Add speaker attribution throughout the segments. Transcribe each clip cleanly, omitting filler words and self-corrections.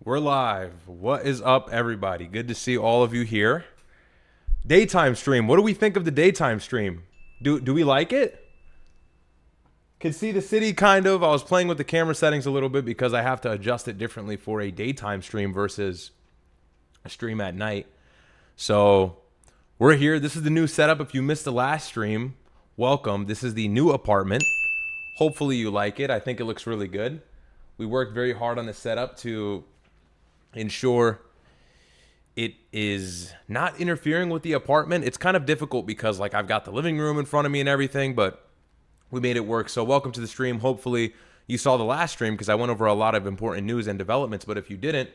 Speaker 1: We're live. What is up, everybody? Good to see all of you here. Daytime stream. What do we think of the daytime stream? Do we like it? Can see the city kind of. I was playing with the camera settings a little bit because I have to adjust it differently for a daytime stream versus a stream at night. So we're here. This is the new setup. If you missed the last stream, welcome. This is the new apartment. Hopefully you like it. I think it looks really good. We worked very hard on the setup to ensure it is not interfering with the apartment. It's kind of difficult because like I've got the living room in front of me and everything, but we made it work. So welcome to the stream. Hopefully you saw the last stream because I went over a lot of important news and developments, but if you didn't,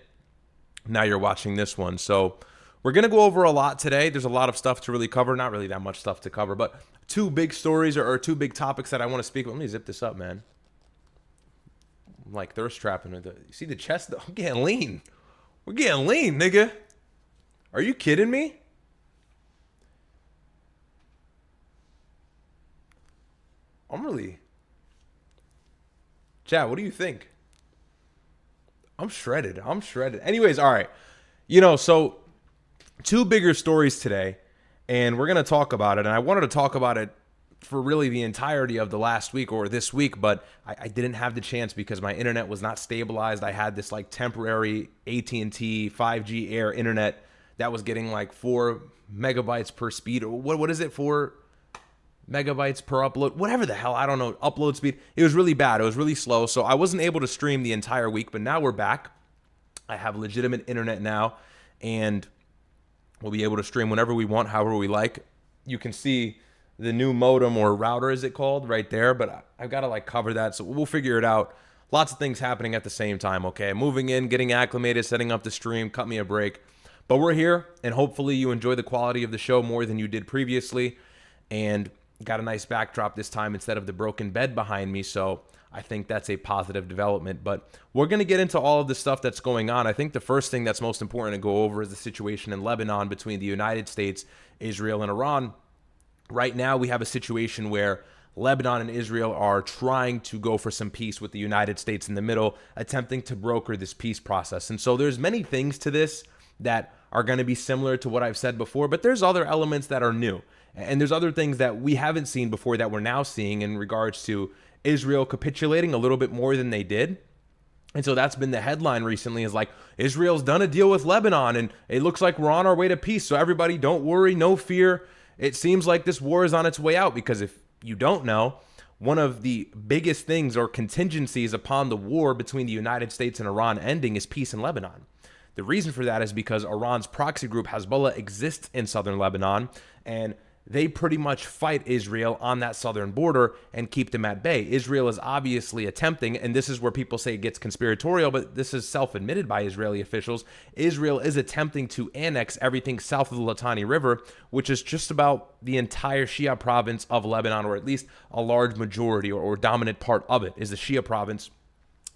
Speaker 1: now you're watching this one. So we're going to go over a lot today. There's a lot of stuff to really cover. Not really that much stuff to cover, but two big stories or two big topics that I want to speak. Let me zip this up, man. I'm like thirst trapping with it. You see the chest? I'm getting lean. We're getting lean, nigga. Are you kidding me? I'm really... Chat, what do you think? I'm shredded. I'm shredded. Anyways, all right. So two bigger stories today, and we're going to talk about it. And I wanted to talk about it for really the entirety of the last week or this week, but I didn't have the chance because my internet was not stabilized. I had this like temporary AT&T 5G Air internet that was getting like 4 megabytes per speed. What is it, 4 megabytes per upload? Whatever the hell, I don't know, upload speed. It was really bad. It was really slow. So I wasn't able to stream the entire week, but now we're back. I have legitimate internet now, and we'll be able to stream whenever we want, however we like. You can see the new modem or router, is it called, right there, but I've got to like cover that, so we'll figure it out. Lots of things happening at the same time, okay? Moving in, getting acclimated, setting up the stream, cut me a break. But we're here, and hopefully you enjoy the quality of the show more than you did previously, and got a nice backdrop this time instead of the broken bed behind me, so I think that's a positive development. But we're going to get into all of the stuff that's going on. I think the first thing that's most important to go over is the situation in Lebanon between the United States, Israel, and Iran. Right now, we have a situation where Lebanon and Israel are trying to go for some peace with the United States in the middle, attempting to broker this peace process. And so there's many things to this that are going to be similar to what I've said before, but there's other elements that are new. And there's other things that we haven't seen before that we're now seeing in regards to Israel capitulating a little bit more than they did. And so that's been the headline recently, is like, Israel's done a deal with Lebanon and it looks like we're on our way to peace. So everybody, don't worry, no fear. It seems like this war is on its way out, because if you don't know, one of the biggest things or contingencies upon the war between the United States and Iran ending is peace in Lebanon. The reason for that is because Iran's proxy group Hezbollah exists in southern Lebanon, and they pretty much fight Israel on that southern border and keep them at bay. Israel is obviously attempting, and this is where people say it gets conspiratorial, but this is self-admitted by Israeli officials. Israel is attempting to annex everything south of the Litani River, which is just about the entire Shia province of Lebanon, or at least a large majority or dominant part of it is the Shia province.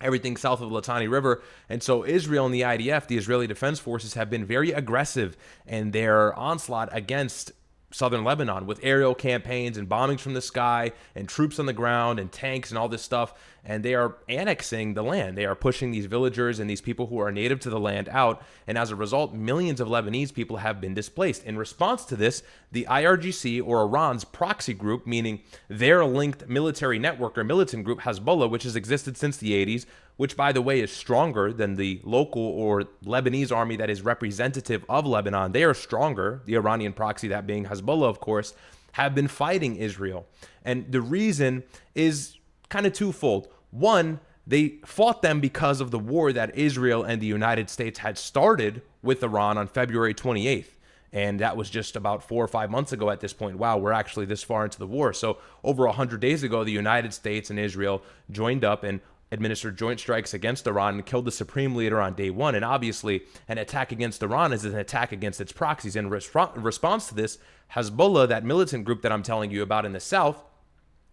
Speaker 1: Everything south of the Litani River. And so Israel and the IDF, the Israeli Defense Forces, have been very aggressive in their onslaught against southern Lebanon with aerial campaigns and bombings from the sky and troops on the ground and tanks and all this stuff. And they are annexing the land. They are pushing these villagers and these people who are native to the land out. And as a result, millions of Lebanese people have been displaced. In response to this, the IRGC, or Iran's proxy group, meaning their linked military network or militant group, Hezbollah, which has existed since the 80s, which, by the way, is stronger than the local or Lebanese army that is representative of Lebanon. They are stronger, the Iranian proxy, that being Hezbollah, of course, have been fighting Israel. And the reason is kind of twofold. One, they fought them because of the war that Israel and the United States had started with Iran on February 28th. And that was just about 4 or 5 months ago at this point. Wow, we're actually this far into the war. So over 100 days ago, the United States and Israel joined up and administered joint strikes against Iran and killed the supreme leader on day one. And obviously, an attack against Iran is an attack against its proxies. In response to this, Hezbollah, that militant group that I'm telling you about in the south,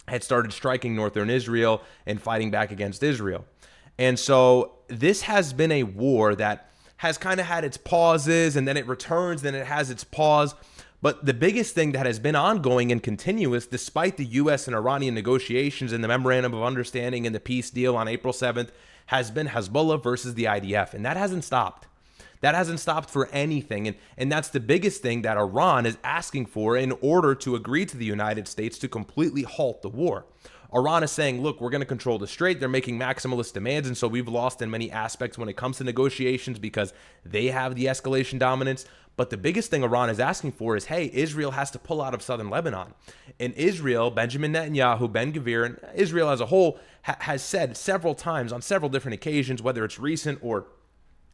Speaker 1: had started striking northern Israel and fighting back against Israel. And so this has been a war that has kind of had its pauses, and then it returns, then it has its pause. But the biggest thing that has been ongoing and continuous, despite the U.S. and Iranian negotiations and the Memorandum of Understanding and the peace deal on April 7th, has been Hezbollah versus the IDF. And that hasn't stopped. That hasn't stopped for anything. And that's the biggest thing that Iran is asking for in order to agree to the United States to completely halt the war. Iran is saying, look, we're going to control the strait. They're making maximalist demands. And so we've lost in many aspects when it comes to negotiations because they have the escalation dominance. But the biggest thing Iran is asking for is, hey, Israel has to pull out of Southern Lebanon. And Israel, Benjamin Netanyahu, Ben Gvir, and Israel as a whole has said several times on several different occasions, whether it's recent or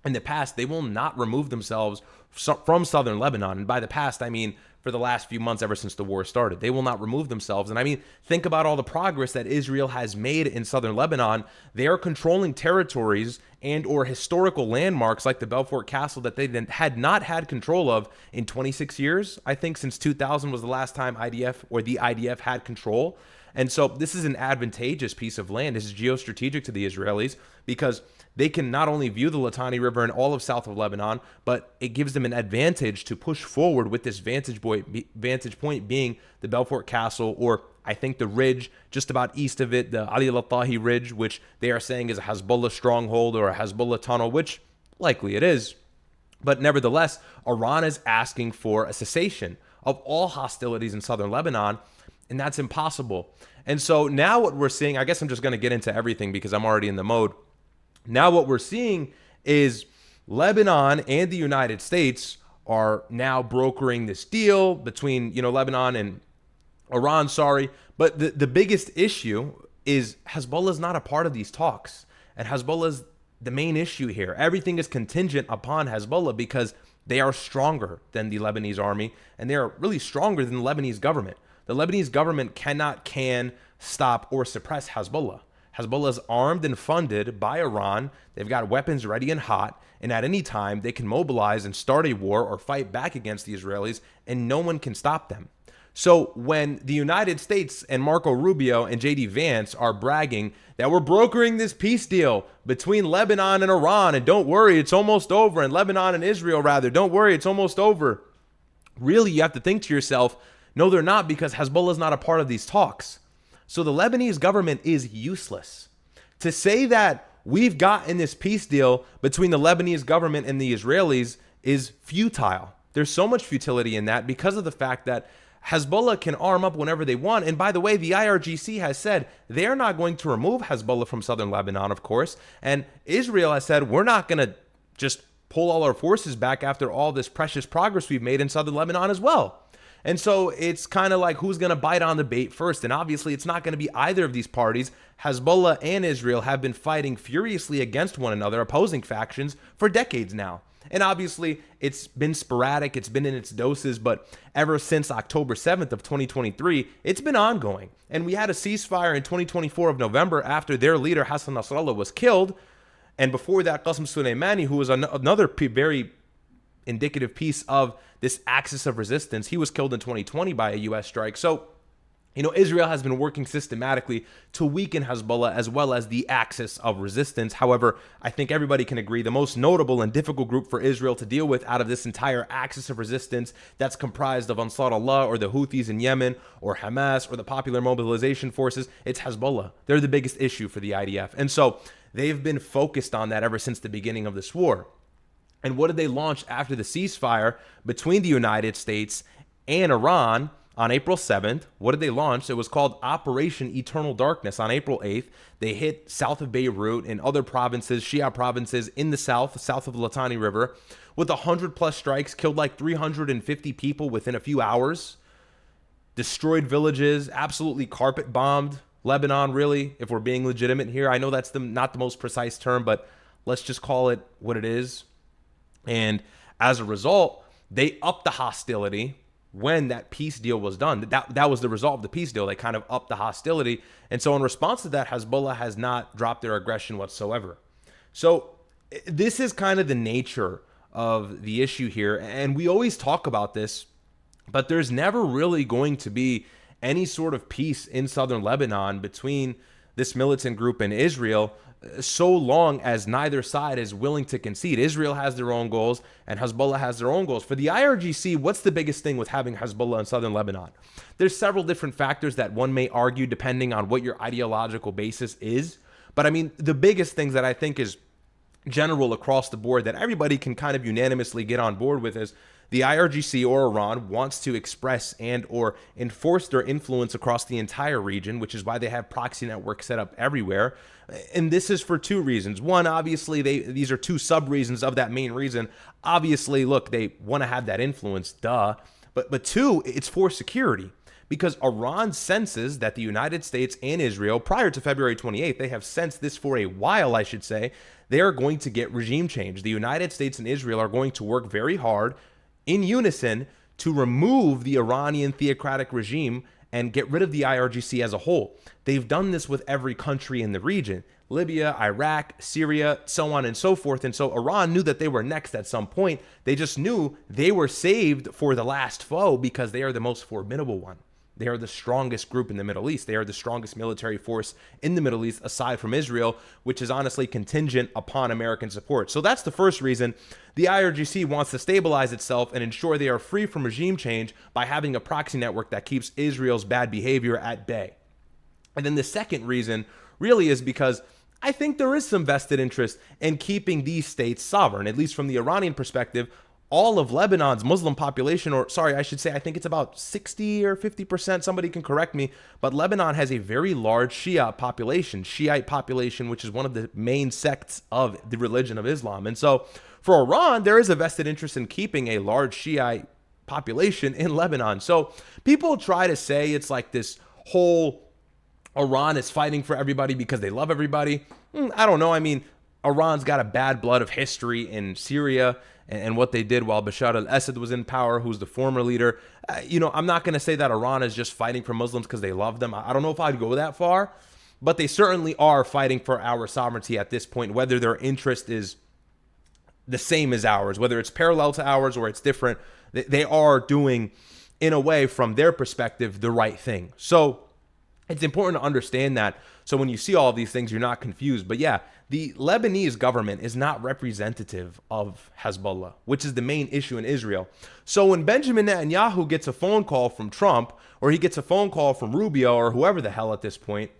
Speaker 1: in the past, they will not remove themselves from Southern Lebanon. And by the past, I mean for the last few months ever since the war started. They will not remove themselves. And I mean, think about all the progress that Israel has made in Southern Lebanon. They are controlling territories and or historical landmarks like the Belfort Castle that they then had not had control of in 26 years. I think since 2000 was the last time IDF or the IDF had control. And so this is an advantageous piece of land. This is geostrategic to the Israelis because they can not only view the Litani River and all of south of Lebanon, but it gives them an advantage to push forward with this vantage point being the Belfort Castle, or I think the ridge just about east of it, the Ali al-Tahi Ridge, which they are saying is a Hezbollah stronghold or a Hezbollah tunnel, which likely it is. But nevertheless, Iran is asking for a cessation of all hostilities in southern Lebanon, and that's impossible. And so now what we're seeing, I guess I'm just going to get into everything because I'm already in the mode. Now what we're seeing is Lebanon and the United States are now brokering this deal between, Lebanon and Iran, But the biggest issue is Hezbollah is not a part of these talks. And Hezbollah is the main issue here. Everything is contingent upon Hezbollah because they are stronger than the Lebanese army, and they are really stronger than the Lebanese government. The Lebanese government can stop or suppress Hezbollah. Hezbollah is armed and funded by Iran. They've got weapons ready and hot. And at any time, they can mobilize and start a war or fight back against the Israelis, and no one can stop them. So when the United States and Marco Rubio and J.D. Vance are bragging that we're brokering this peace deal between Lebanon and Iran, and don't worry, it's almost over, and Lebanon and Israel, rather, don't worry, it's almost over. Really, you have to think to yourself, no, they're not, because Hezbollah is not a part of these talks. So the Lebanese government is useless. To say that we've gotten this peace deal between the Lebanese government and the Israelis is futile. There's so much futility in that because of the fact that Hezbollah can arm up whenever they want. And by the way, the IRGC has said they're not going to remove Hezbollah from southern Lebanon, of course. And Israel has said we're not going to just pull all our forces back after all this precious progress we've made in southern Lebanon as well. And so it's kind of like who's going to bite on the bait first. And obviously, it's not going to be either of these parties. Hezbollah and Israel have been fighting furiously against one another, opposing factions, for decades now. And obviously, it's been sporadic. It's been in its doses. But ever since October 7th of 2023, it's been ongoing. And we had a ceasefire in 2024 of November after their leader, Hassan Nasrallah, was killed. And before that, Qasem Soleimani, who was another very indicative piece of this axis of resistance, he was killed in 2020 by a U.S. strike. So, Israel has been working systematically to weaken Hezbollah as well as the axis of resistance. However, I think everybody can agree the most notable and difficult group for Israel to deal with out of this entire axis of resistance that's comprised of Ansar Allah or the Houthis in Yemen or Hamas or the Popular Mobilization Forces, it's Hezbollah. They're the biggest issue for the IDF. And so they've been focused on that ever since the beginning of this war. And what did they launch after the ceasefire between the United States and Iran on April 7th? What did they launch? It was called Operation Eternal Darkness. On April 8th, they hit south of Beirut and other provinces, Shia provinces in the south of the Litani River, with 100+ strikes, killed like 350 people within a few hours, destroyed villages, absolutely carpet bombed Lebanon, really, if we're being legitimate here. I know that's not the most precise term, but let's just call it what it is. And as a result, they upped the hostility when that peace deal was done. That was the result of the peace deal. They kind of upped the hostility. And so in response to that, Hezbollah has not dropped their aggression whatsoever. So this is kind of the nature of the issue here. And we always talk about this, but there's never really going to be any sort of peace in southern Lebanon between this militant group and Israel so long as neither side is willing to concede. Israel has their own goals and Hezbollah has their own goals. For the IRGC, what's the biggest thing with having Hezbollah in southern Lebanon? There's several different factors that one may argue depending on what your ideological basis is. But I mean, the biggest things that I think is general across the board that everybody can kind of unanimously get on board with is the IRGC or Iran wants to express and or enforce their influence across the entire region, which is why they have proxy networks set up everywhere. And this is for two reasons. One, obviously, these are two sub-reasons of that main reason. Obviously, look, they want to have that influence, duh. But two, it's for security. Because Iran senses that the United States and Israel, prior to February 28th, they have sensed this for a while, I should say, they are going to get regime change. The United States and Israel are going to work very hard in unison to remove the Iranian theocratic regime and get rid of the IRGC as a whole. They've done this with every country in the region, Libya, Iraq, Syria, so on and so forth. And so Iran knew that they were next at some point. They just knew they were saved for the last foe because they are the most formidable one. They are the strongest group in the Middle East. They are the strongest military force in the Middle East, aside from Israel, which is honestly contingent upon American support. So that's the first reason the IRGC wants to stabilize itself and ensure they are free from regime change by having a proxy network that keeps Israel's bad behavior at bay. And then the second reason really is because I think there is some vested interest in keeping these states sovereign, at least from the Iranian perspective. All of Lebanon's Muslim population, or sorry, I should say, I think it's about 60 or 50%, somebody can correct me, but Lebanon has a very large Shiite population, which is one of the main sects of the religion of Islam. And so for Iran, there is a vested interest in keeping a large Shiite population in Lebanon. So people try to say it's like this whole Iran is fighting for everybody because they love everybody. I don't know. I mean, Iran's got a bad blood of history in Syria and what they did while Bashar al-Assad was in power, who's the former leader. I'm not going to say that Iran is just fighting for Muslims because they love them. I don't know if I'd go that far, but they certainly are fighting for our sovereignty at this point, whether their interest is the same as ours, whether it's parallel to ours or it's different. They are doing, in a way, from their perspective, the right thing. So it's important to understand that. So when you see all of these things, you're not confused. But yeah, the Lebanese government is not representative of Hezbollah, which is the main issue in Israel. So when Benjamin Netanyahu gets a phone call from Trump, or he gets a phone call from Rubio, or whoever the hell at this point,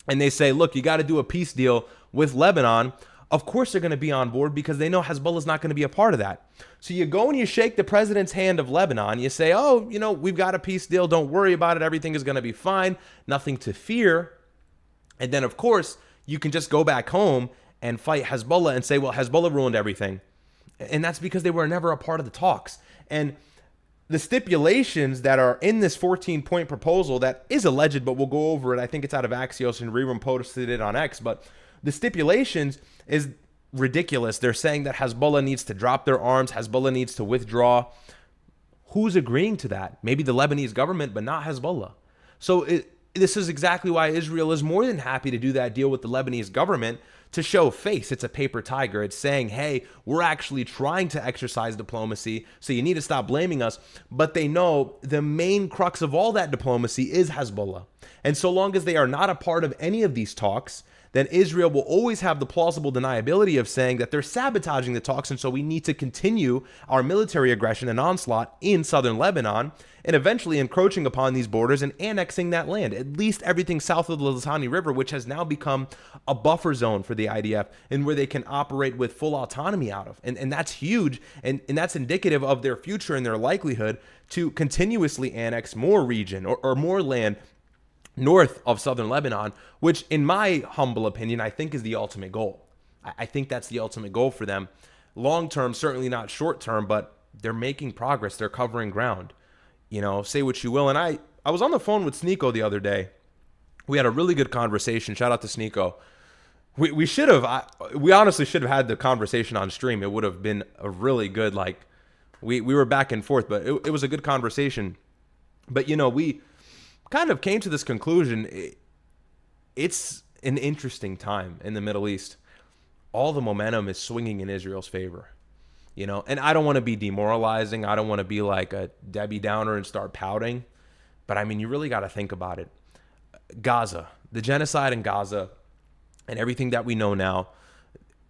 Speaker 1: and they say, look, you got to do a peace deal with Lebanon, of course they're going to be on board because they know Hezbollah is not going to be a part of that. So you go and you shake the president's hand of Lebanon. You say, oh, we've got a peace deal. Don't worry about it. Everything is going to be fine. Nothing to fear. And then, of course, you can just go back home and fight Hezbollah and say, well, Hezbollah ruined everything. And that's because they were never a part of the talks. And the stipulations that are in this 14-point proposal that is alleged, but we'll go over it. I think it's out of Axios and Rerum posted it on X. But the stipulations is ridiculous. They're saying that Hezbollah needs to drop their arms. Hezbollah needs to withdraw. Who's agreeing to that? Maybe the Lebanese government, but not Hezbollah. So this is exactly why Israel is more than happy to do that deal with the Lebanese government to show face. It's a paper tiger. It's saying, hey, we're actually trying to exercise diplomacy, so you need to stop blaming us. But they know the main crux of all that diplomacy is Hezbollah. And so long as they are not a part of any of these talks, then Israel will always have the plausible deniability of saying that they're sabotaging the talks, and so we need to continue our military aggression and onslaught in southern Lebanon and eventually encroaching upon these borders and annexing that land, at least everything south of the Litani River, which has now become a buffer zone for the IDF and where they can operate with full autonomy out of. And that's huge, and that's indicative of their future and their likelihood to continuously annex more region or more land north of southern Lebanon, which in my humble opinion, I think is the ultimate goal. I think that's the ultimate goal for them. Long term, certainly not short term, but they're making progress. They're covering ground. Say what you will. And I was on the phone with Sneeko the other day. We had a really good conversation. Shout out to Sneeko. We honestly should have had the conversation on stream. It would have been a really good, we were back and forth, but it was a good conversation. But, we kind of came to this conclusion. It's an interesting time in the Middle East. All the momentum is swinging in Israel's favor, and I don't want to be demoralizing. I don't want to be like a Debbie Downer and start pouting, but I mean, you really got to think about it. Gaza, the genocide in Gaza and everything that we know now,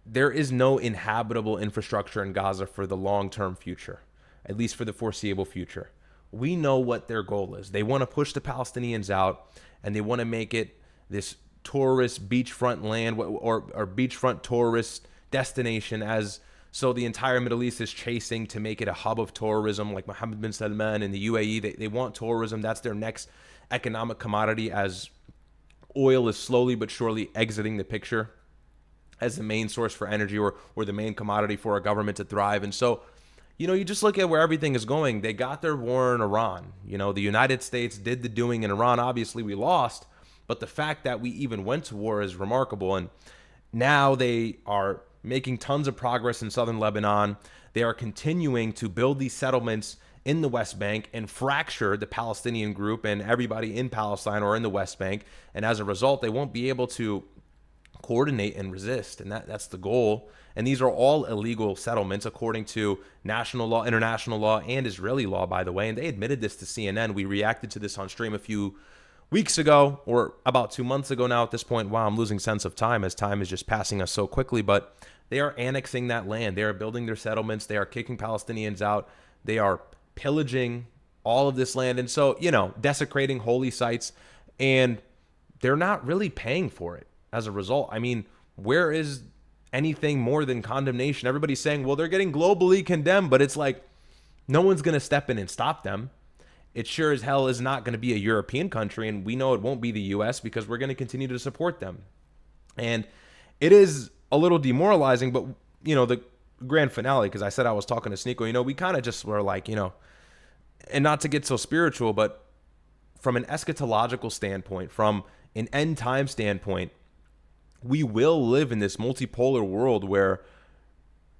Speaker 1: there is no inhabitable infrastructure in Gaza for the long-term future, at least for the foreseeable future. We know what their goal is. They want to push the Palestinians out, and they want to make it this tourist beachfront land or beachfront tourist destination, as so the entire Middle East is chasing to make it a hub of tourism, like Mohammed bin Salman in the UAE. They want tourism. That's their next economic commodity, as oil is slowly but surely exiting the picture as the main source for energy, or the main commodity for a government to thrive. And so, you just look at where everything is going. They got their war in Iran. The United States did the doing in Iran. Obviously, we lost, but the fact that we even went to war is remarkable. And now they are making tons of progress in Southern Lebanon. They are continuing to build these settlements in the West Bank and fracture the Palestinian group and everybody in Palestine or in the West Bank. And as a result, they won't be able to coordinate and resist. And that's the goal. And these are all illegal settlements according to national law, international law, and Israeli law, by the way. And they admitted this to CNN. We reacted to this on stream a few weeks ago, or about 2 months ago now at this point. Wow, I'm losing sense of time, as time is just passing us so quickly. But they are annexing that land. They are building their settlements. They are kicking Palestinians out. They are pillaging all of this land. And so, desecrating holy sites. And they're not really paying for it as a result. I mean, where is anything more than condemnation? Everybody's saying, well, they're getting globally condemned, but it's like no one's going to step in and stop them. It sure as hell is not going to be a European country, and we know it won't be the U.S. because we're going to continue to support them. And it is a little demoralizing, but, the grand finale, because I said I was talking to Sneeko, we kind of just were like, and not to get so spiritual, but from an eschatological standpoint, from an end time standpoint, we will live in this multipolar world where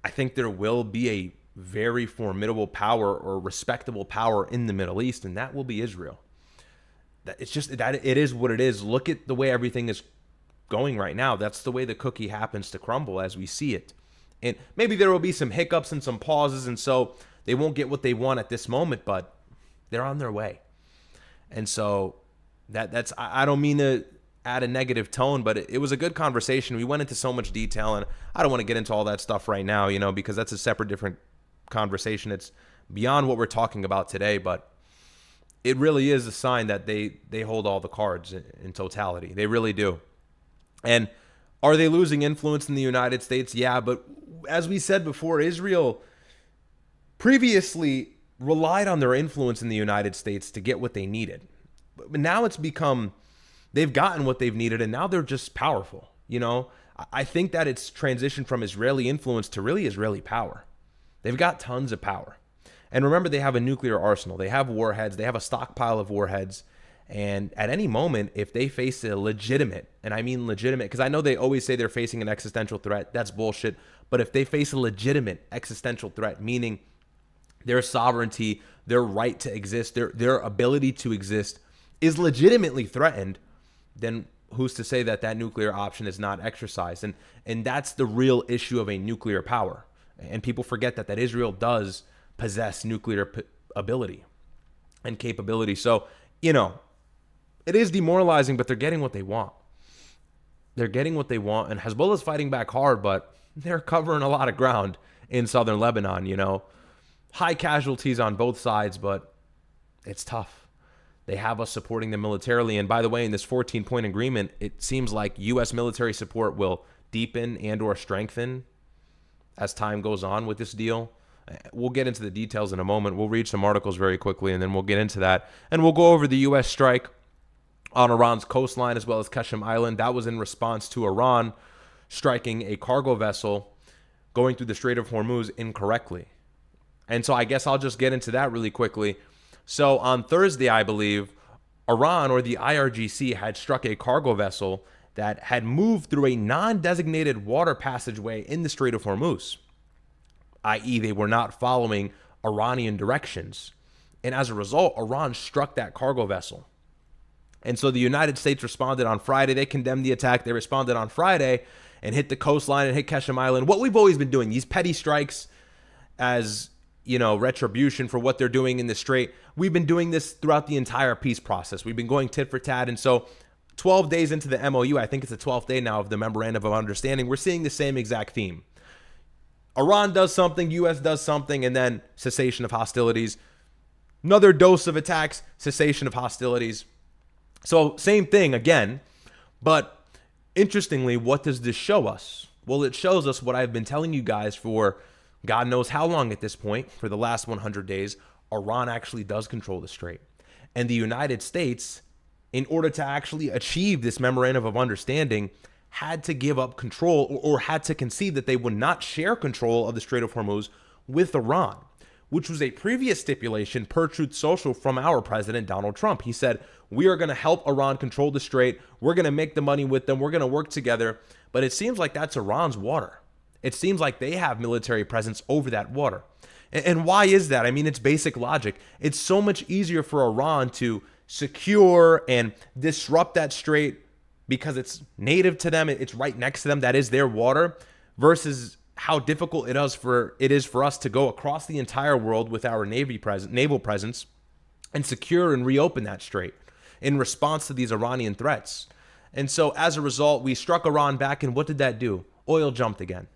Speaker 1: I think there will be a very formidable power or respectable power in the Middle East, and that will be Israel. It's just that it is what it is. Look at the way everything is going right now. That's the way the cookie happens to crumble as we see it. And maybe there will be some hiccups and some pauses, and so they won't get what they want at this moment, but they're on their way. And so that's I don't mean to add a negative tone, but it was a good conversation. We went into so much detail, and I don't want to get into all that stuff right now, because that's a separate, different conversation. It's beyond what we're talking about today, but it really is a sign that they hold all the cards in totality. They really do. And are they losing influence in the United States? Yeah, but as we said before, Israel previously relied on their influence in the United States to get what they needed. But now it's become, they've gotten what they've needed, and now they're just powerful. I think that it's transitioned from Israeli influence to really Israeli power. They've got tons of power. And remember, they have a nuclear arsenal. They have warheads. They have a stockpile of warheads. And at any moment, if they face a legitimate, and I mean legitimate, because I know they always say they're facing an existential threat. That's bullshit. But if they face a legitimate existential threat, meaning their sovereignty, their right to exist, their ability to exist is legitimately threatened, then who's to say that that nuclear option is not exercised? And that's the real issue of a nuclear power. And people forget that Israel does possess nuclear ability and capability. So, it is demoralizing, but they're getting what they want. They're getting what they want. And Hezbollah's fighting back hard, but they're covering a lot of ground in Southern Lebanon, High casualties on both sides, but it's tough. They have us supporting them militarily. And by the way, in this 14-point agreement, it seems like U.S. military support will deepen and or strengthen as time goes on with this deal. We'll get into the details in a moment. We'll read some articles very quickly, and then we'll get into that. And we'll go over the U.S. strike on Iran's coastline as well as Qasem Island. That was in response to Iran striking a cargo vessel going through the Strait of Hormuz incorrectly. And so I guess I'll just get into that really quickly. So on Thursday, I believe, Iran, or the IRGC, had struck a cargo vessel that had moved through a non-designated water passageway in the Strait of Hormuz, i.e. they were not following Iranian directions. And as a result, Iran struck that cargo vessel. And so the United States responded on Friday. They condemned the attack. They responded on Friday and hit the coastline and hit Qasem Island. What we've always been doing, these petty strikes as, retribution for what they're doing in the Strait. We've been doing this throughout the entire peace process. We've been going tit for tat. And so 12 days into the MOU, I think it's the 12th day now of the Memorandum of Understanding, we're seeing the same exact theme. Iran does something, U.S. does something, and then cessation of hostilities. Another dose of attacks, cessation of hostilities. So same thing again, but Interestingly, what does this show us? Well, it shows us what I've been telling you guys for God knows how long at this point, for the last 100 days. Iran actually does control the strait. And the United States, in order to actually achieve this memorandum of understanding, had to give up control or had to concede that they would not share control of the Strait of Hormuz with Iran, which was a previous stipulation per Truth Social from our president, Donald Trump. He said, we are going to help Iran control the strait. We're going to make the money with them. We're going to work together. But it seems like that's Iran's water. It seems like they have military presence over that water. And why is that? I mean, it's basic logic. It's so much easier for Iran to secure and disrupt that strait because it's native to them. It's right next to them. That is their water, versus how difficult it is for us to go across the entire world with our naval presence and secure and reopen that strait in response to these Iranian threats. And so as a result, we struck Iran back, and what did that do? Oil jumped again.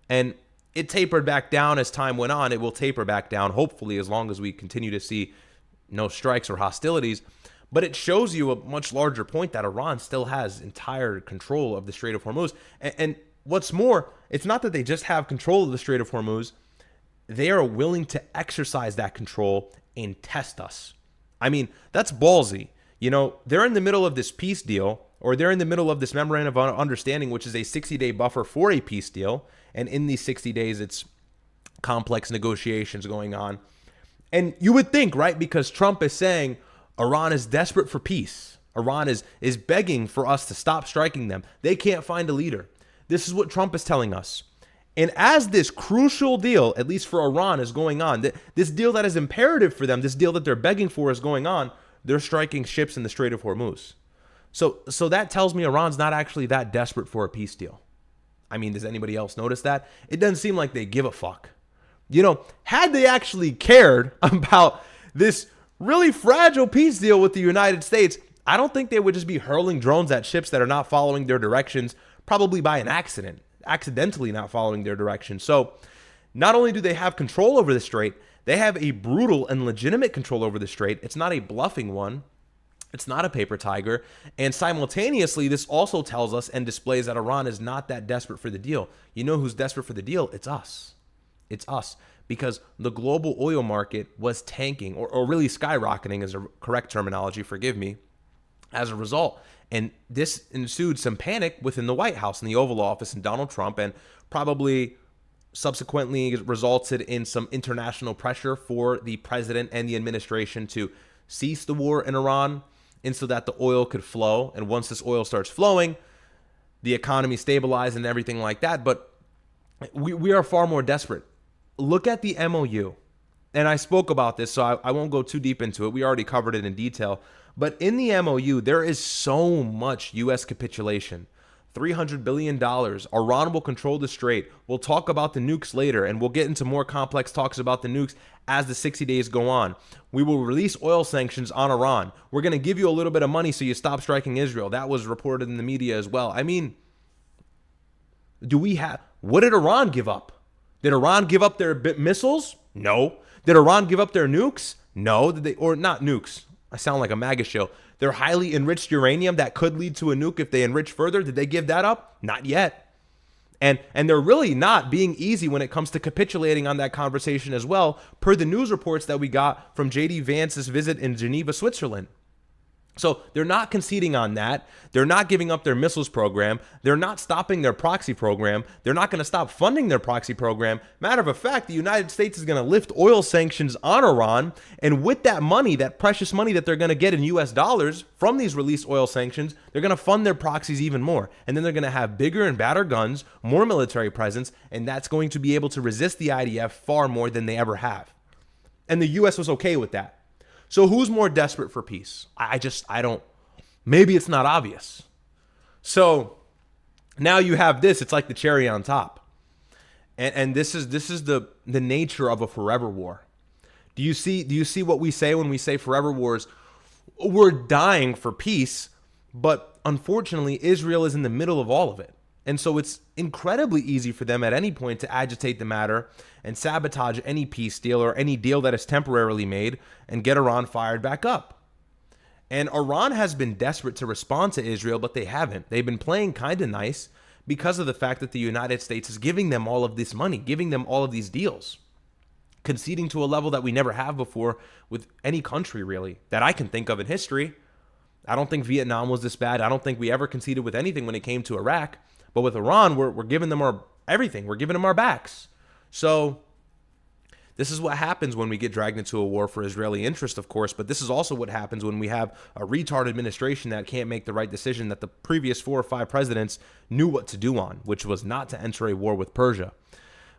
Speaker 1: And it tapered back down as time went on. It will taper back down, hopefully, as long as we continue to see no strikes or hostilities. But it shows you a much larger point that Iran still has entire control of the Strait of Hormuz. And what's more, it's not that they just have control of the Strait of Hormuz. They are willing to exercise that control and test us. I mean, that's ballsy. You know, they're in the middle of this peace deal, or they're in the middle of this memorandum of understanding, which is a 60-day buffer for a peace deal. And in these 60 days, it's complex negotiations going on. And you would think, right, because Trump is saying Iran is desperate for peace. Iran is begging for us to stop striking them. They can't find a leader. This is what Trump is telling us. And as this crucial deal, at least for Iran, is going on, this deal that is imperative for them, this deal that they're begging for is going on, they're striking ships in the Strait of Hormuz. So that tells me Iran's not actually that desperate for a peace deal. I mean, does anybody else notice that? It doesn't seem like they give a fuck. You know, had they actually cared about this really fragile peace deal with the United States, I don't think they would just be hurling drones at ships that are not following their directions, probably by an accidentally not following their directions. So not only do they have control over the strait, they have a brutal and legitimate control over the strait. It's not a bluffing one. It's not a paper tiger. And simultaneously, this also tells us and displays that Iran is not that desperate for the deal. You know who's desperate for the deal? It's us. It's us. Because the global oil market was tanking, or really skyrocketing is a correct terminology, forgive me, as a result. And this ensued some panic within the White House and the Oval Office and Donald Trump, and probably subsequently resulted in some international pressure for the president and the administration to cease the war in Iran, and so that the oil could flow. And once this oil starts flowing, the economy stabilizes and everything like that. But we are far more desperate. Look at the MOU. And I spoke about this, so I won't go too deep into it. We already covered it in detail. But in the MOU, there is so much U.S. capitulation. $300 billion. Iran will control the strait. We'll talk about the nukes later, and we'll get into more complex talks about the nukes as the 60 days go on. We will release oil sanctions on Iran. We're going to give you a little bit of money so you stop striking Israel. That was reported in the media as well. I mean, what did Iran give up? Did Iran give up their missiles? No. Did Iran give up their nukes? No. Or not nukes. I sound like a MAGA show. Their highly enriched uranium that could lead to a nuke if they enrich further, did they give that up? Not yet. And they're really not being easy when it comes to capitulating on that conversation as well, per the news reports that we got from J.D. Vance's visit in Geneva, Switzerland. So they're not conceding on that. They're not giving up their missiles program. They're not stopping their proxy program. They're not going to stop funding their proxy program. Matter of fact, the United States is going to lift oil sanctions on Iran. And with that money, that precious money that they're going to get in US dollars from these released oil sanctions, they're going to fund their proxies even more. And then they're going to have bigger and badder guns, more military presence, and that's going to be able to resist the IDF far more than they ever have. And the US was okay with that. So who's more desperate for peace? I don't, maybe it's not obvious. So now you have this, it's like the cherry on top. And this is the nature of a forever war. Do you see what we say when we say forever wars? We're dying for peace, but unfortunately Israel is in the middle of all of it. And so it's incredibly easy for them at any point to agitate the matter and sabotage any peace deal or any deal that is temporarily made and get Iran fired back up. And Iran has been desperate to respond to Israel, but they haven't. They've been playing kind of nice because of the fact that the United States is giving them all of this money, giving them all of these deals, conceding to a level that we never have before with any country, really, that I can think of in history. I don't think Vietnam was this bad. I don't think we ever conceded with anything when it came to Iraq. But with Iran, we're giving them our everything. We're giving them our backs. So this is what happens when we get dragged into a war for Israeli interest, of course. But this is also what happens when we have a retard administration that can't make the right decision that the previous 4 or 5 presidents knew what to do on, which was not to enter a war with Persia.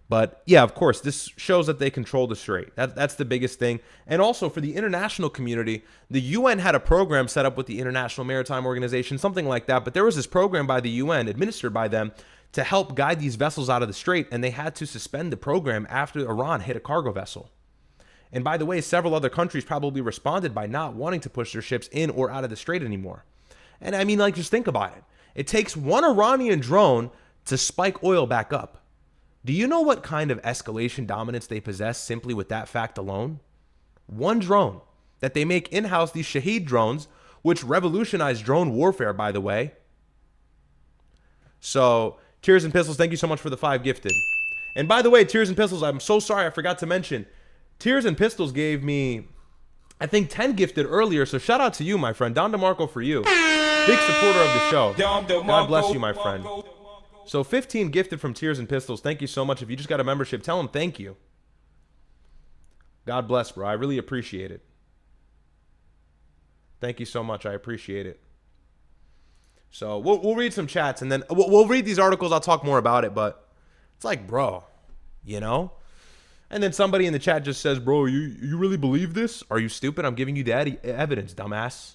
Speaker 1: But yeah, of course, this shows that they control the strait. That's the biggest thing. And also for the international community, the UN had a program set up with the International Maritime Organization, something like that. But there was this program by the UN, administered by them, to help guide these vessels out of the strait. And they had to suspend the program after Iran hit a cargo vessel. And by the way, several other countries probably responded by not wanting to push their ships in or out of the strait anymore. And I mean, like, just think about it. It takes one Iranian drone to spike oil back up. Do you know what kind of escalation dominance they possess simply with that fact alone? One drone that they make in-house, these Shahed drones, which revolutionized drone warfare, by the way. So, Tears and Pistols, thank you so much for the 5 gifted. And by the way, Tears and Pistols, I'm so sorry I forgot to mention, Tears and Pistols gave me, I think, 10 gifted earlier, so shout out to you, my friend. Don DeMarco for you. Big supporter of the show. God bless you, my friend. So 15 gifted from Tears and Pistols. Thank you so much. If you just got a membership, tell them thank you. God bless, bro. I really appreciate it. Thank you so much. I appreciate it. So we'll read some chats, and then we'll read these articles. I'll talk more about it, but it's like, bro, you know? And then somebody in the chat just says, bro, you really believe this? Are you stupid? I'm giving you the evidence, dumbass.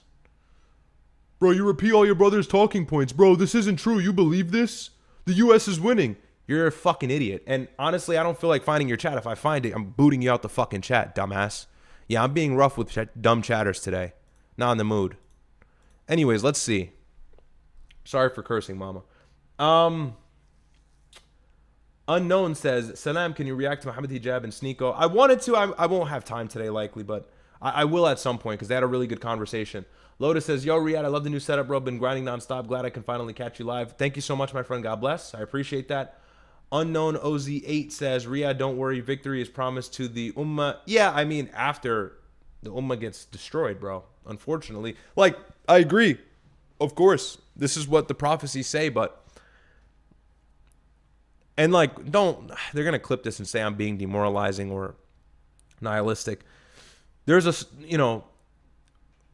Speaker 1: Bro, you repeat all your brother's talking points. Bro, this isn't true. You believe this? The U.S. is winning. You're a fucking idiot. And honestly, I don't feel like finding your chat. If I find it, I'm booting you out the fucking chat, dumbass. Yeah, I'm being rough with dumb chatters today. Not in the mood. Anyways, let's see. Sorry for cursing, mama. Unknown says, Salam, can you react to Muhammad Hijab and Sneeko? I wanted to. I won't have time today, likely, but I will at some point because they had a really good conversation. Lotus says, yo, Riyadh, I love the new setup, bro. Been grinding nonstop. Glad I can finally catch you live. Thank you so much, my friend. God bless. I appreciate that. Unknown OZ8 says, Riyadh, don't worry. Victory is promised to the Ummah. Yeah, I mean, after the Ummah gets destroyed, bro. Unfortunately. Like, I agree. Of course. This is what the prophecies say, but... And, like, they're going to clip this and say I'm being demoralizing or nihilistic. There's a,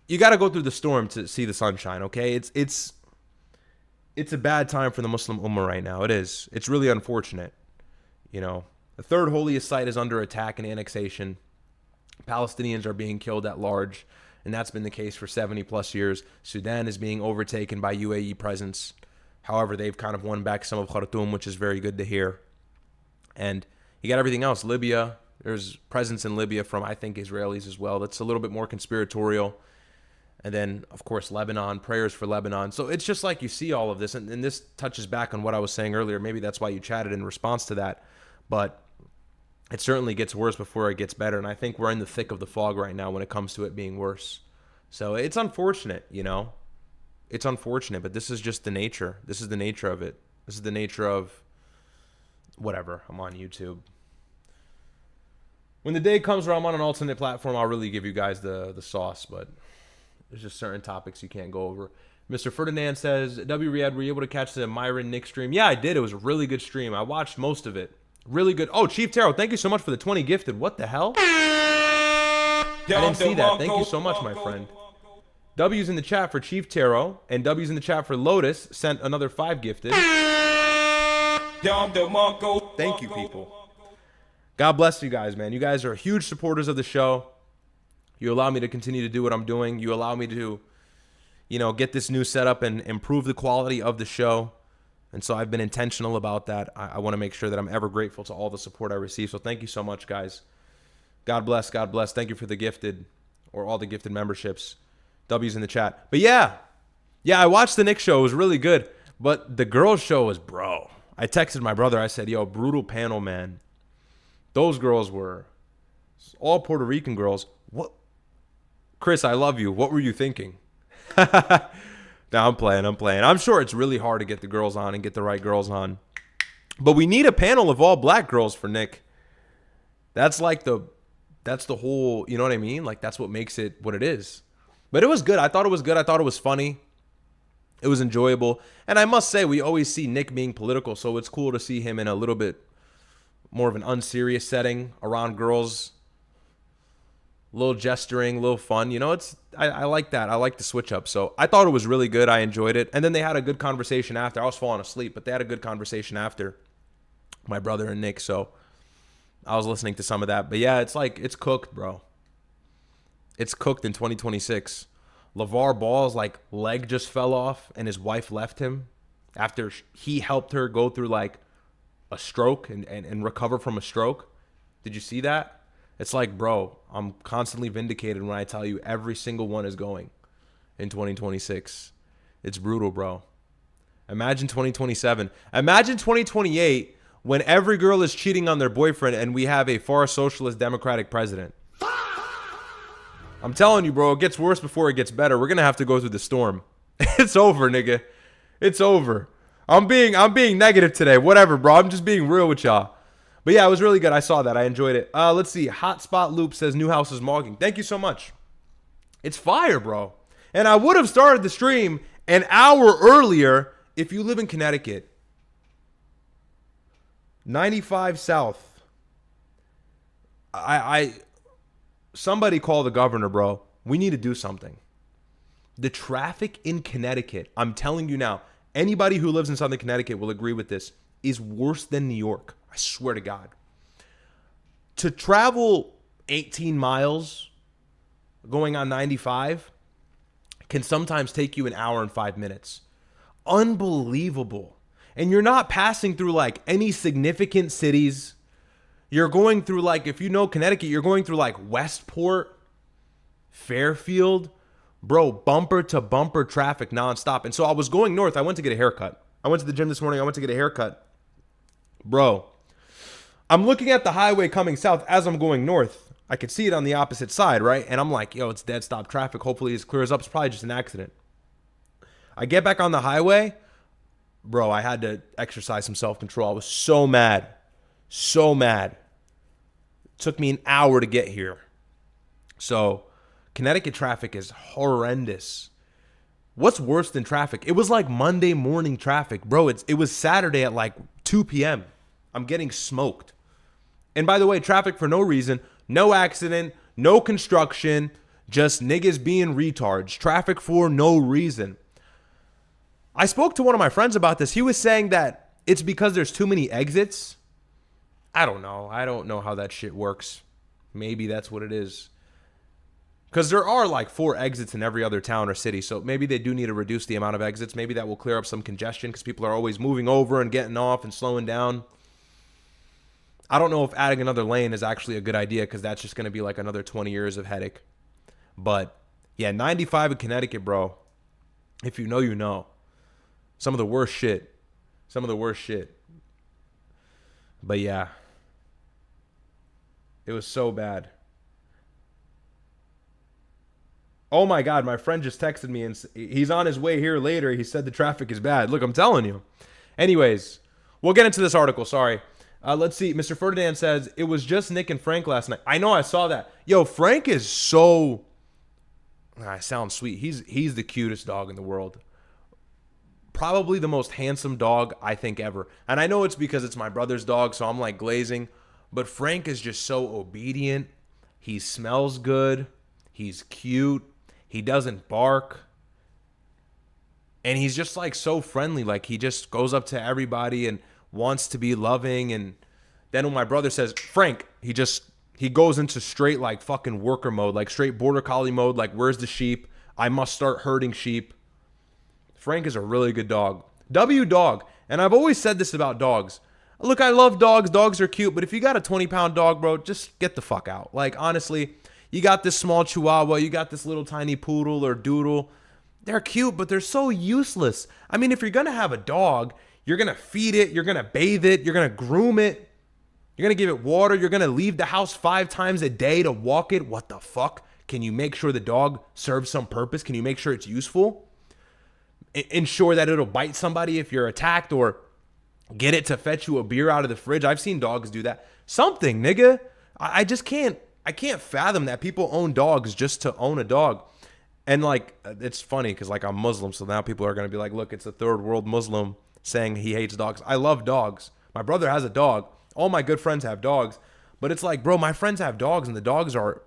Speaker 1: you got to go through the storm to see the sunshine, okay? It's a bad time for the Muslim Ummah right now. It is. It's really unfortunate. The third holiest site is under attack and annexation. Palestinians are being killed at large, and that's been the case for 70 plus years. Sudan is being overtaken by UAE presence. However, they've kind of won back some of Khartoum, which is very good to hear. And you got everything else. Libya, there's presence in Libya from, I think, Israelis as well. That's a little bit more conspiratorial. And then, of course, Lebanon, prayers for Lebanon. So it's just like you see all of this. And this touches back on what I was saying earlier. Maybe that's why you chatted in response to that. But it certainly gets worse before it gets better. And I think we're in the thick of the fog right now when it comes to it being worse. So it's unfortunate, It's unfortunate, but this is just the nature. This is the nature of it. This is the nature of whatever. I'm on YouTube. When the day comes where I'm on an alternate platform, I'll really give you guys the sauce, but there's just certain topics you can't go over. Mr. Ferdinand says, W. Riyadh, were you able to catch the Myron Nick stream? Yeah, I did. It was a really good stream. I watched most of it. Really good. Oh, Chief Tarot, thank you so much for the 20 gifted. What the hell? I didn't see that. Thank you so much, my friend. W's in the chat for Chief Tarot, and W's in the chat for Lotus sent another 5 gifted. Thank you, people. God bless you guys, man. You guys are huge supporters of the show. You allow me to continue to do what I'm doing. You allow me to, get this new setup and improve the quality of the show. And so I've been intentional about that. I want to make sure that I'm ever grateful to all the support I receive. So thank you so much, guys. God bless. God bless. Thank you for the gifted or all the gifted memberships. W's in the chat. But yeah, I watched the Nick show. It was really good. But the girls show was, bro. I texted my brother. I said, yo, brutal panel, man. Those girls were all Puerto Rican girls. What? Chris, I love you. What were you thinking? No, I'm playing. I'm sure it's really hard to get the girls on and get the right girls on. But we need a panel of all black girls for Nick. That's the whole, you know what I mean? Like, that's what makes it what it is. But it was good. I thought it was good. I thought it was funny. It was enjoyable. And I must say, we always see Nick being political, so it's cool to see him in a little bit more of an unserious setting around girls. A little gesturing, a little fun. You know, I like that. I like the switch up. So I thought it was really good. I enjoyed it. And then they had a good conversation after. I was falling asleep, but they had a good conversation after, my brother and Nick. So I was listening to some of that. But yeah, it's cooked, bro. It's cooked in 2026. LeVar Ball's leg just fell off and his wife left him after he helped her go through a stroke and recover from a stroke. Did you see that? It's bro, I'm constantly vindicated when I tell you every single one is going in 2026. It's brutal, bro. Imagine 2027. Imagine 2028 when every girl is cheating on their boyfriend and we have a far socialist democratic president. I'm telling you, bro, it gets worse before it gets better. We're going to have to go through the storm. It's over, nigga. It's over. I'm being negative today. Whatever, bro. I'm just being real with y'all. But yeah, it was really good. I saw that. I enjoyed it. Let's see. Hotspot Loop says Newhouse is mogging. Thank you so much. It's fire, bro. And I would have started the stream an hour earlier if you live in Connecticut. 95 South. Somebody call the governor, bro. We need to do something. The traffic in Connecticut, I'm telling you now, anybody who lives in Southern Connecticut will agree with this, is worse than New York. I swear to God. To travel 18 miles going on 95 can sometimes take you an hour and 5 minutes. Unbelievable. And you're not passing through any significant cities. You're going through if you know Connecticut, you're going through Westport, Fairfield, bro, bumper to bumper traffic nonstop. And so I was going north. I went to get a haircut. I went to the gym this morning. I went to get a haircut. Bro, I'm looking at the highway coming south as I'm going north. I could see it on the opposite side, right? And I'm like, yo, it's dead stop traffic. Hopefully it clears up. It's probably just an accident. I get back on the highway. Bro, I had to exercise some self-control. I was so mad. So mad. It took me an hour to get here. So Connecticut traffic is horrendous. What's worse than traffic? It was Monday morning traffic. Bro, it was Saturday at 2 p.m. I'm getting smoked. And by the way, traffic for no reason. No accident. No construction. Just niggas being retards. Traffic for no reason. I spoke to one of my friends about this. He was saying that it's because there's too many exits. I don't know. I don't know how that shit works. Maybe that's what it is. Because there are 4 exits in every other town or city. So maybe they do need to reduce the amount of exits. Maybe that will clear up some congestion because people are always moving over and getting off and slowing down. I don't know if adding another lane is actually a good idea because that's just going to be another 20 years of headache. But yeah, 95 in Connecticut, bro. If you know, you know. Some of the worst shit. Some of the worst shit. But yeah. It was so bad. Oh my God, my friend just texted me and he's on his way here later. He said the traffic is bad. Look, I'm telling you. Anyways, we'll get into this article. Sorry. Let's see. Mr. Ferdinand says, it was just Nick and Frank last night. I know, I saw that. Yo, Frank is so... I sound sweet. He's the cutest dog in the world. Probably the most handsome dog I think ever. And I know it's because it's my brother's dog, so I'm glazing. But Frank is just so obedient. He smells good. He's cute. He doesn't bark. And he's just so friendly. He just goes up to everybody and wants to be loving. And then when my brother says, Frank, he goes into straight fucking worker mode, straight border collie mode. Where's the sheep? I must start herding sheep. Frank is a really good dog. W dog. And I've always said this about dogs. Look, I love dogs. Dogs are cute. But if you got a 20-pound dog, bro, just get the fuck out. Honestly, you got this small chihuahua. You got this little tiny poodle or doodle. They're cute, but they're so useless. I mean, if you're going to have a dog, you're going to feed it. You're going to bathe it. You're going to groom it. You're going to give it water. You're going to leave the house 5 times a day to walk it. What the fuck? Can you make sure the dog serves some purpose? Can you make sure it's useful? Ensure that it'll bite somebody if you're attacked, or get it to fetch you a beer out of the fridge. I've seen dogs do that. Something, nigga. I just can't fathom that people own dogs just to own a dog. And like, it's funny because like I'm Muslim, so now people are going to be like, look, it's a third world Muslim saying he hates dogs. I love dogs. My brother has a dog. All my good friends have dogs. But it's like, bro, my friends have dogs and the dogs are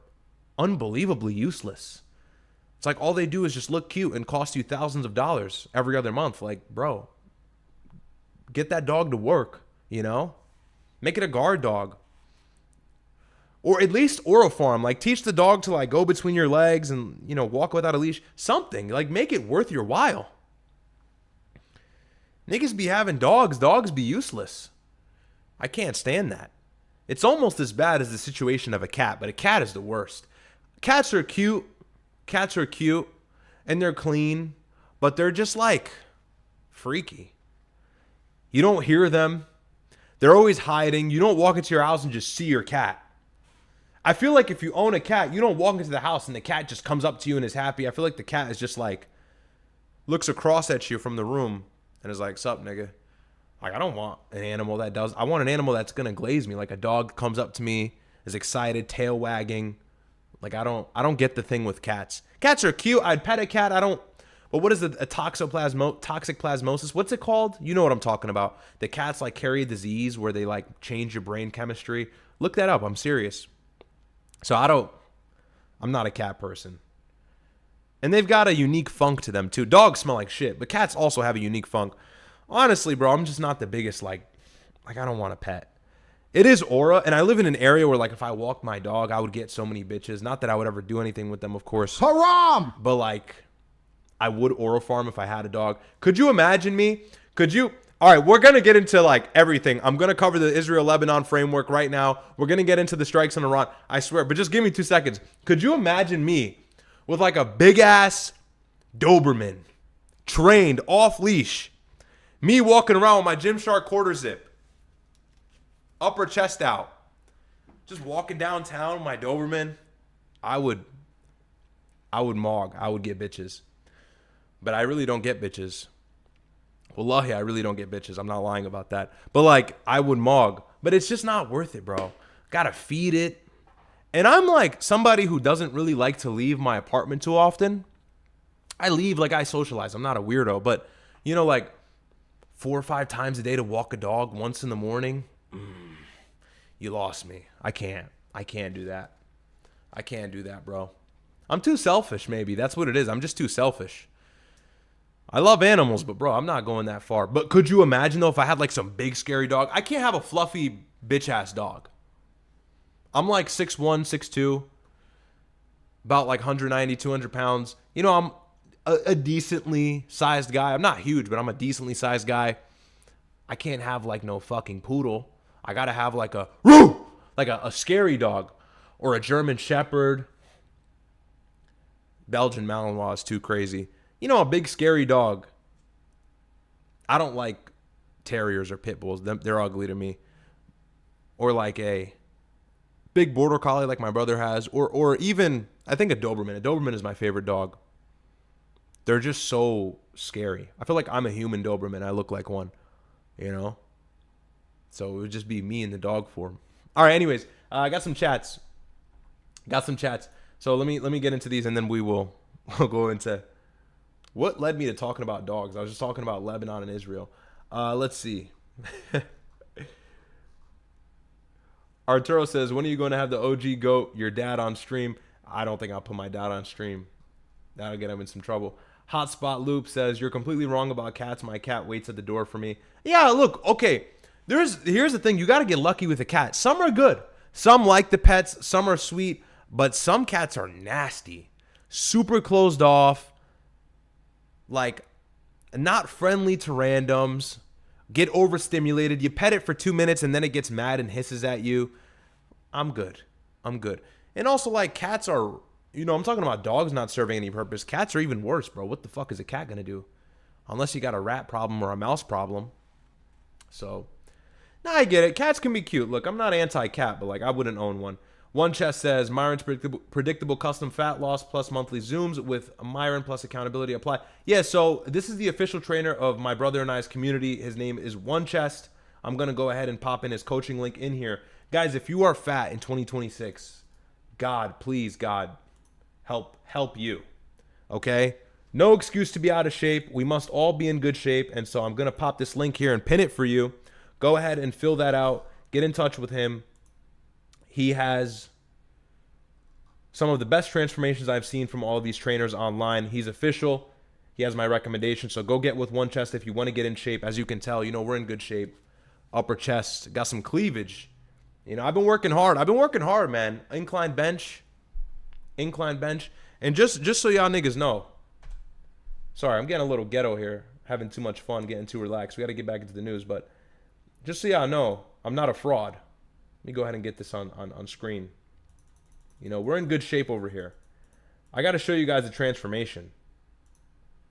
Speaker 1: unbelievably useless. It's like all they do is just look cute and cost you thousands of dollars every other month. Like, bro, get that dog to work, you know? Make it a guard dog. Or at least oroform. Like, teach the dog to like go between your legs and, you know, walk without a leash. Something. Like, make it worth your while. Niggas be having dogs. Dogs be useless. I can't stand that. It's almost as bad as the situation of a cat, but a cat is the worst. Cats are cute. Cats are cute. And they're clean. But they're just like freaky. You don't hear them. They're always hiding. You don't walk into your house and just see your cat. I feel like if you own a cat, you don't walk into the house and the cat just comes up to you and is happy. I feel like the cat is just like, looks across at you from the room and is like, sup, nigga. Like, I don't want an animal that does. I want an animal that's going to glaze me. Like a dog comes up to me, is excited, tail wagging. Like, I don't get the thing with cats. Cats are cute. I'd pet a cat. But what is a toxic plasmosis? What's it called? You know what I'm talking about. The cats like carry a disease where they like change your brain chemistry. Look that up. I'm serious. So I'm not a cat person. And they've got a unique funk to them too. Dogs smell like shit, but cats also have a unique funk. Honestly, bro, I'm just not the biggest, like I don't want a pet. It is aura, and I live in an area where like if I walked my dog, I would get so many bitches. Not that I would ever do anything with them, of course.
Speaker 2: Haram!
Speaker 1: But like, I would aura farm if I had a dog. Could you imagine me? All right, we're going to get into like everything. I'm going to cover the Israel-Lebanon framework right now. We're going to get into the strikes on Iran. I swear, but just give me 2 seconds. Could you imagine me with like a big ass Doberman, trained off leash, me walking around with my Gymshark quarter zip, upper chest out, just walking downtown with my Doberman? I would mog. I would get bitches. But I really don't get bitches. Wallahi, I really don't get bitches. I'm not lying about that. But like, I would mog. But it's just not worth it, bro. Gotta feed it. And I'm like somebody who doesn't really like to leave my apartment too often. I leave, like I socialize. I'm not a weirdo. But, you know, like 4 or 5 times a day to walk a dog once in the morning. You lost me. I can't do that. I can't do that, bro. I'm too selfish, maybe. That's what it is. I'm just too selfish. I love animals, but bro, I'm not going that far. But could you imagine though if I had like some big scary dog? I can't have a fluffy bitch ass dog. I'm like 6'1", 6'2", about like 190, 200 pounds. You know, I'm a decently sized guy. I'm not huge, but I'm a decently sized guy. I can't have like no fucking poodle. I gotta have like a scary dog or a German Shepherd. Belgian Malinois is too crazy. You know, a big scary dog. I don't like terriers or pit bulls. They're ugly to me. Or like a big border collie like my brother has. Or even, I think a Doberman. A Doberman is my favorite dog. They're just so scary. I feel like I'm a human Doberman. I look like one, you know? So it would just be me in the dog form. All right, anyways, I got some chats. So let me get into these and then we'll go into what led me to talking about dogs. I was just talking about Lebanon and Israel. Let's see. Arturo says, when are you going to have the OG GOAT, your dad, on stream? I don't think I'll put my dad on stream. That'll get him in some trouble. Hotspot Loop says, you're completely wrong about cats. My cat waits at the door for me. Yeah, look, okay. Here's the thing. You got to get lucky with a cat. Some are good. Some like the pets. Some are sweet. But some cats are nasty. Super closed off. Like, not friendly to randoms. Get overstimulated. You pet it for 2 minutes and then it gets mad and hisses at you. I'm good. And also, like, cats are, you know, I'm talking about dogs not serving any purpose. Cats are even worse, bro. What the fuck is a cat going to do? Unless you got a rat problem or a mouse problem. So, nah, I get it. Cats can be cute. Look, I'm not anti-cat, but, like, I wouldn't own one. One Chest says, Myron's predictable custom fat loss plus monthly Zooms with Myron plus accountability apply. Yeah, so this is the official trainer of my brother and I's community. His name is One Chest. I'm going to go ahead and pop in his coaching link in here. Guys, if you are fat in 2026, God, please, God, help you, okay? No excuse to be out of shape. We must all be in good shape, and so I'm going to pop this link here and pin it for you. Go ahead and fill that out. Get in touch with him. He has some of the best transformations I've seen from all of these trainers online. He's official. He has my recommendation, so go get with One Chest if you want to get in shape. As you can tell, you know, we're in good shape. Upper chest, got some cleavage. You know, I've been working hard, man. Incline bench. And just so y'all niggas know, sorry, I'm getting a little ghetto here, having too much fun, getting too relaxed. We got to get back into the news, but just so y'all know, I'm not a fraud. Let me go ahead and get this on screen. You know, we're in good shape over here. I got to show you guys the transformation,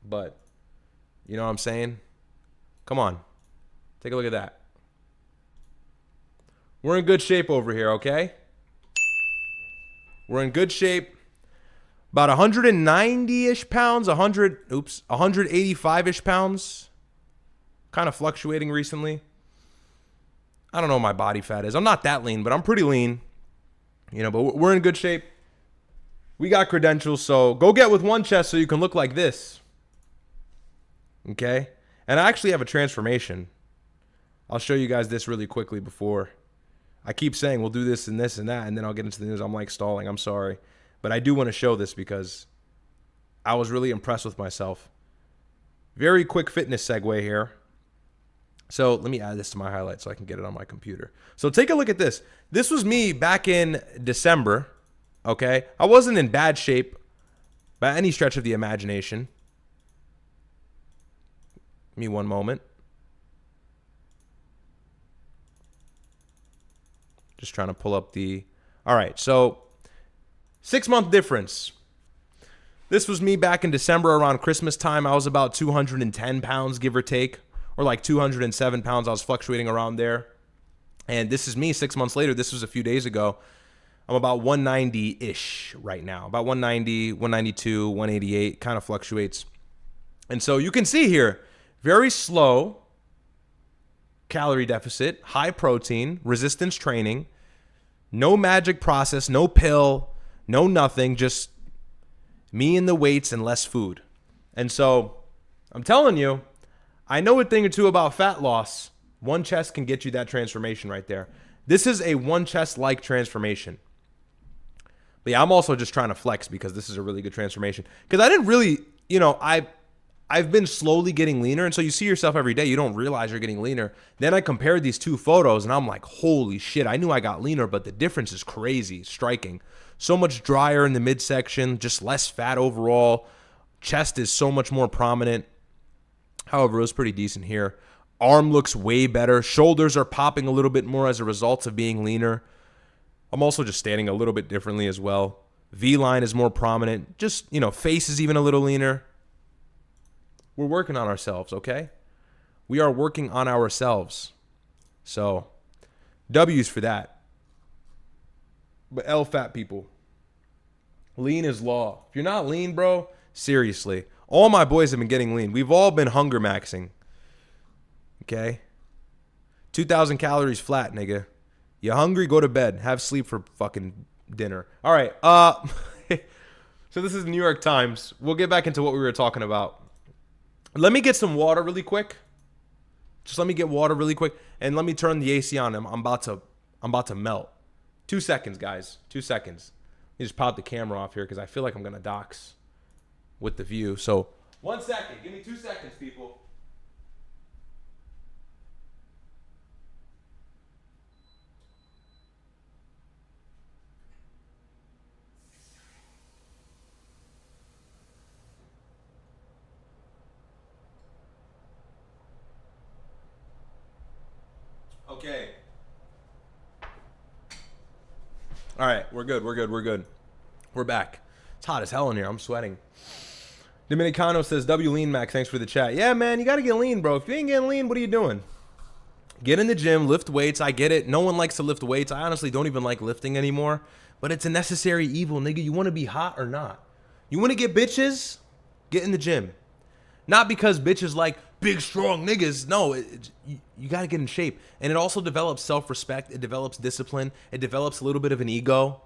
Speaker 1: but you know what I'm saying? Come on, take a look at that. We're in good shape over here, okay? We're in good shape. About 190-ish pounds, 185-ish pounds. Kind of fluctuating recently. I don't know what my body fat is. I'm not that lean, but I'm pretty lean. You know, but we're in good shape. We got credentials, so go get with One Chest so you can look like this. Okay? And I actually have a transformation. I'll show you guys this really quickly before. I keep saying we'll do this and this and that, and then I'll get into the news. I'm like stalling. I'm sorry. But I do want to show this because I was really impressed with myself. Very quick fitness segue here. So let me add this to my highlights so I can get it on my computer. So take a look at this. This was me back in December, okay? I wasn't in bad shape by any stretch of the imagination. Give me one moment. Just trying to pull up the... All right, so 6-month difference. This was me back in December around Christmas time. I was about 210 pounds, give or take, or like 207 pounds. I was fluctuating around there. And this is me 6 months later. This was a few days ago. I'm about 190-ish right now. About 190, 192, 188, kind of fluctuates. And so you can see here, very slow calorie deficit, high protein, resistance training, no magic process, no pill, no nothing, just me and the weights and less food. And so I'm telling you, I know a thing or two about fat loss. One Chest can get you that transformation right there. This is a One Chest-like transformation. But yeah, I'm also just trying to flex because this is a really good transformation. Because I didn't really, you know, I've been slowly getting leaner. And so you see yourself every day. You don't realize you're getting leaner. Then I compared these two photos and I'm like, holy shit. I knew I got leaner, but the difference is crazy, striking. So much drier in the midsection, just less fat overall. Chest is so much more prominent. However, it was pretty decent here. Arm looks way better. Shoulders are popping a little bit more as a result of being leaner. I'm also just standing a little bit differently as well. V-line is more prominent. Just, you know, face is even a little leaner. We're working on ourselves, okay? We are working on ourselves. So, W's for that. But L fat people. Lean is law. If you're not lean, bro, seriously. All my boys have been getting lean. We've all been hunger maxing. Okay? 2,000 calories flat, nigga. You hungry? Go to bed. Have sleep for fucking dinner. All right. So this is the New York Times. We'll get back into what we were talking about. Let me get some water really quick. Just let me get water really quick, and let me turn the AC on. I'm about to melt. 2 seconds, guys. 2 seconds. Let me just pop the camera off here because I feel like I'm gonna dox with the view. So 1 second. Give me 2 seconds, people. Okay. All right, we're good. We're back. It's hot as hell in here. I'm sweating. Dominicano says, W lean Max, thanks for the chat. Yeah, man, you got to get lean, bro. If you ain't getting lean, what are you doing? Get in the gym, lift weights. I get it. No one likes to lift weights. I honestly don't even like lifting anymore. But it's a necessary evil, nigga. You want to be hot or not? You want to get bitches? Get in the gym. Not because bitches like big, strong niggas. No, you got to get in shape. And it also develops self-respect. It develops discipline. It develops a little bit of an ego.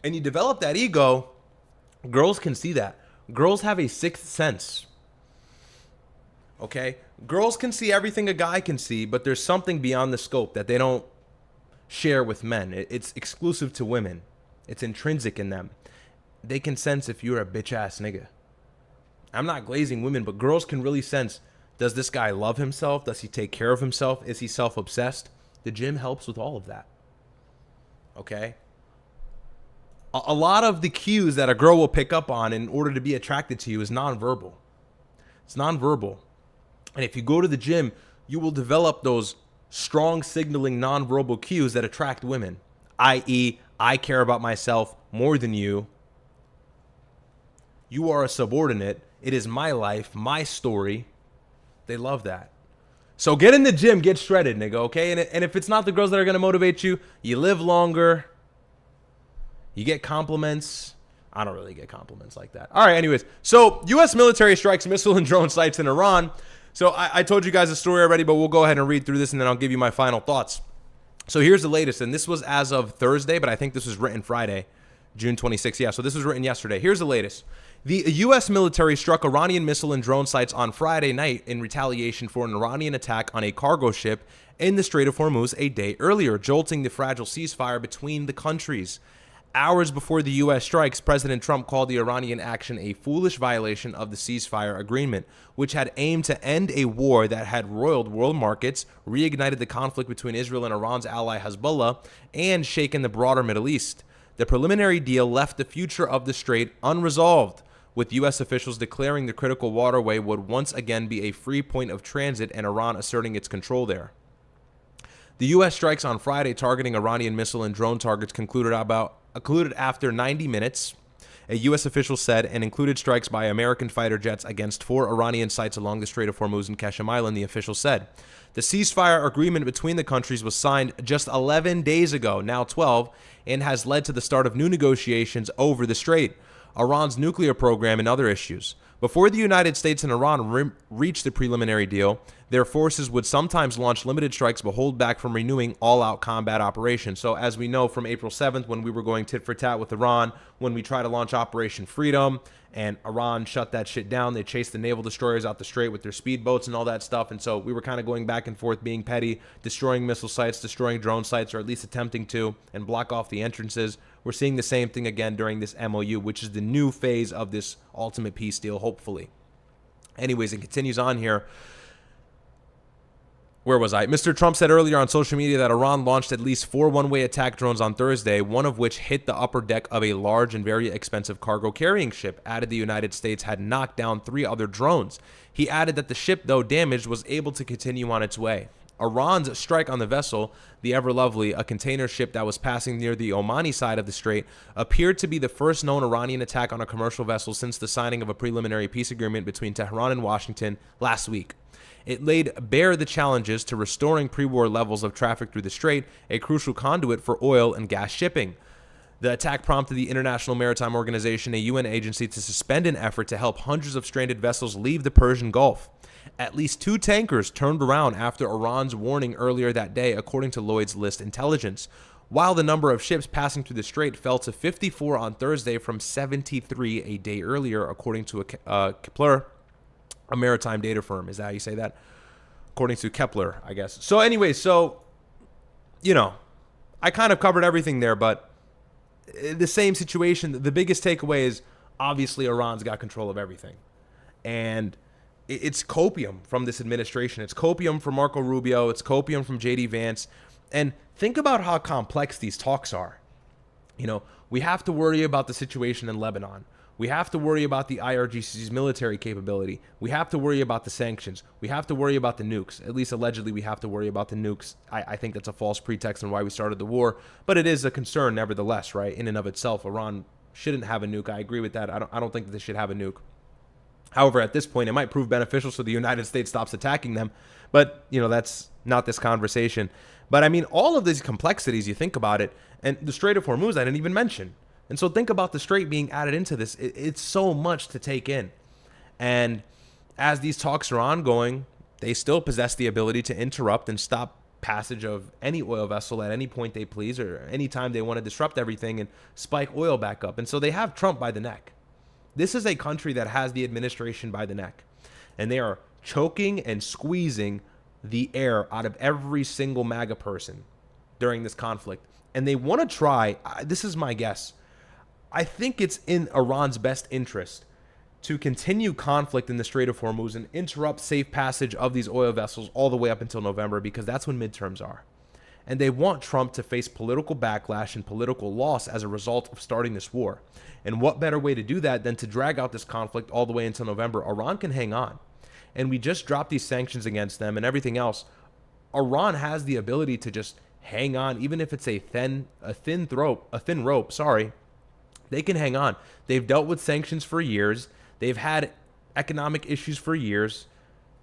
Speaker 1: And you develop that ego, girls can see that. Girls have a sixth sense. Okay? Girls can see everything a guy can see, but there's something beyond the scope that they don't share with men. It's exclusive to women. It's intrinsic in them. They can sense if you're a bitch-ass nigga. I'm not glazing women, but girls can really sense, does this guy love himself? Does he take care of himself? Is he self-obsessed? The gym helps with all of that. Okay? A lot of the cues that a girl will pick up on in order to be attracted to you is nonverbal. It's nonverbal. And if you go to the gym, you will develop those strong signaling nonverbal cues that attract women, i.e., I care about myself more than you. You are a subordinate. It is my life, my story. They love that. So get in the gym, get shredded, nigga, okay? And if it's not the girls that are going to motivate you, you live longer. You get compliments. I don't really get compliments like that. All right, anyways. So U.S. military strikes missile and drone sites in Iran. So I told you guys the story already, but we'll go ahead and read through this, and then I'll give you my final thoughts. So here's the latest, and this was as of Thursday, but I think this was written Friday, June 26th. Yeah, so this was written yesterday. Here's the latest. The U.S. military struck Iranian missile and drone sites on Friday night in retaliation for an Iranian attack on a cargo ship in the Strait of Hormuz a day earlier, jolting the fragile ceasefire between the countries. Hours before the U.S. strikes, President Trump called the Iranian action a foolish violation of the ceasefire agreement, which had aimed to end a war that had roiled world markets, reignited the conflict between Israel and Iran's ally Hezbollah, and shaken the broader Middle East. The preliminary deal left the future of the strait unresolved, with U.S. officials declaring the critical waterway would once again be a free point of transit and Iran asserting its control there. The U.S. strikes on Friday targeting Iranian missile and drone targets concluded after 90 minutes, a U.S. official said, and included strikes by American fighter jets against 4 Iranian sites along the Strait of Hormuz and Qasem Island, the official said. The ceasefire agreement between the countries was signed just 11 days ago, now 12, and has led to the start of new negotiations over the strait, Iran's nuclear program, and other issues. Before the United States and Iran reached the preliminary deal, their forces would sometimes launch limited strikes but hold back from renewing all-out combat operations. So as we know from April 7th, when we were going tit for tat with Iran, when we tried to launch Operation Freedom and Iran shut that shit down, they chased the naval destroyers out the strait with their speedboats and all that stuff. And so we were kind of going back and forth, being petty, destroying missile sites, destroying drone sites, or at least attempting to, and block off the entrances. We're seeing the same thing again during this MOU, which is the new phase of this ultimate peace deal, hopefully. Anyways, it continues on here. Where was I? Mr. Trump said earlier on social media that Iran launched at least 4 one-way attack drones on Thursday, one of which hit the upper deck of a large and very expensive cargo carrying ship. Added the United States had knocked down 3 other drones. He added that the ship, though damaged, was able to continue on its way. Iran's strike on the vessel, the Ever Lovely, a container ship that was passing near the Omani side of the strait, appeared to be the first known Iranian attack on a commercial vessel since the signing of a preliminary peace agreement between Tehran and Washington last week. It laid bare the challenges to restoring pre-war levels of traffic through the strait, a crucial conduit for oil and gas shipping. The attack prompted the International Maritime Organization, a UN agency, to suspend an effort to help hundreds of stranded vessels leave the Persian Gulf. At least 2 tankers turned around after Iran's warning earlier that day, according to Lloyd's List Intelligence, while the number of ships passing through the strait fell to 54 on Thursday from 73 a day earlier, according to Kepler, a maritime data firm. Is that how you say that? According to Kepler, I guess. So anyway, I kind of covered everything there, but the same situation, the biggest takeaway is obviously Iran's got control of everything. And it's copium from this administration. It's copium from Marco Rubio. It's copium from J.D. Vance. And think about how complex these talks are. We have to worry about the situation in Lebanon. We have to worry about the IRGC's military capability. We have to worry about the sanctions. We have to worry about the nukes. At least allegedly we have to worry about the nukes. I think that's a false pretext on why we started the war. But it is a concern nevertheless, right? In and of itself, Iran shouldn't have a nuke. I agree with that. I don't think that they should have a nuke. However, at this point, it might prove beneficial so the United States stops attacking them. But, that's not this conversation. But I mean, all of these complexities, you think about it, and the Strait of Hormuz, I didn't even mention. And so think about the strait being added into this. It's so much to take in. And as these talks are ongoing, they still possess the ability to interrupt and stop passage of any oil vessel at any point they please, or any time they want to disrupt everything and spike oil back up. And so they have Trump by the neck. This is a country that has the administration by the neck, and they are choking and squeezing the air out of every single MAGA person during this conflict. And they want to try, this is my guess, I think it's in Iran's best interest to continue conflict in the Strait of Hormuz and interrupt safe passage of these oil vessels all the way up until November, because that's when midterms are. And they want Trump to face political backlash and political loss as a result of starting this war. And what better way to do that than to drag out this conflict all the way until November? Iran can hang on. And we just dropped these sanctions against them and everything else. Iran has the ability to just hang on, even if it's a thin rope. They can hang on. They've dealt with sanctions for years. They've had economic issues for years.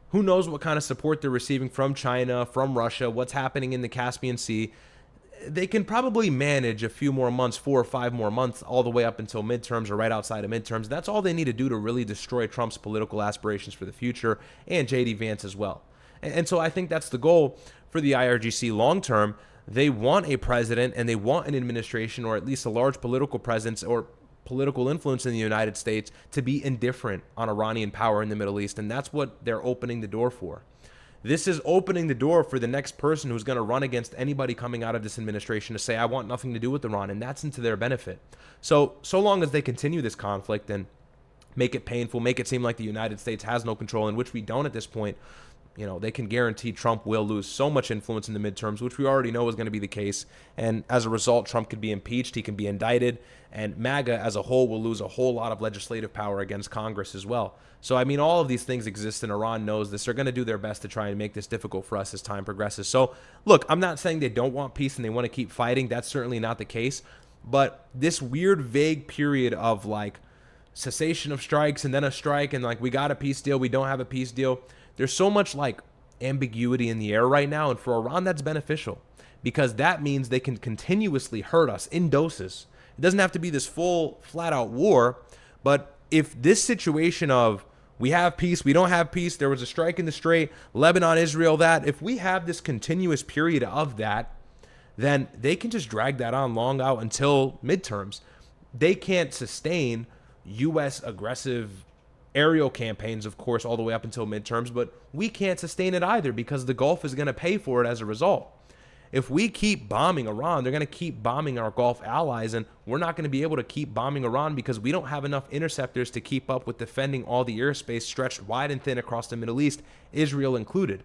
Speaker 1: Who knows what kind of support they're receiving from China, from Russia, what's happening in the Caspian Sea. They can probably manage a few more months, 4 or 5 more months, all the way up until midterms or right outside of midterms. That's all they need to do to really destroy Trump's political aspirations for the future, and J.D. Vance as well. And so I think that's the goal for the IRGC long term. They want a president and they want an administration, or at least a large political presence or political influence in the United States, to be indifferent on Iranian power in the Middle East. And that's what they're opening the door for. This is opening the door for the next person who's going to run against anybody coming out of this administration to say, I want nothing to do with Iran. And that's into their benefit. So long as they continue this conflict and make it painful, make it seem like the United States has no control, in which we don't at this point, they can guarantee Trump will lose so much influence in the midterms, which we already know is going to be the case. And as a result, Trump could be impeached, he can be indicted, and MAGA as a whole will lose a whole lot of legislative power against Congress as well. So, I mean, all of these things exist, and Iran knows this. They're going to do their best to try and make this difficult for us as time progresses. So, look, I'm not saying they don't want peace and they want to keep fighting. That's certainly not the case. But this weird, vague period of, cessation of strikes and then a strike and, we got a peace deal, we don't have a peace deal. There's so much ambiguity in the air right now, and for Iran that's beneficial, because that means they can continuously hurt us in doses. It doesn't have to be this full flat-out war, but if this situation of we have peace, we don't have peace, there was a strike in the Strait, Lebanon, Israel, that, if we have this continuous period of that, then they can just drag that on long out until midterms. They can't sustain U.S. aggressive aerial campaigns, of course, all the way up until midterms, but we can't sustain it either, because the Gulf is going to pay for it as a result. If we keep bombing Iran, they're going to keep bombing our Gulf allies, and we're not going to be able to keep bombing Iran because we don't have enough interceptors to keep up with defending all the airspace stretched wide and thin across the Middle East, Israel included,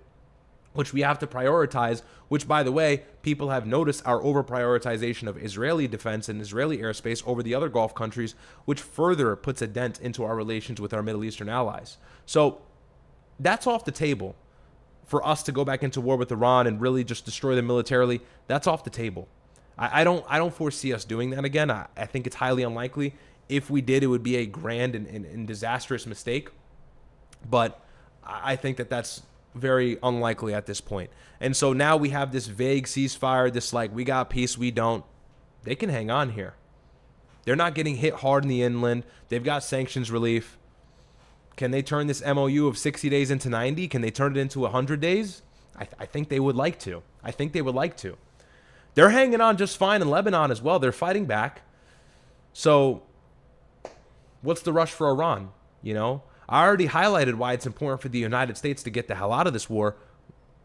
Speaker 1: which we have to prioritize, which, by the way, people have noticed our over-prioritization of Israeli defense and Israeli airspace over the other Gulf countries, which further puts a dent into our relations with our Middle Eastern allies. So that's off the table. For us to go back into war with Iran and really just destroy them militarily, that's off the table. I don't foresee us doing that again. I think it's highly unlikely. If we did, it would be a grand and disastrous mistake. But I think that that's very unlikely at this point. And so now we have this vague ceasefire, this we got peace, we don't. They can hang on here. They're not getting hit hard in the inland. They've got sanctions relief. Can they turn this MOU of 60 days into 90? Can they turn it into 100 days? I think they would like to. They're hanging on just fine in Lebanon as well. They're fighting back. So what's the rush for Iran? I already highlighted why it's important for the United States to get the hell out of this war.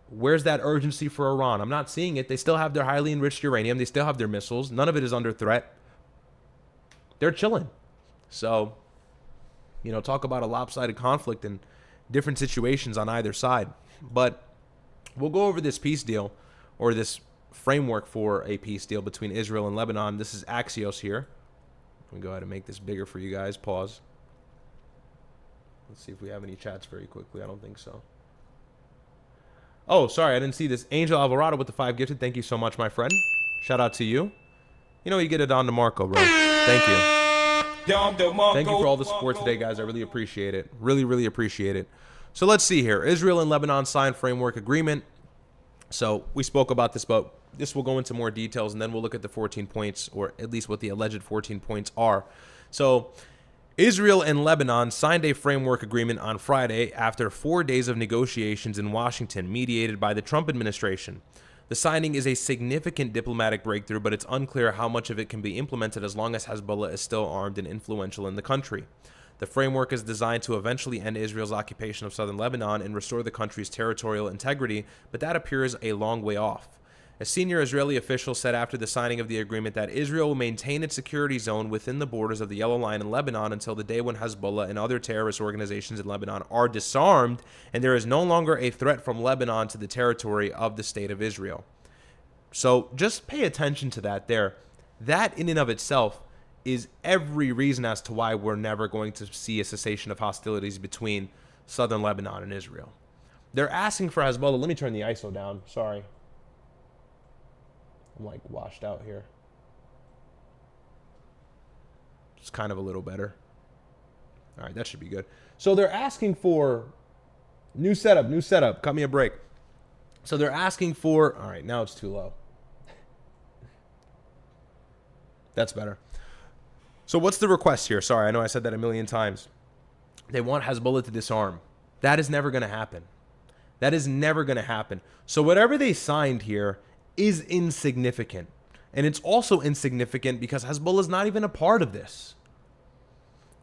Speaker 1: Where's that urgency for Iran? I'm not seeing it. They still have their highly enriched uranium. They still have their missiles. None of it is under threat. They're chilling. So, talk about a lopsided conflict and different situations on either side. But we'll go over this peace deal, or this framework for a peace deal between Israel and Lebanon. This is Axios here. Let me go ahead and make this bigger for you guys. Pause. Let's see if we have any chats very quickly. I don't think so. Oh, sorry, I didn't see this. Angel Alvarado with the 5 gifted. Thank you so much, my friend. Shout out to you. You get it on to Marco, bro. Thank you. Thank you for all the support today, guys. I really appreciate it. Really, really appreciate it. So let's see here. Israel and Lebanon signed framework agreement. So we spoke about this, but this will go into more details, and then we'll look at the 14 points, or at least what the alleged 14 points are. So Israel and Lebanon signed a framework agreement on Friday after 4 days of negotiations in Washington, mediated by the Trump administration. The signing is a significant diplomatic breakthrough, but it's unclear how much of it can be implemented as long as Hezbollah is still armed and influential in the country. The framework is designed to eventually end Israel's occupation of southern Lebanon and restore the country's territorial integrity, but that appears a long way off. A senior Israeli official said after the signing of the agreement that Israel will maintain its security zone within the borders of the Yellow Line in Lebanon until the day when Hezbollah and other terrorist organizations in Lebanon are disarmed and there is no longer a threat from Lebanon to the territory of the State of Israel. So just pay attention to that there. That in and of itself is every reason as to why we're never going to see a cessation of hostilities between southern Lebanon and Israel. They're asking for Hezbollah. Let me turn the ISO down. Sorry. I'm like washed out here. It's kind of a little better. All right, that should be good. So they're asking for new setup. Cut me a break. So they're asking for, all right, now it's too low. That's better. So what's the request here? Sorry, I know I said that a million times. They want Hezbollah to disarm. That is never going to happen. That is never going to happen. So whatever they signed here is insignificant. And it's also insignificant because Hezbollah is not even a part of this.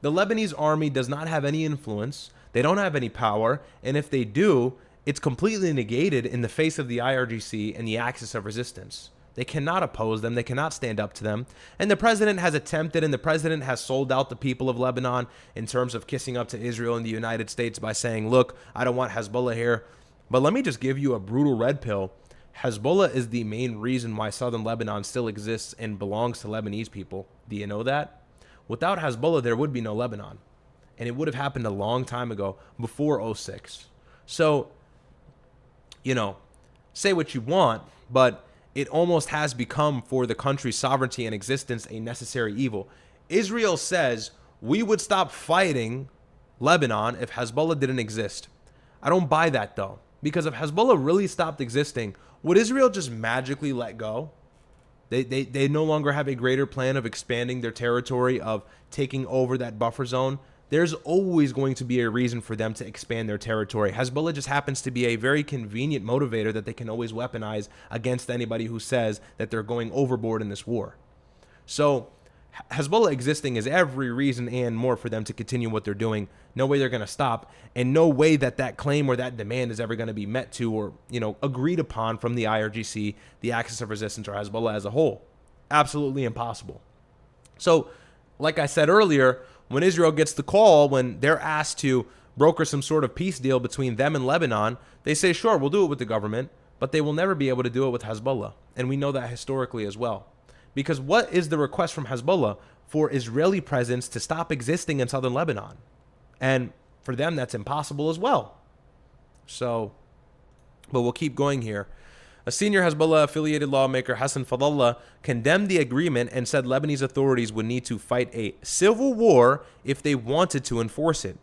Speaker 1: The Lebanese army does not have any influence. They don't have any power. And if they do, it's completely negated in the face of the IRGC and the axis of resistance. They cannot oppose them. They cannot stand up to them. And the president has attempted, and the president has sold out the people of Lebanon in terms of kissing up to Israel and the United States by saying, look, I don't want Hezbollah here. But let me just give you a brutal red pill. Hezbollah is the main reason why southern Lebanon still exists and belongs to Lebanese people. Do you know that? Without Hezbollah, there would be no Lebanon. And it would have happened a long time ago, before 2006. So, you know, say what you want, but it almost has become for the country's sovereignty and existence a necessary evil. Israel says we would stop fighting Lebanon if Hezbollah didn't exist. I don't buy that though, because if Hezbollah really stopped existing, would Israel just magically let go? They no longer have a greater plan of expanding their territory, of taking over that buffer zone. There's always going to be a reason for them to expand their territory. Hezbollah just happens to be a very convenient motivator that they can always weaponize against anybody who says that they're going overboard in this war. So Hezbollah existing is every reason and more for them to continue what they're doing. No way they're going to stop, and no way that that claim or that demand is ever going to be met to or, you know, agreed upon from the IRGC, the axis of resistance, or Hezbollah as a whole. Absolutely impossible. So, like I said earlier, when Israel gets the call, when they're asked to broker some sort of peace deal between them and Lebanon, they say, sure, we'll do it with the government, but they will never be able to do it with Hezbollah. And we know that historically as well. Because what is the request from Hezbollah? For Israeli presence to stop existing in southern Lebanon. And for them, that's impossible as well. So, but we'll keep going here. A senior Hezbollah-affiliated lawmaker, Hassan Fadlallah, condemned the agreement and said Lebanese authorities would need to fight a civil war if they wanted to enforce it.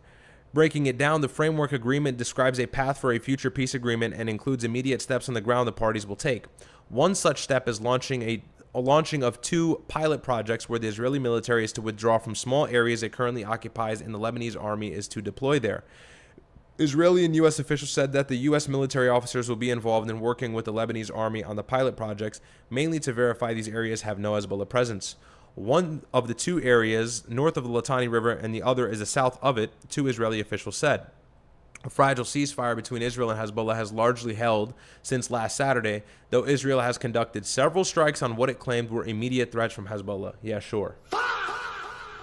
Speaker 1: Breaking it down, the framework agreement describes a path for a future peace agreement and includes immediate steps on the ground the parties will take. One such step is launching of 2 pilot projects where the Israeli military is to withdraw from small areas it currently occupies and the Lebanese army is to deploy there. Israeli and U.S. officials said that the U.S. military officers will be involved in working with the Lebanese army on the pilot projects, mainly to verify these areas have no Hezbollah presence. One of the 2 areas north of the Litani River and the other is the south of it, 2 Israeli officials said. A fragile ceasefire between Israel and Hezbollah has largely held since last Saturday, though Israel has conducted several strikes on what it claimed were immediate threats from Hezbollah. Yeah, sure.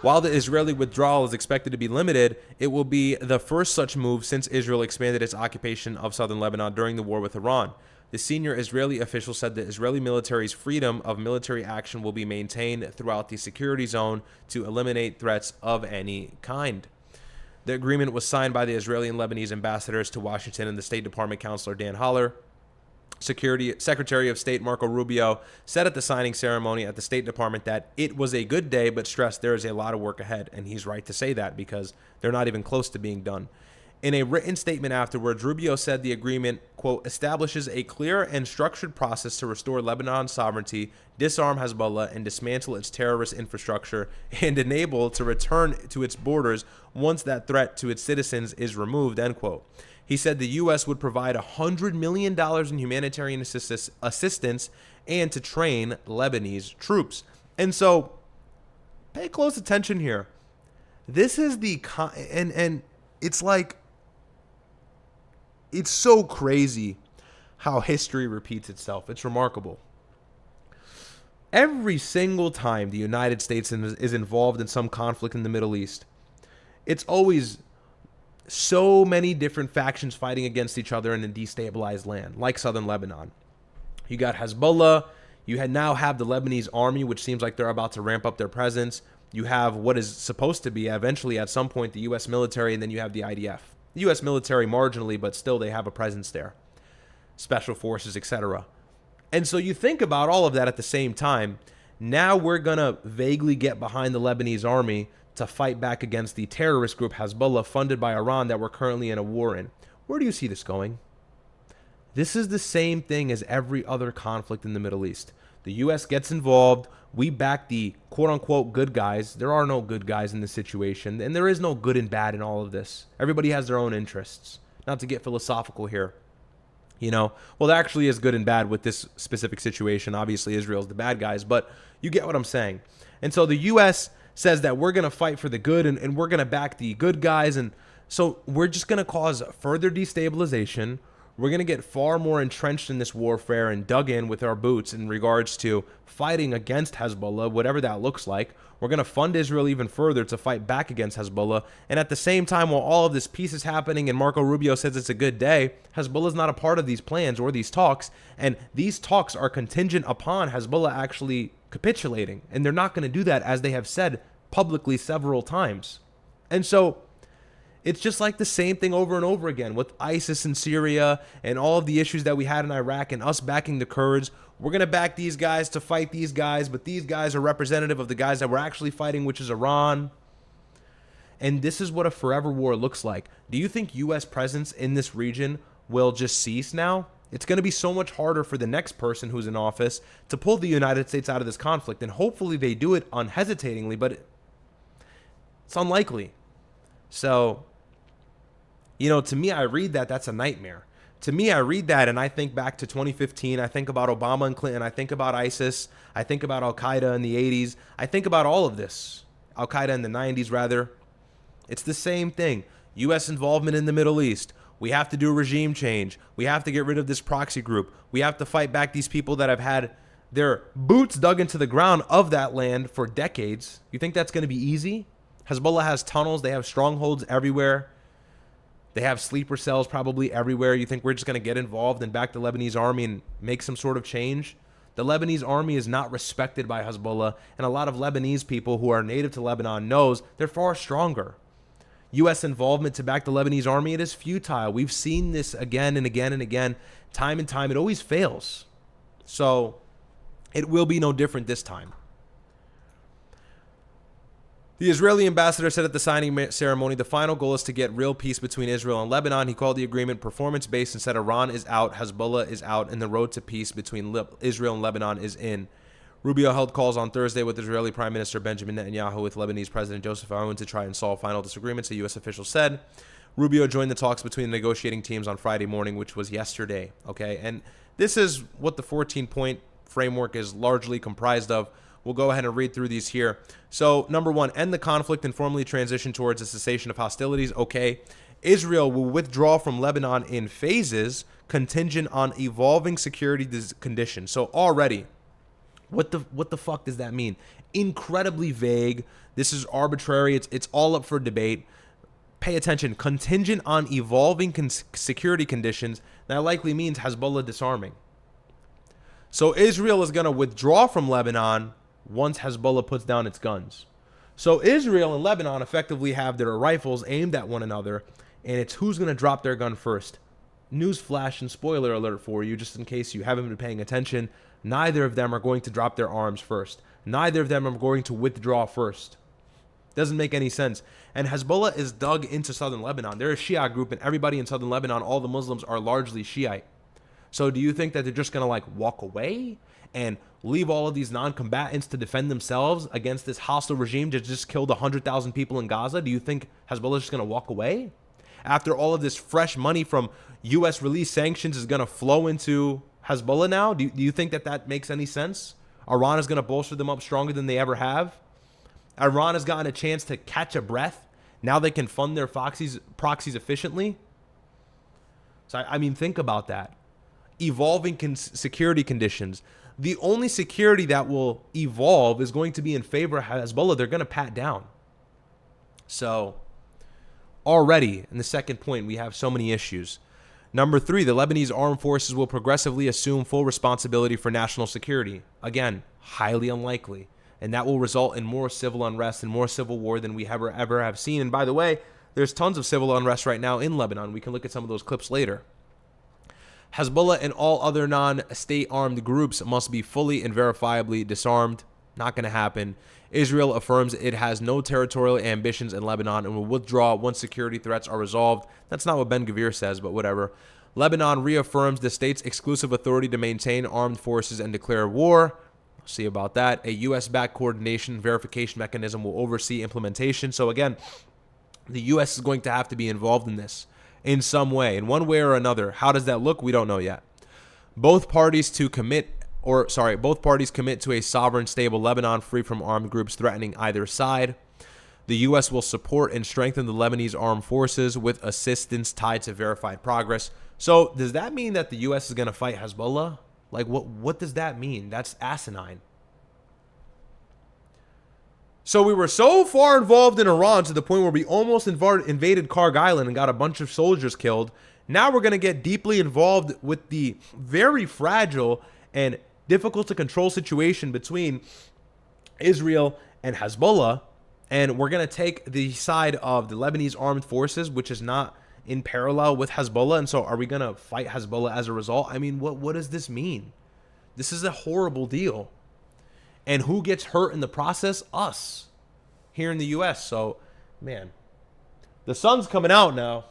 Speaker 1: While the Israeli withdrawal is expected to be limited, it will be the first such move since Israel expanded its occupation of southern Lebanon during the war with Iran. The senior Israeli official said the Israeli military's freedom of military action will be maintained throughout the security zone to eliminate threats of any kind. The agreement was signed by the Israeli and Lebanese ambassadors to Washington and the State Department counselor Dan Holler. Secretary of State Marco Rubio said at the signing ceremony at the State Department that it was a good day, but stressed there is a lot of work ahead. And he's right to say that because they're not even close to being done. In a written statement afterwards, Rubio said the agreement, quote, establishes a clear and structured process to restore Lebanon's sovereignty, disarm Hezbollah, and dismantle its terrorist infrastructure, and enable it to return to its borders once that threat to its citizens is removed, end quote. He said the U.S. would provide $100 million in humanitarian assistance and to train Lebanese troops. And so, pay close attention here. This is and it's like, it's so crazy how history repeats itself. It's remarkable. Every single time the United States is involved in some conflict in the Middle East, it's always so many different factions fighting against each other in a destabilized land, like Southern Lebanon. You got Hezbollah. You now have the Lebanese army, which seems like they're about to ramp up their presence. You have what is supposed to be eventually at some point the U.S. military, and then you have the IDF. The U.S. military marginally, but still they have a presence there. Special forces, etc. And so you think about all of that at the same time. Now we're going to vaguely get behind the Lebanese army to fight back against the terrorist group Hezbollah, funded by Iran, that we're currently in a war in. Where do you see this going? This is the same thing as every other conflict in the Middle East. The U.S. gets involved. We back the quote-unquote good guys. There are no good guys in this situation, and there is no good and bad in all of this. Everybody has their own interests. Not to get philosophical here. You know, well, there actually is good and bad with this specific situation. Obviously, Israel's the bad guys, but you get what I'm saying. And so the U.S. says that we're going to fight for the good and we're going to back the good guys. And so we're just going to cause further destabilization. We're going to get far more entrenched in this warfare and dug in with our boots in regards to fighting against Hezbollah, whatever that looks like. We're going to fund Israel even further to fight back against Hezbollah. And at the same time, while all of this peace is happening and Marco Rubio says it's a good day, Hezbollah is not a part of these plans or these talks. And these talks are contingent upon Hezbollah actually capitulating. And they're not going to do that, as they have said publicly several times. And so it's just like the same thing over and over again with ISIS in Syria and all of the issues that we had in Iraq and us backing the Kurds. We're going to back these guys to fight these guys, but these guys are representative of the guys that we're actually fighting, which is Iran. And this is what a forever war looks like. Do you think U.S. presence in this region will just cease now? It's going to be so much harder for the next person who's in office to pull the United States out of this conflict. And hopefully they do it unhesitatingly, but it's unlikely. So, you know, to me, I read that, that's a nightmare. To me, I read that and I think back to 2015. I think about Obama and Clinton. I think about ISIS. I think about Al-Qaeda in the 80s. I think about all of this. Al-Qaeda in the 90s, rather. It's the same thing. U.S. involvement in the Middle East. We have to do a regime change. We have to get rid of this proxy group. We have to fight back these people that have had their boots dug into the ground of that land for decades. You think that's going to be easy? Hezbollah has tunnels. They have strongholds everywhere. They have sleeper cells probably everywhere. You think we're just going to get involved and back the Lebanese army and make some sort of change? The Lebanese army is not respected by Hezbollah, and a lot of Lebanese people who are native to Lebanon knows they're far stronger. U.S. involvement to back the Lebanese army, it is futile. We've seen this again and again and again, time and time. It always fails. So it will be no different this time. The Israeli ambassador said at the signing ceremony, the final goal is to get real peace between Israel and Lebanon. He called the agreement performance-based and said Iran is out, Hezbollah is out, and the road to peace between Israel and Lebanon is in. Rubio held calls on Thursday with Israeli Prime Minister Benjamin Netanyahu with Lebanese President Joseph Aoun to try and solve final disagreements, a U.S. official said. Rubio joined the talks between the negotiating teams on Friday morning, which was yesterday. Okay, and this is what the 14-point framework is largely comprised of. We'll go ahead and read through these here. So, number one, end the conflict and formally transition towards a cessation of hostilities. Okay. Israel will withdraw from Lebanon in phases contingent on evolving security conditions. So already, what the fuck does that mean? Incredibly vague. This is arbitrary. It's all up for debate. Pay attention. Contingent on evolving security conditions. That likely means Hezbollah disarming. So Israel is going to withdraw from Lebanon once Hezbollah puts down its guns. So Israel and Lebanon effectively have their rifles aimed at one another, and it's who's going to drop their gun first. newsflash and spoiler alert for you, just in case you haven't been paying attention, neither of them are going to drop their arms first. Neither of them are going to withdraw first. Doesn't make any sense. And Hezbollah is dug into Southern Lebanon. They're a Shia group, and everybody in Southern Lebanon, all the Muslims, are largely Shiite. So do you think that they're just going to like walk away and leave all of these non-combatants to defend themselves against this hostile regime that just killed 100,000 people in Gaza? Do you think Hezbollah is just going to walk away? After all of this fresh money from U.S. released sanctions is going to flow into Hezbollah now? Do you think that that makes any sense? Iran is going to bolster them up stronger than they ever have? Iran has gotten a chance to catch a breath. Now they can fund their proxies efficiently. So, I mean, think about that. Evolving security conditions. The only security that will evolve is going to be in favor of Hezbollah. They're going to pat down. So, already, in the second point, we have so many issues. Number 3, the Lebanese armed forces will progressively assume full responsibility for national security. Again, highly unlikely. And that will result in more civil unrest and more civil war than we ever have seen. And by the way, there's tons of civil unrest right now in Lebanon. We can look at some of those clips later. Hezbollah and all other non-state armed groups must be fully and verifiably disarmed. Not going to happen. Israel affirms it has no territorial ambitions in Lebanon and will withdraw once security threats are resolved. That's not what Ben-Gvir says, but whatever. Lebanon reaffirms the state's exclusive authority to maintain armed forces and declare war. See about that. A U.S.-backed coordination verification mechanism will oversee implementation. So again, the U.S. is going to have to be involved in this in some way, in one way or another. How does that look? We don't know yet. Both parties commit to a sovereign, stable Lebanon free from armed groups threatening either side. The U.S. will support and strengthen the Lebanese armed forces with assistance tied to verified progress. So does that mean that the U.S. is going to fight Hezbollah? Like, what does that mean? That's asinine. So we were so far involved in Iran to the point where we almost invaded Karg Island and got a bunch of soldiers killed. Now we're going to get deeply involved with the very fragile and difficult to control situation between Israel and Hezbollah. And we're going to take the side of the Lebanese armed forces, which is not in parallel with Hezbollah. And so are we going to fight Hezbollah as a result? I mean, what does this mean? This is a horrible deal. And who gets hurt in the process? Us here in the U.S. So, man, the sun's coming out now.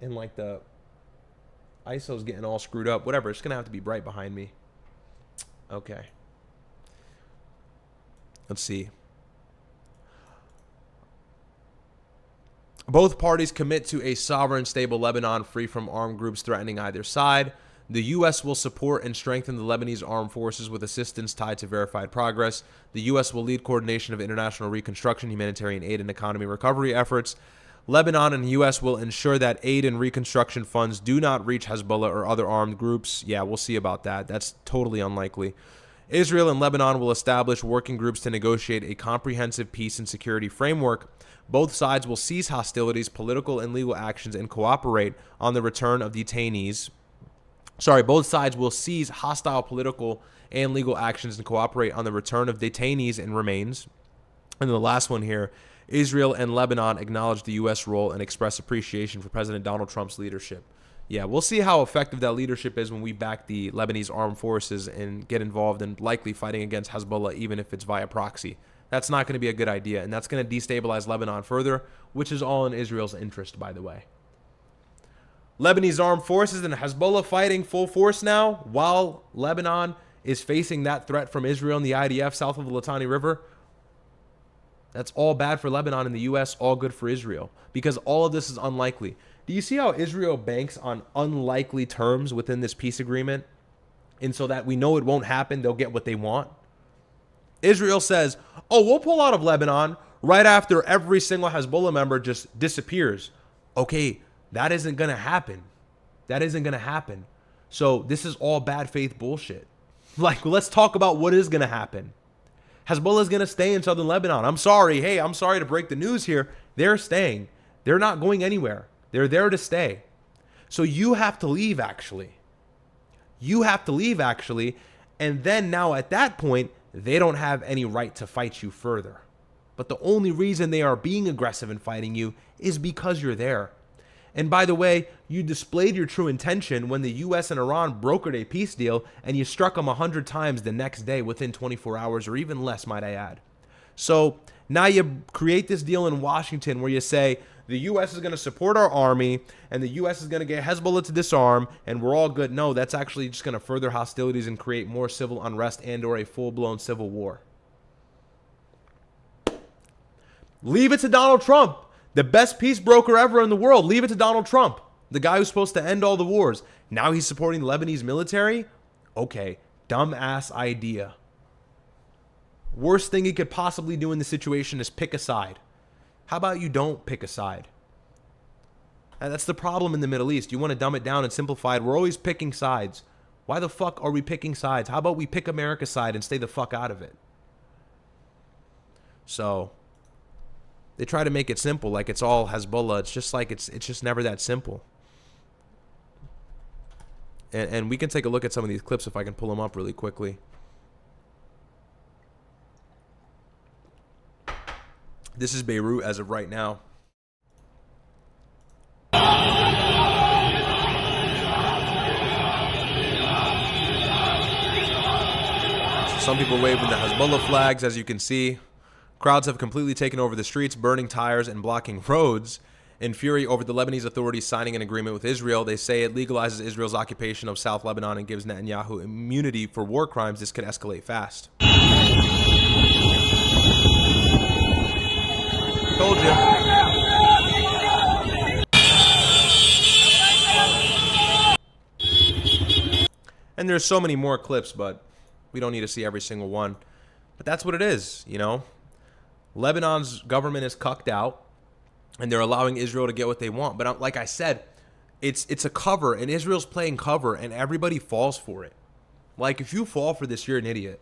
Speaker 1: And like the ISO's getting all screwed up. Whatever. It's going to have to be bright behind me. Okay. Let's see. Both parties commit to a sovereign, stable Lebanon free from armed groups threatening either side. The U.S. will support and strengthen the Lebanese armed forces with assistance tied to verified progress. The U.S. will lead coordination of international reconstruction, humanitarian aid, and economy recovery efforts. Lebanon and the U.S. will ensure that aid and reconstruction funds do not reach Hezbollah or other armed groups. Yeah, we'll see about that. That's totally unlikely. Israel and Lebanon will establish working groups to negotiate a comprehensive peace and security framework. Both sides will cease hostilities, political and legal actions, and cooperate on the return of detainees. Both sides will cease hostile political and legal actions and cooperate on the return of detainees and remains. And the last one here, Israel and Lebanon acknowledge the U.S. role and express appreciation for President Donald Trump's leadership. Yeah, we'll see how effective that leadership is when we back the Lebanese armed forces and get involved in likely fighting against Hezbollah, even if it's via proxy. That's not going to be a good idea, and that's going to destabilize Lebanon further, which is all in Israel's interest, by the way. Lebanese armed forces and Hezbollah fighting full force now, while Lebanon is facing that threat from Israel and the IDF south of the Litani River. That's all bad for Lebanon and the U.S., all good for Israel, because all of this is unlikely. Do you see how Israel banks on unlikely terms within this peace agreement? And so that we know it won't happen, they'll get what they want. Israel says, oh, we'll pull out of Lebanon right after every single Hezbollah member just disappears. Okay, that isn't going to happen. That isn't going to happen. So this is all bad faith bullshit. Like, let's talk about what is going to happen. Hezbollah is going to stay in southern Lebanon. I'm sorry. Hey, I'm sorry to break the news here. They're staying. They're not going anywhere. They're there to stay. So you have to leave, actually. You have to leave, actually. And then now at that point, they don't have any right to fight you further. But the only reason they are being aggressive and fighting you is because you're there. And by the way, you displayed your true intention when the US and Iran brokered a peace deal and you struck them 100 times the next day within 24 hours or even less, might I add. So now you create this deal in Washington where you say the US is going to support our army and the US is going to get Hezbollah to disarm and we're all good. No, that's actually just going to further hostilities and create more civil unrest and or a full-blown civil war. Leave it to Donald Trump, the best peace broker ever in the world. Leave it to Donald Trump, the guy who's supposed to end all the wars. Now he's supporting the Lebanese military? Okay, dumbass idea. Worst thing he could possibly do in the situation is pick a side. How about you don't pick a side? And that's the problem in the Middle East. You want to dumb it down and simplify it. We're always picking sides. Why the fuck are we picking sides? How about we pick America's side and stay the fuck out of it? So they try to make it simple, like it's all Hezbollah. It's just like it's just never that simple. And we can take a look at some of these clips if I can pull them up really quickly. This is Beirut as of right now. Some people waving the Hezbollah flags, as you can see. Crowds have completely taken over the streets, burning tires and blocking roads in fury over the Lebanese authorities signing an agreement with Israel. They say it legalizes Israel's occupation of South Lebanon and gives Netanyahu immunity for war crimes. This could escalate fast. Told you. And there's so many more clips, but we don't need to see every single one. But that's what it is, you know. Lebanon's government is cucked out, and they're allowing Israel to get what they want. But like I said, it's a cover, and Israel's playing cover, and everybody falls for it. Like, if you fall for this, you're an idiot.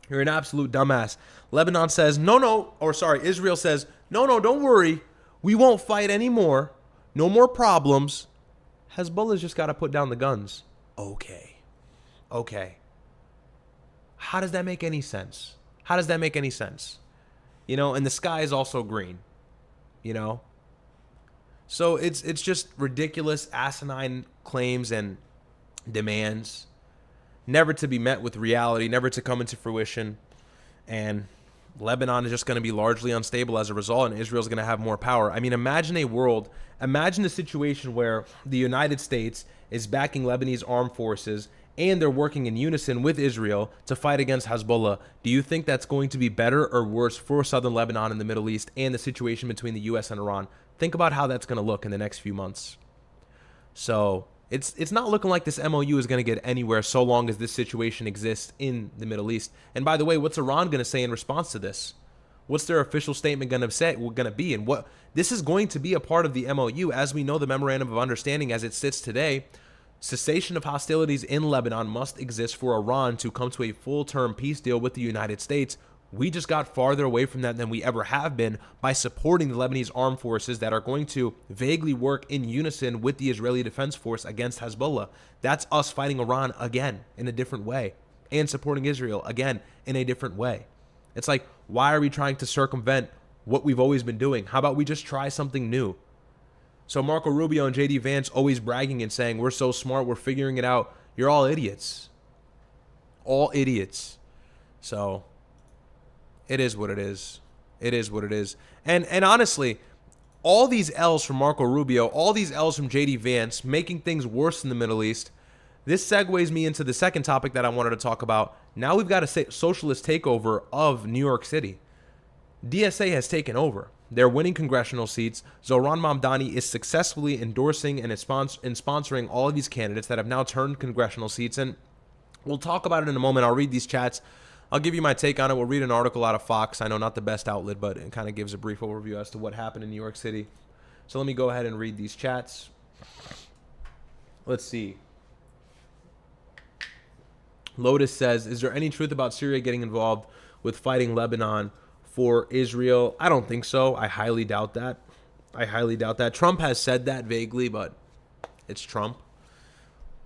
Speaker 1: You're an absolute dumbass. Lebanon says, Israel says, no, don't worry. We won't fight anymore. No more problems. Hezbollah's just got to put down the guns. Okay. How does that make any sense? How does that make any sense? You know, and the sky is also green, you know? So it's just ridiculous, asinine claims and demands, never to be met with reality, never to come into fruition. And Lebanon is just going to be largely unstable as a result, and Israel's going to have more power. I mean, imagine a situation where the United States is backing Lebanese armed forces and they're working in unison with Israel to fight against Hezbollah. Do you think that's going to be better or worse for Southern Lebanon and the Middle East and the situation between the US and Iran? Think about how that's going to look in the next few months. So it's not looking like this MOU is going to get anywhere so long as this situation exists in the Middle East. And by the way, what's Iran going to say in response to this? What's their official statement going to be? And what this is going to be a part of the MOU. As we know, the Memorandum of Understanding as it sits today, cessation of hostilities in Lebanon must exist for Iran to come to a full-term peace deal with the United States. We just got farther away from that than we ever have been by supporting the Lebanese armed forces that are going to vaguely work in unison with the Israeli Defense Force against Hezbollah. That's us fighting Iran again in a different way and supporting Israel again in a different way. It's like, why are we trying to circumvent what we've always been doing? How about we just try something new? So Marco Rubio and JD Vance always bragging and saying, we're so smart, we're figuring it out. You're all idiots. All idiots. So it is what it is. It is what it is. And honestly, all these L's from Marco Rubio, all these L's from JD Vance, making things worse in the Middle East, this segues me into the second topic that I wanted to talk about. Now we've got a socialist takeover of New York City. DSA has taken over. They're winning congressional seats. Zohran Mamdani is successfully endorsing and sponsoring all of these candidates that have now turned congressional seats. And we'll talk about it in a moment. I'll read these chats. I'll give you my take on it. We'll read an article out of Fox. I know not the best outlet, but it kind of gives a brief overview as to what happened in New York City. So let me go ahead and read these chats. Let's see. Lotus says, is there any truth about Syria getting involved with fighting Lebanon for Israel? I don't think so. I highly doubt that. Trump has said that vaguely, but it's Trump.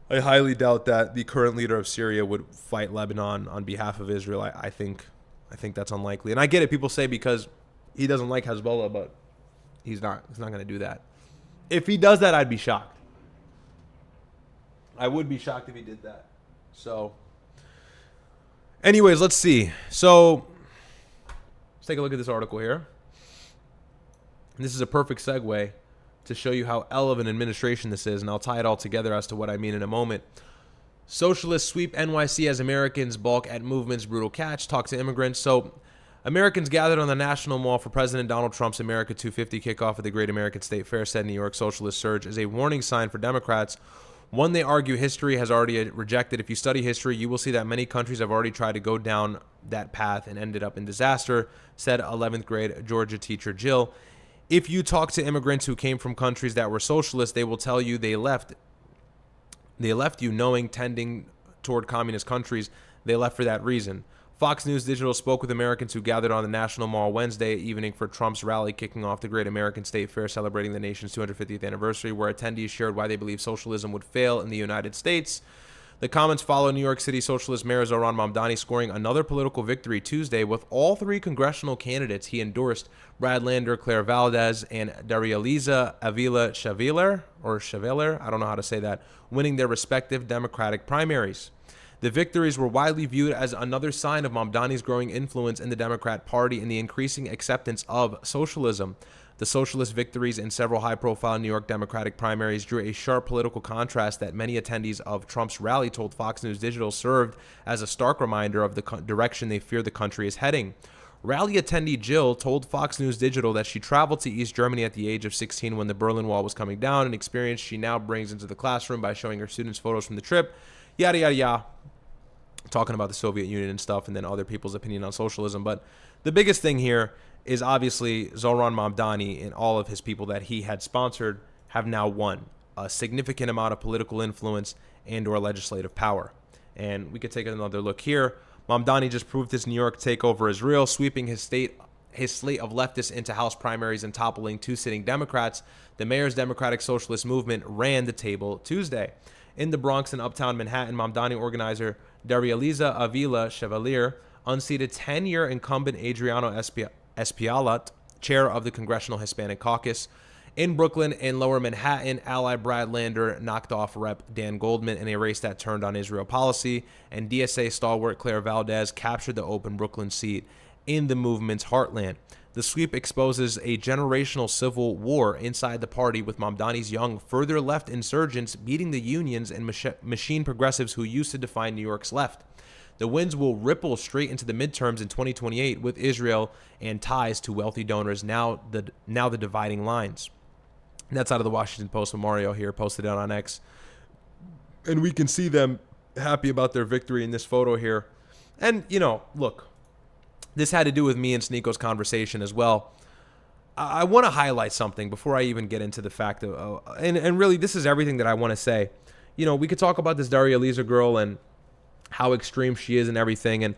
Speaker 1: I highly doubt that the current leader of Syria would fight Lebanon on behalf of Israel. I think that's unlikely. And I get it. People say because he doesn't like Hezbollah, but he's not going to do that. If he does that, I'd be shocked. I would be shocked if he did that. So, anyways, let's see. So, let's take a look at this article here. And this is a perfect segue to show you how L of an administration this is, and I'll tie it all together as to what I mean in a moment. Socialists sweep NYC as Americans balk at movement's brutal catch, talk to immigrants. So, Americans gathered on the National Mall for President Donald Trump's America 250 kickoff of the Great American State Fair, said New York socialist surge is a warning sign for Democrats. One they argue history has already rejected. If you study history, you will see that many countries have already tried to go down that path and ended up in disaster, said 11th grade Georgia teacher Jill. If you talk to immigrants who came from countries that were socialist, they will tell you they left you knowing tending toward communist countries. They left for that reason. Fox News Digital spoke with Americans who gathered on the National Mall Wednesday evening for Trump's rally kicking off the Great American State Fair celebrating the nation's 250th anniversary, where attendees shared why they believe socialism would fail in the United States. The comments follow New York City Socialist Mayor Zohran Mamdani scoring another political victory Tuesday with all three congressional candidates he endorsed, Brad Lander, Claire Valdez, and Darieliza Avila Chevalier, I don't know how to say that, winning their respective Democratic primaries. The victories were widely viewed as another sign of Mamdani's growing influence in the Democrat Party and the increasing acceptance of socialism. The socialist victories in several high-profile New York Democratic primaries drew a sharp political contrast that many attendees of Trump's rally told Fox News Digital served as a stark reminder of the direction they fear the country is heading. Rally attendee Jill told Fox News Digital that she traveled to East Germany at the age of 16 when the Berlin Wall was coming down, an experience she now brings into the classroom by showing her students photos from the trip, yada, yada, yada. Talking about the Soviet Union and stuff, and then other people's opinion on socialism. But the biggest thing here is obviously Zohran Mamdani and all of his people that he had sponsored have now won a significant amount of political influence and or legislative power. And we could take another look here. Mamdani just proved his New York takeover is real, sweeping his slate of leftists into House primaries and toppling two sitting Democrats. The mayor's Democratic Socialist Movement ran the table Tuesday. In the Bronx and uptown Manhattan, Mamdani organizer Darieliza Avila Chevalier unseated 10-year incumbent Adriano Espialat, chair of the Congressional Hispanic Caucus. In Brooklyn and Lower Manhattan, ally Brad Lander knocked off Rep. Dan Goldman in a race that turned on Israel policy, and DSA stalwart Claire Valdez captured the open Brooklyn seat in the movement's heartland. The sweep exposes a generational civil war inside the party, with Mamdani's young, further left insurgents beating the unions and machine progressives who used to define New York's left. The winds will ripple straight into the midterms in 2028, with Israel and ties to wealthy donors now the dividing lines. And that's out of the Washington Post with Mario here, posted it on X. And we can see them happy about their victory in this photo here. And, look, this had to do with me and Sneako's conversation as well. I want to highlight something before I even get into the fact of, and really this is everything that I want to say. We could talk about this Darieliza girl and how extreme she is and everything. And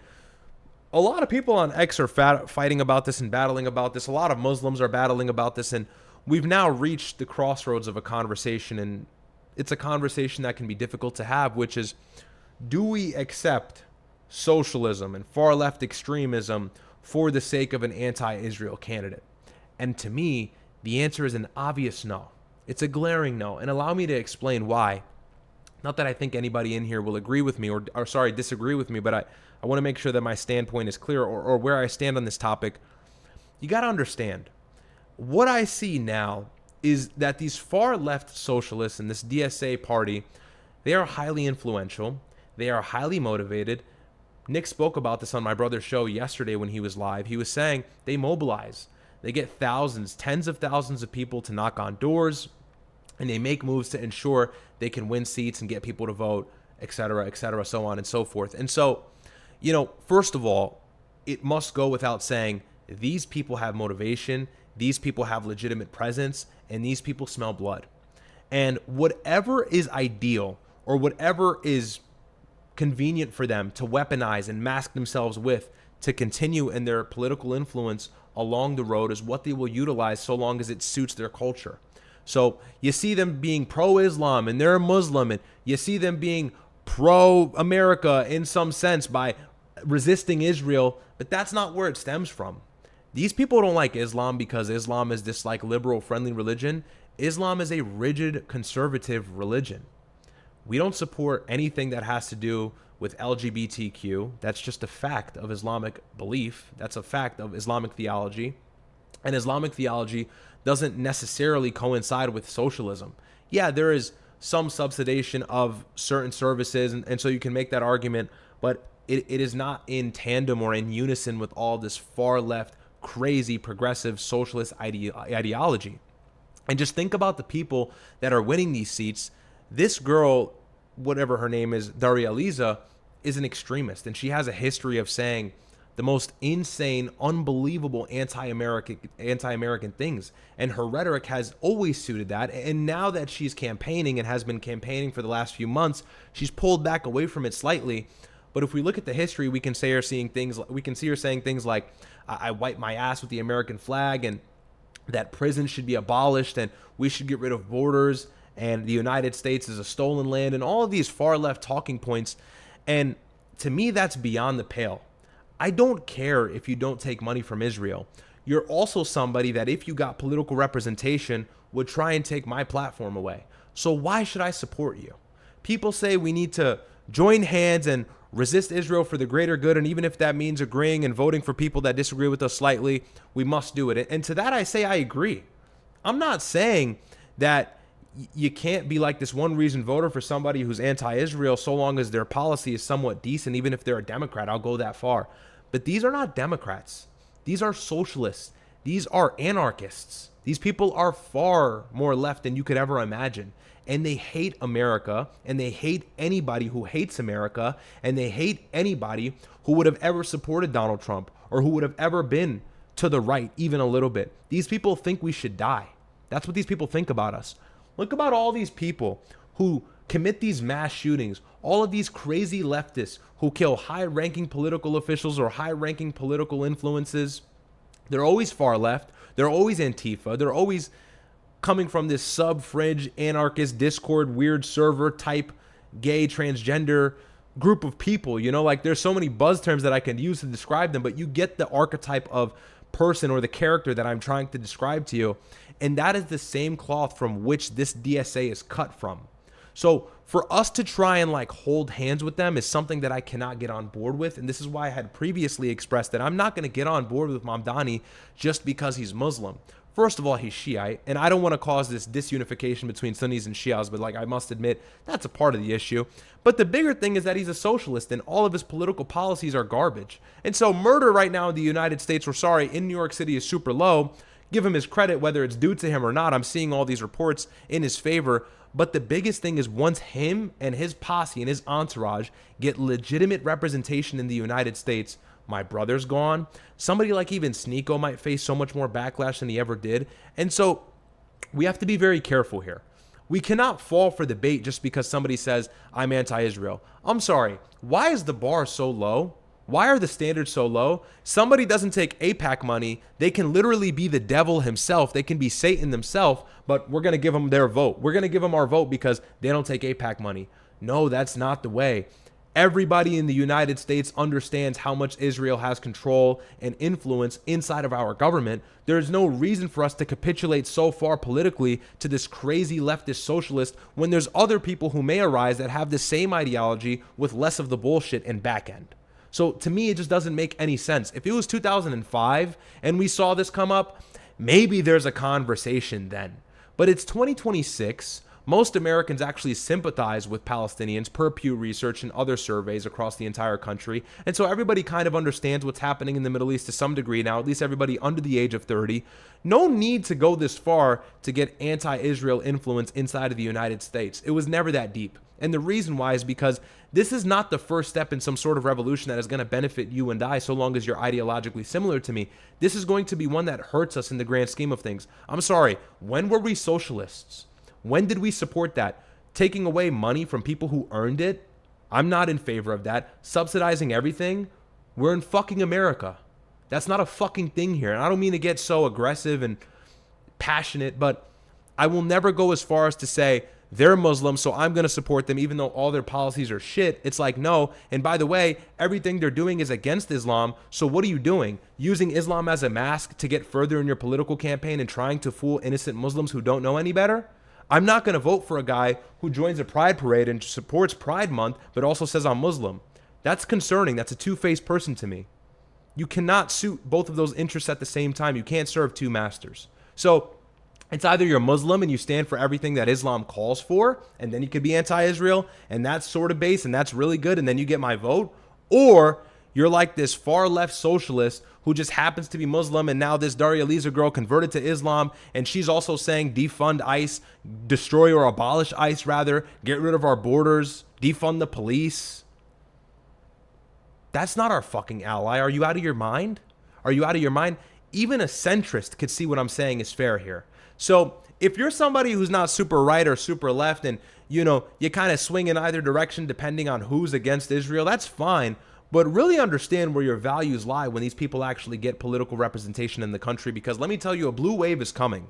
Speaker 1: a lot of people on X are fighting about this and battling about this. A lot of Muslims are battling about this. And we've now reached the crossroads of a conversation. And it's a conversation that can be difficult to have, which is, do we accept socialism and far left extremism for the sake of an anti-Israel candidate? And to me, the answer is an obvious no. It's a glaring no. And allow me to explain why. Not that I think anybody in here will agree with me or disagree with me, but I want to make sure that my standpoint is clear or where I stand on this topic. You got to understand, what I see now is that these far left socialists and this DSA party, they are highly influential. They are highly motivated. Nick spoke about this on my brother's show yesterday when he was live. He was saying they mobilize. They get thousands, tens of thousands of people to knock on doors, and they make moves to ensure they can win seats and get people to vote, et cetera, so on and so forth. And so, first of all, it must go without saying, these people have motivation, these people have legitimate presence, and these people smell blood. And whatever is ideal or whatever is convenient for them to weaponize and mask themselves with to continue in their political influence along the road is what they will utilize so long as it suits their culture. So you see them being pro-Islam and they're Muslim, and you see them being pro-America in some sense by resisting Israel, but that's not where it stems from. These people don't like Islam because Islam is this liberal friendly religion. Islam is a rigid conservative religion. We don't support anything that has to do with LGBTQ. That's just a fact of Islamic belief. That's a fact of Islamic theology. And Islamic theology doesn't necessarily coincide with socialism. Yeah, there is some subsidization of certain services, and so you can make that argument, but it is not in tandem or in unison with all this far left, crazy, progressive, socialist ideology. And just think about the people that are winning these seats. This girl, whatever her name is, Darieliza, is an extremist, and she has a history of saying the most insane, unbelievable anti-American things. And her rhetoric has always suited that. And now that she's campaigning and has been campaigning for the last few months, she's pulled back away from it slightly. But if we look at the history, we can see her saying things like, I wipe my ass with the American flag, and that prison should be abolished, and we should get rid of borders, and the United States is a stolen land, and all of these far left talking points. And to me, that's beyond the pale. I don't care if you don't take money from Israel. You're also somebody that, if you got political representation, would try and take my platform away. So why should I support you? People say we need to join hands and resist Israel for the greater good, and even if that means agreeing and voting for people that disagree with us slightly, we must do it. And to that I say I agree. I'm not saying that you can't be like this one reason voter for somebody who's anti-Israel so long as their policy is somewhat decent. Even if they're a Democrat, I'll go that far. But these are not Democrats. These are socialists. These are anarchists. These people are far more left than you could ever imagine. And they hate America, and they hate anybody who hates America, and they hate anybody who would have ever supported Donald Trump or who would have ever been to the right even a little bit. These people think we should die. That's what these people think about us. Look about all these people who commit these mass shootings, all of these crazy leftists who kill high-ranking political officials or high-ranking political influences. They're always far left. They're always Antifa. They're always coming from this sub-fringe, anarchist, Discord, weird server type, gay, transgender group of people. You know, like, there's so many buzz terms that I can use to describe them, but you get the archetype of person or the character that I'm trying to describe to you. And that is the same cloth from which this DSA is cut from. So for us to try and like hold hands with them is something that I cannot get on board with. And this is why I had previously expressed that I'm not going to get on board with Mamdani just because he's Muslim. First of all, he's Shiite, and I don't want to cause this disunification between Sunnis and Shias, but like, I must admit, that's a part of the issue. But the bigger thing is that he's a socialist, and all of his political policies are garbage. And so murder right now in the United States, in New York City, is super low. Give him his credit, whether it's due to him or not. I'm seeing all these reports in his favor. But the biggest thing is, once him and his posse and his entourage get legitimate representation in the United States, my brother's gone. Somebody like even Sneeko might face so much more backlash than he ever did. And so we have to be very careful here. We cannot fall for the bait just because somebody says, I'm anti-Israel. I'm sorry. Why is the bar so low? Why are the standards so low? Somebody doesn't take AIPAC money. They can literally be the devil himself. They can be Satan themselves, but we're going to give them their vote. We're going to give them our vote because they don't take AIPAC money. No, that's not the way. Everybody in the United States understands how much Israel has control and influence inside of our government. There's no reason for us to capitulate so far politically to this crazy leftist socialist when there's other people who may arise that have the same ideology with less of the bullshit and back end. So to me, it just doesn't make any sense. If it was 2005 and we saw this come up, maybe there's a conversation then. But it's 2026. Most Americans actually sympathize with Palestinians per Pew Research and other surveys across the entire country. And so everybody kind of understands what's happening in the Middle East to some degree now, at least everybody under the age of 30. No need to go this far to get anti-Israel influence inside of the United States. It was never that deep. And the reason why is because this is not the first step in some sort of revolution that is going to benefit you and I so long as you're ideologically similar to me. This is going to be one that hurts us in the grand scheme of things. I'm sorry, when were we socialists? When did we support that? Taking away money from people who earned it? I'm not in favor of that. Subsidizing everything? We're in fucking America. That's not a fucking thing here. And I don't mean to get so aggressive and passionate, but I will never go as far as to say they're Muslim, so I'm going to support them even though all their policies are shit. It's like, no. And by the way, everything they're doing is against Islam. So what are you doing? Using Islam as a mask to get further in your political campaign and trying to fool innocent Muslims who don't know any better? I'm not going to vote for a guy who joins a pride parade and supports Pride Month, but also says I'm Muslim. That's concerning. That's a two-faced person to me. You cannot suit both of those interests at the same time. You can't serve two masters. So it's either you're Muslim and you stand for everything that Islam calls for, and then you could be anti-Israel, and that's sort of base, and that's really good, and then you get my vote, or you're like this far left socialist who just happens to be Muslim, and now this Darieliza girl converted to Islam, and she's also saying defund ICE, destroy or abolish ICE rather, get rid of our borders, defund the police. That's not our fucking ally. Are you out of your mind? Are you out of your mind? Even a centrist could see what I'm saying is fair here. So if you're somebody who's not super right or super left and, you kind of swing in either direction depending on who's against Israel, that's fine. But really understand where your values lie when these people actually get political representation in the country, because let me tell you, a blue wave is coming.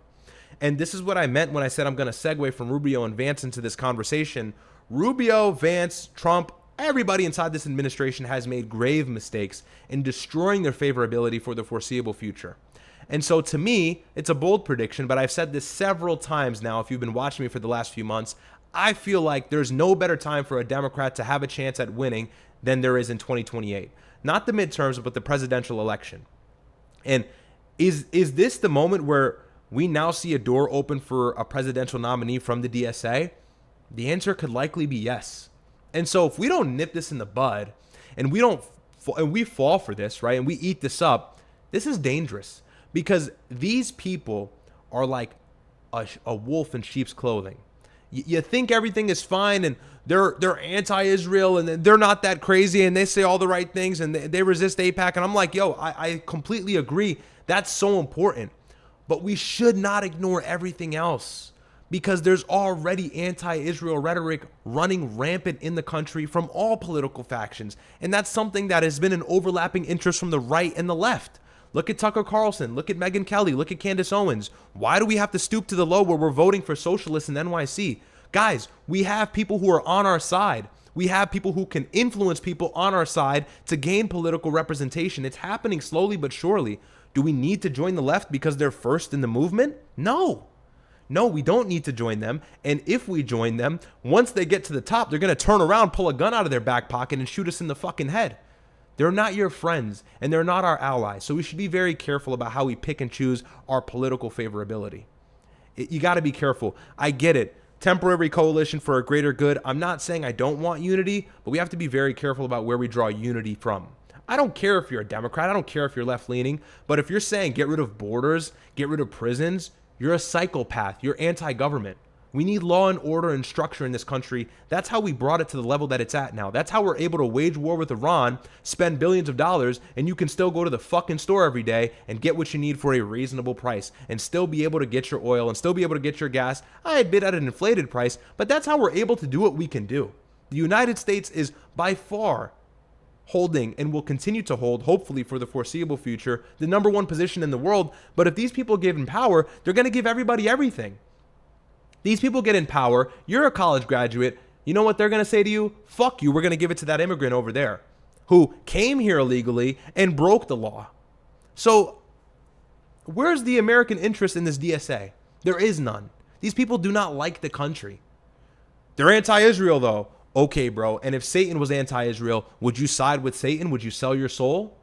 Speaker 1: And this is what I meant when I said I'm going to segue from Rubio and Vance into this conversation. Rubio, Vance, Trump, everybody inside this administration has made grave mistakes in destroying their favorability for the foreseeable future. And so to me, it's a bold prediction, but I've said this several times now. If you've been watching me for the last few months, I feel like there's no better time for a Democrat to have a chance at winning than there is in 2028. Not the midterms, but the presidential election. And is this the moment where we now see a door open for a presidential nominee from the DSA? The answer could likely be yes. And so if we don't nip this in the bud and we fall for this, right, and we eat this up, this is dangerous. Because these people are like a wolf in sheep's clothing. You think everything is fine, and they're anti-Israel, and they're not that crazy, and they say all the right things, and they resist AIPAC. And I'm like, yo, I completely agree. That's so important. But we should not ignore everything else, because there's already anti-Israel rhetoric running rampant in the country from all political factions. And that's something that has been an overlapping interest from the right and the left. Look at Tucker Carlson. Look at Megyn Kelly. Look at Candace Owens. Why do we have to stoop to the low where we're voting for socialists in NYC? Guys, we have people who are on our side. We have people who can influence people on our side to gain political representation. It's happening slowly but surely. Do we need to join the left because they're first in the movement? No. No, we don't need to join them. And if we join them, once they get to the top, they're going to turn around, pull a gun out of their back pocket, and shoot us in the fucking head. They're not your friends, and they're not our allies. So we should be very careful about how we pick and choose our political favorability. You got to be careful. I get it. Temporary coalition for a greater good. I'm not saying I don't want unity, but we have to be very careful about where we draw unity from. I don't care if you're a Democrat. I don't care if you're left-leaning. But if you're saying get rid of borders, get rid of prisons, you're a psychopath. You're anti-government. We need law and order and structure in this country. That's how we brought it to the level that it's at now. That's how we're able to wage war with Iran, spend billions of dollars, and you can still go to the fucking store every day and get what you need for a reasonable price and still be able to get your oil and still be able to get your gas. I admit at an inflated price, but that's how we're able to do what we can do. The United States is by far holding and will continue to hold, hopefully for the foreseeable future, the number one position in the world. But if these people give in power, they're going to give everybody everything. These people get in power. You're a college graduate. You know what they're going to say to you? Fuck you. We're going to give it to that immigrant over there who came here illegally and broke the law. So where's the American interest in this DSA? There is none. These people do not like the country. They're anti-Israel though. Okay, bro. And if Satan was anti-Israel, would you side with Satan? Would you sell your soul?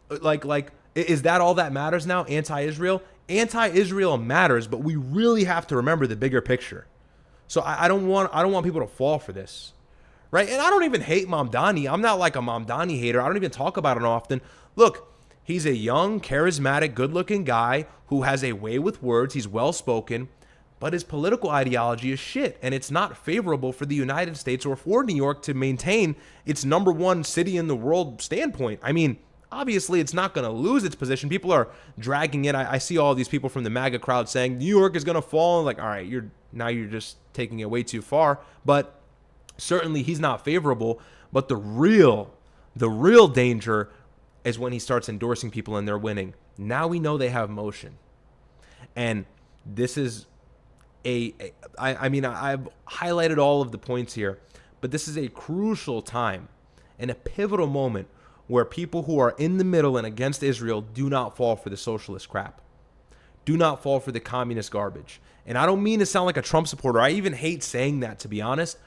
Speaker 1: Like, is that all that matters now? Anti-Israel? Anti-Israel matters, but we really have to remember the bigger picture. So I don't want people to fall for this, right? And I don't even hate Mamdani. I'm not like a Mamdani hater. I don't even talk about it often. Look, he's a young, charismatic, good-looking guy who has a way with words. He's well-spoken, but his political ideology is shit, and it's not favorable for the United States or for New York to maintain its number one city in the world standpoint. I mean, obviously, it's not going to lose its position. People are dragging it. I see all these people from the MAGA crowd saying New York is going to fall. Like, all right, you're just taking it way too far. But certainly, he's not favorable. But the real danger is when he starts endorsing people and they're winning. Now we know they have motion, and this is I mean, I've highlighted all of the points here, but this is a crucial time and a pivotal moment where people who are in the middle and against Israel do not fall for the socialist crap. Do not fall for the communist garbage. And I don't mean to sound like a Trump supporter. I even hate saying that, to be honest,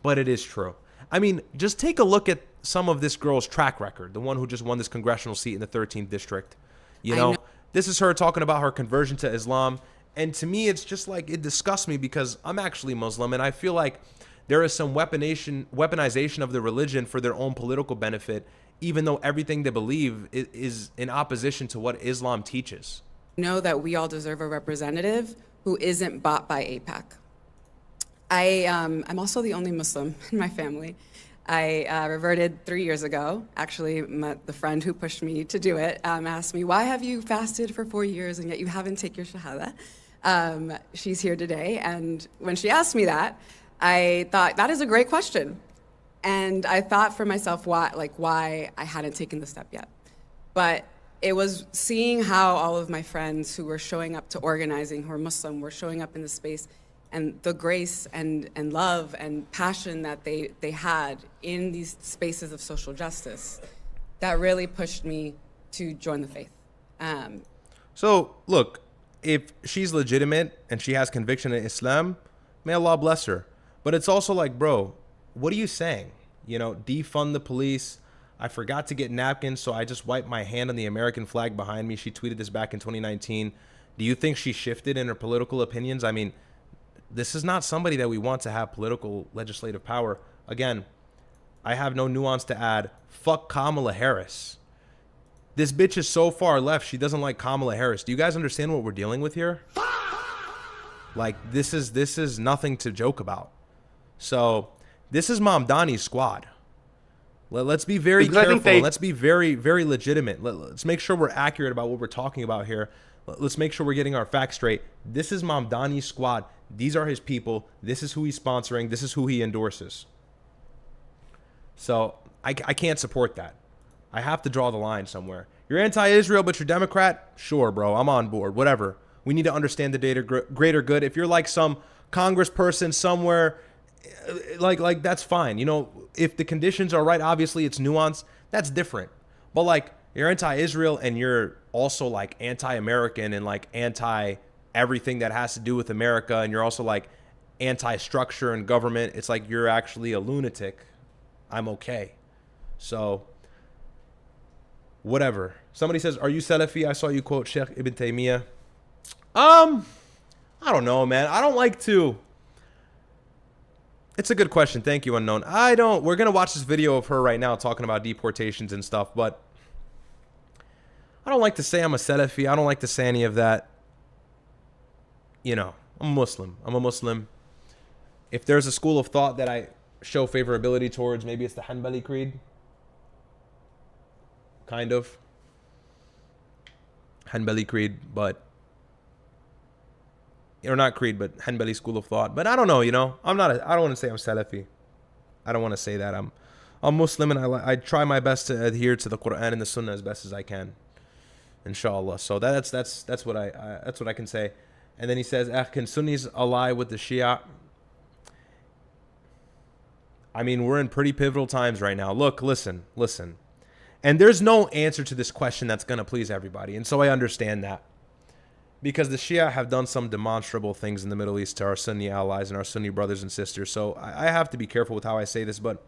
Speaker 1: but it is true. I mean, just take a look at some of this girl's track record, the one who just won this congressional seat in the 13th district. You know, this is her talking about her conversion to Islam. And to me, it's just like, it disgusts me because I'm actually Muslim, and I feel like there is some weaponization of the religion for their own political benefit, even though everything they believe is in opposition to what Islam teaches.
Speaker 2: Know that we all deserve a representative who isn't bought by AIPAC. I'm also the only Muslim in my family. I reverted 3 years ago. Actually, the friend who pushed me to do it asked me, why have you fasted for 4 years and yet you haven't taken your shahada? She's here today, and when she asked me that, I thought, that is a great question. And I thought for myself why I hadn't taken the step yet. But it was seeing how all of my friends who were showing up to organizing, who are Muslim, were showing up in the space, and the grace and love and passion that they had in these spaces of social justice, that really pushed me to join the faith.
Speaker 1: So, look, if she's legitimate and she has conviction in Islam, may Allah bless her. But it's also like, bro, what are you saying? You know, defund the police. I forgot to get napkins, so I just wiped my hand on the American flag behind me. She tweeted this back in 2019. Do you think she shifted in her political opinions? I mean, this is not somebody that we want to have political legislative power. Again, I have no nuance to add. Fuck Kamala Harris. This bitch is so far left, she doesn't like Kamala Harris. Do you guys understand what we're dealing with here? Like, this is nothing to joke about. So, this is Mamdani's squad. Let's be very careful. Let's be very, very legitimate. Let's make sure we're accurate about what we're talking about here. Let's make sure we're getting our facts straight. This is Mamdani's squad. These are his people. This is who he's sponsoring. This is who he endorses. So I can't support that. I have to draw the line somewhere. You're anti-Israel, but you're Democrat? Sure, bro. I'm on board. Whatever. We need to understand the greater good. If you're like some congressperson somewhere, like that's fine. You know, if the conditions are right, obviously it's nuance. That's different. But like, you're anti-Israel and you're also like anti-American and like anti everything that has to do with America, and you're also like anti-structure and government. It's like you're actually a lunatic. I'm okay. So whatever. Somebody says, are you Salafi? I saw you quote Sheikh Ibn Taymiyyah. I don't know, man. I don't like to. It's a good question. Thank you, Unknown. We're going to watch this video of her right now talking about deportations and stuff, but I don't like to say I'm a Salafi. I don't like to say any of that. You know, I'm a Muslim. I'm a Muslim. If there's a school of thought that I show favorability towards, maybe it's the Hanbali creed. Kind of. Hanbali creed, but or not creed, but Hanbali school of thought. But I don't know, you know. I don't want to say I'm Salafi. I don't want to say that. I'm Muslim, and I try my best to adhere to the Quran and the Sunnah as best as I can. Inshallah. So that's what I can say. And then he says, can Sunnis ally with the Shia? I mean, we're in pretty pivotal times right now. Look, listen. And there's no answer to this question that's going to please everybody. And so I understand that. Because the Shia have done some demonstrable things in the Middle East to our Sunni allies and our Sunni brothers and sisters. So I have to be careful with how I say this. But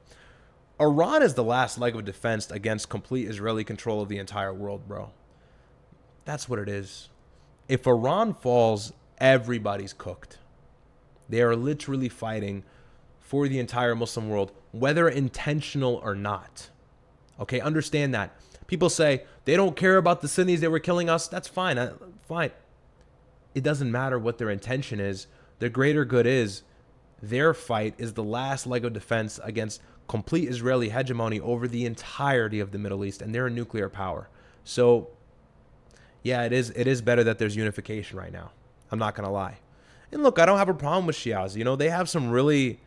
Speaker 1: Iran is the last leg of defense against complete Israeli control of the entire world, bro. That's what it is. If Iran falls, everybody's cooked. They are literally fighting for the entire Muslim world, whether intentional or not. Okay, understand that. People say they don't care about the Sunnis, they were killing us. That's fine. Fine. It doesn't matter what their intention is. The greater good is their fight is the last leg of defense against complete Israeli hegemony over the entirety of the Middle East, and they're a nuclear power. So yeah, it is better that there's unification right now. I'm not going to lie. And look, I don't have a problem with Shias. You know, they have some really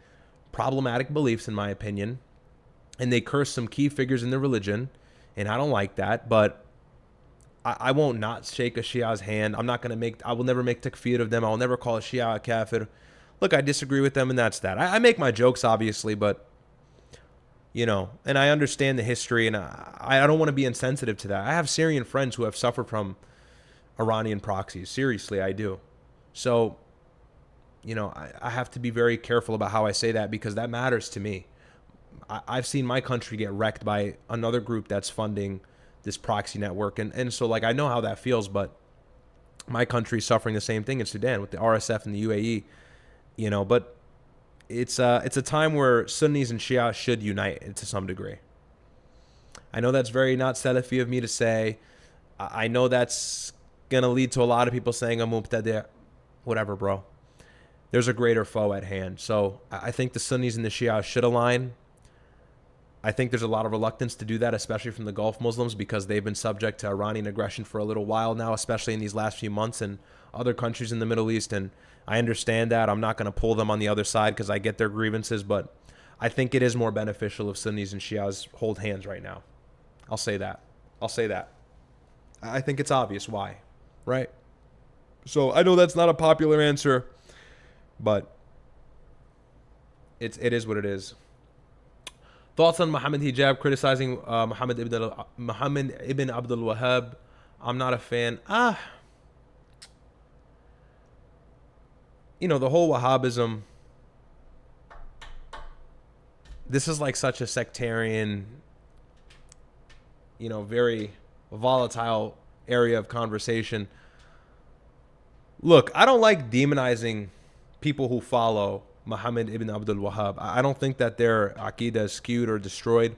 Speaker 1: problematic beliefs, in my opinion. And they curse some key figures in their religion. And I don't like that. But I won't not shake a Shia's hand. I will never make takfir of them. I will never call a Shia a kafir. Look, I disagree with them, and that's that. I make my jokes, obviously, but, and I understand the history, and I don't want to be insensitive to that. I have Syrian friends who have suffered from Iranian proxies. Seriously, I do. So, I have to be very careful about how I say that because that matters to me. I've seen my country get wrecked by another group that's funding this proxy network. And so, I know how that feels, but my country's suffering the same thing in Sudan with the RSF and the UAE, but it's a time where Sunnis and Shia should unite to some degree. I know that's very not Salafi of me to say. I know that's going to lead to a lot of people saying I'm mubtadi'. Whatever, bro. There's a greater foe at hand. So I think the Sunnis and the Shia should align. I think there's a lot of reluctance to do that, especially from the Gulf Muslims, because they've been subject to Iranian aggression for a little while now, especially in these last few months and other countries in the Middle East. And I understand that. I'm not going to pull them on the other side because I get their grievances, but I think it is more beneficial if Sunnis and Shias hold hands right now. I'll say that. I think it's obvious why, right? So I know that's not a popular answer, but it is what it is. Thoughts on Muhammad Hijab criticizing Muhammad ibn Abdul Wahhab? I'm not a fan. The whole Wahhabism, this is like such a sectarian, very volatile area of conversation. Look, I don't like demonizing people who follow Muhammad ibn Abdul Wahhab. I don't think that their aqidah is skewed or destroyed.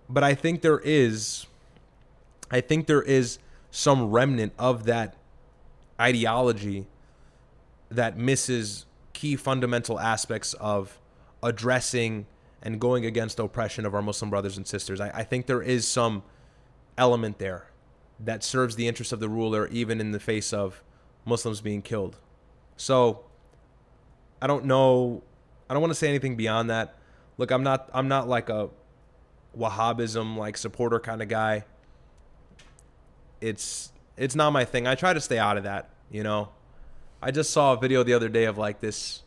Speaker 1: But I think there is some remnant of that ideology that misses key fundamental aspects of addressing and going against oppression of our Muslim brothers and sisters. I think there is some element there that serves the interests of the ruler even in the face of Muslims being killed. So I don't know. I don't want to say anything beyond that. Look, I'm not like a Wahhabism supporter kind of guy. It's not my thing. I try to stay out of that, I just saw a video the other day of this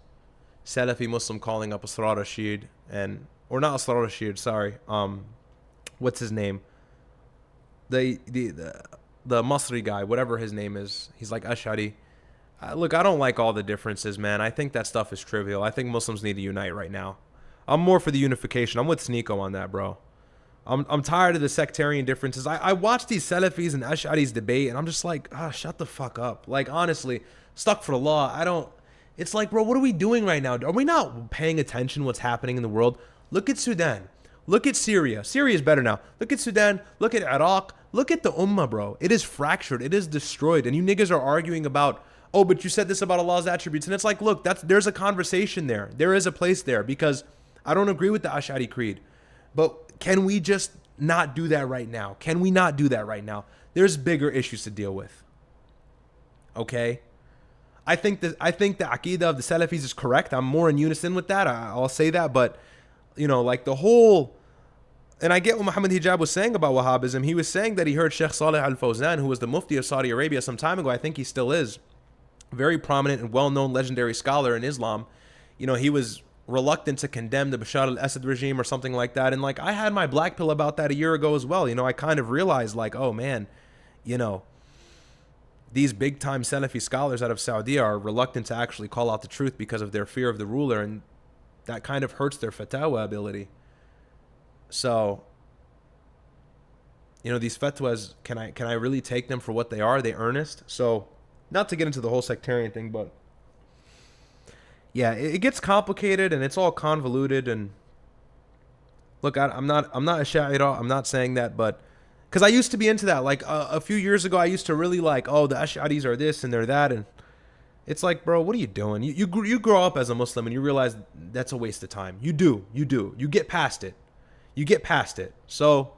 Speaker 1: Salafi Muslim calling up Asrar Rashid or not Asrar Rashid, sorry. What's his name? The Masri guy, whatever his name is. He's like Ash'ari. Look, I don't like all the differences, man. I think that stuff is trivial. I think Muslims need to unite right now. I'm more for the unification. I'm with Sneeko on that, bro. I'm tired of the sectarian differences. I watch these Salafis and Ash'aris debate, and I'm just like, shut the fuck up. Honestly, stuck for the law. It's like, bro, what are we doing right now? Are we not paying attention to what's happening in the world? Look at Sudan. Look at Syria. Syria is better now. Look at Sudan. Look at Iraq. Look at the Ummah, bro. It is fractured. It is destroyed. And you niggas are arguing about, oh, but you said this about Allah's attributes. And it's like, look, there's a conversation there. There is a place there because I don't agree with the Ash'ari creed. But can we just not do that right now? Can we not do that right now? There's bigger issues to deal with. Okay? I think the Aqidah of the Salafis is correct. I'm more in unison with that. I'll say that. But, the whole... And I get what Muhammad Hijab was saying about Wahhabism. He was saying that he heard Sheikh Saleh Al-Fawzan, who was the Mufti of Saudi Arabia some time ago. I think he still is. Very prominent and well-known legendary scholar in Islam. He was reluctant to condemn the Bashar al-Assad regime or something like that. And I had my black pill about that a year ago as well. I kind of realized oh man, these big time Salafi scholars out of Saudi are reluctant to actually call out the truth because of their fear of the ruler. And that kind of hurts their fatwa ability. So, these fatwas, can I really take them for what they are? Are they earnest? So, not to get into the whole sectarian thing, but yeah, it gets complicated and it's all convoluted. And look, I'm not a Ash'ari. I'm not saying that, but because I used to be into that. A few years ago, I used to really oh, the Ash'aris are this and they're that, and it's like, bro, what are you doing? You grow up as a Muslim and you realize that's a waste of time. You do. You get past it. So,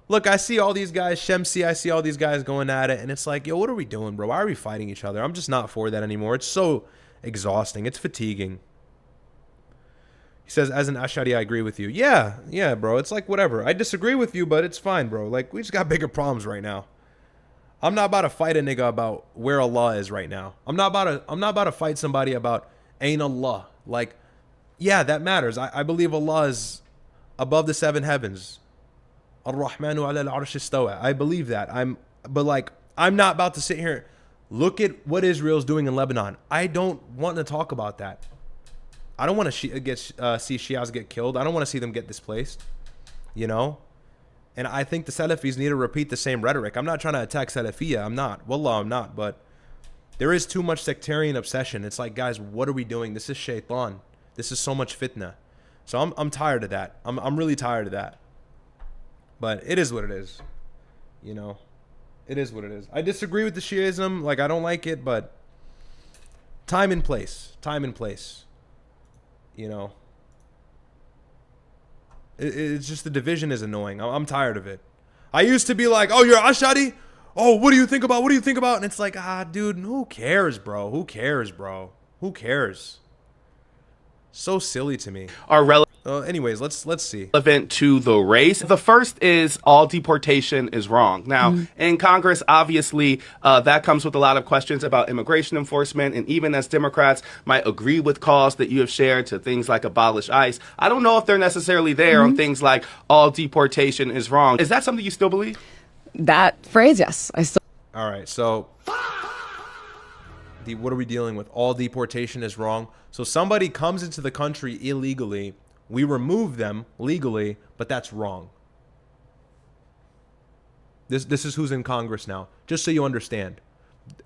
Speaker 1: look, I see all these guys, Shemsi, I see all these guys going at it, and it's like, yo, what are we doing, bro? Why are we fighting each other? I'm just not for that anymore. It's so exhausting. It's fatiguing. He says, as an Ash'ari, I agree with you. Yeah, bro. It's whatever. I disagree with you, but it's fine, bro. We just got bigger problems right now. I'm not about to fight a nigga about where Allah is right now. I'm not about to fight somebody about ain't Allah. Like, yeah, that matters. I believe Allah is above the 7 heavens. Ar-Rahmanu ala al-arsh istawa. I believe that. But like, I'm not about to sit here. Look at what Israel's doing in Lebanon. I don't want to talk about that. I don't want to see Shias get killed. I don't want to see them get displaced. You know? And I think the Salafis need to repeat the same rhetoric. I'm not trying to attack Salafiyya. I'm not. Wallah, I'm not. But there is too much sectarian obsession. It's like, guys, what are we doing? This is shaitan. This is so much fitna. So I'm tired of that. I'm really tired of that. But it is what it is. You know? It is what it is. I disagree with the Shiism. Like, I don't like it, but time and place. Time and place. You know? It's just the division is annoying. I'm tired of it. I used to be like, oh, you're Ash'ari? Oh, what do you think about? What do you think about? And it's like, dude, who cares, bro? Who cares, bro? Who cares? So silly to me. Anyways, let's see.
Speaker 3: Relevant to the race. The first is all deportation is wrong. Now, in Congress, obviously, that comes with a lot of questions about immigration enforcement. And even as Democrats might agree with calls that you have shared to things like abolish ICE, I don't know if they're necessarily there on things like all deportation is wrong. Is that something you still believe?
Speaker 2: That phrase, yes. I still.
Speaker 1: All right, so what are we dealing with? All deportation is wrong. So somebody comes into the country illegally. We remove them legally, but that's wrong. This is who's in Congress now, just so you understand.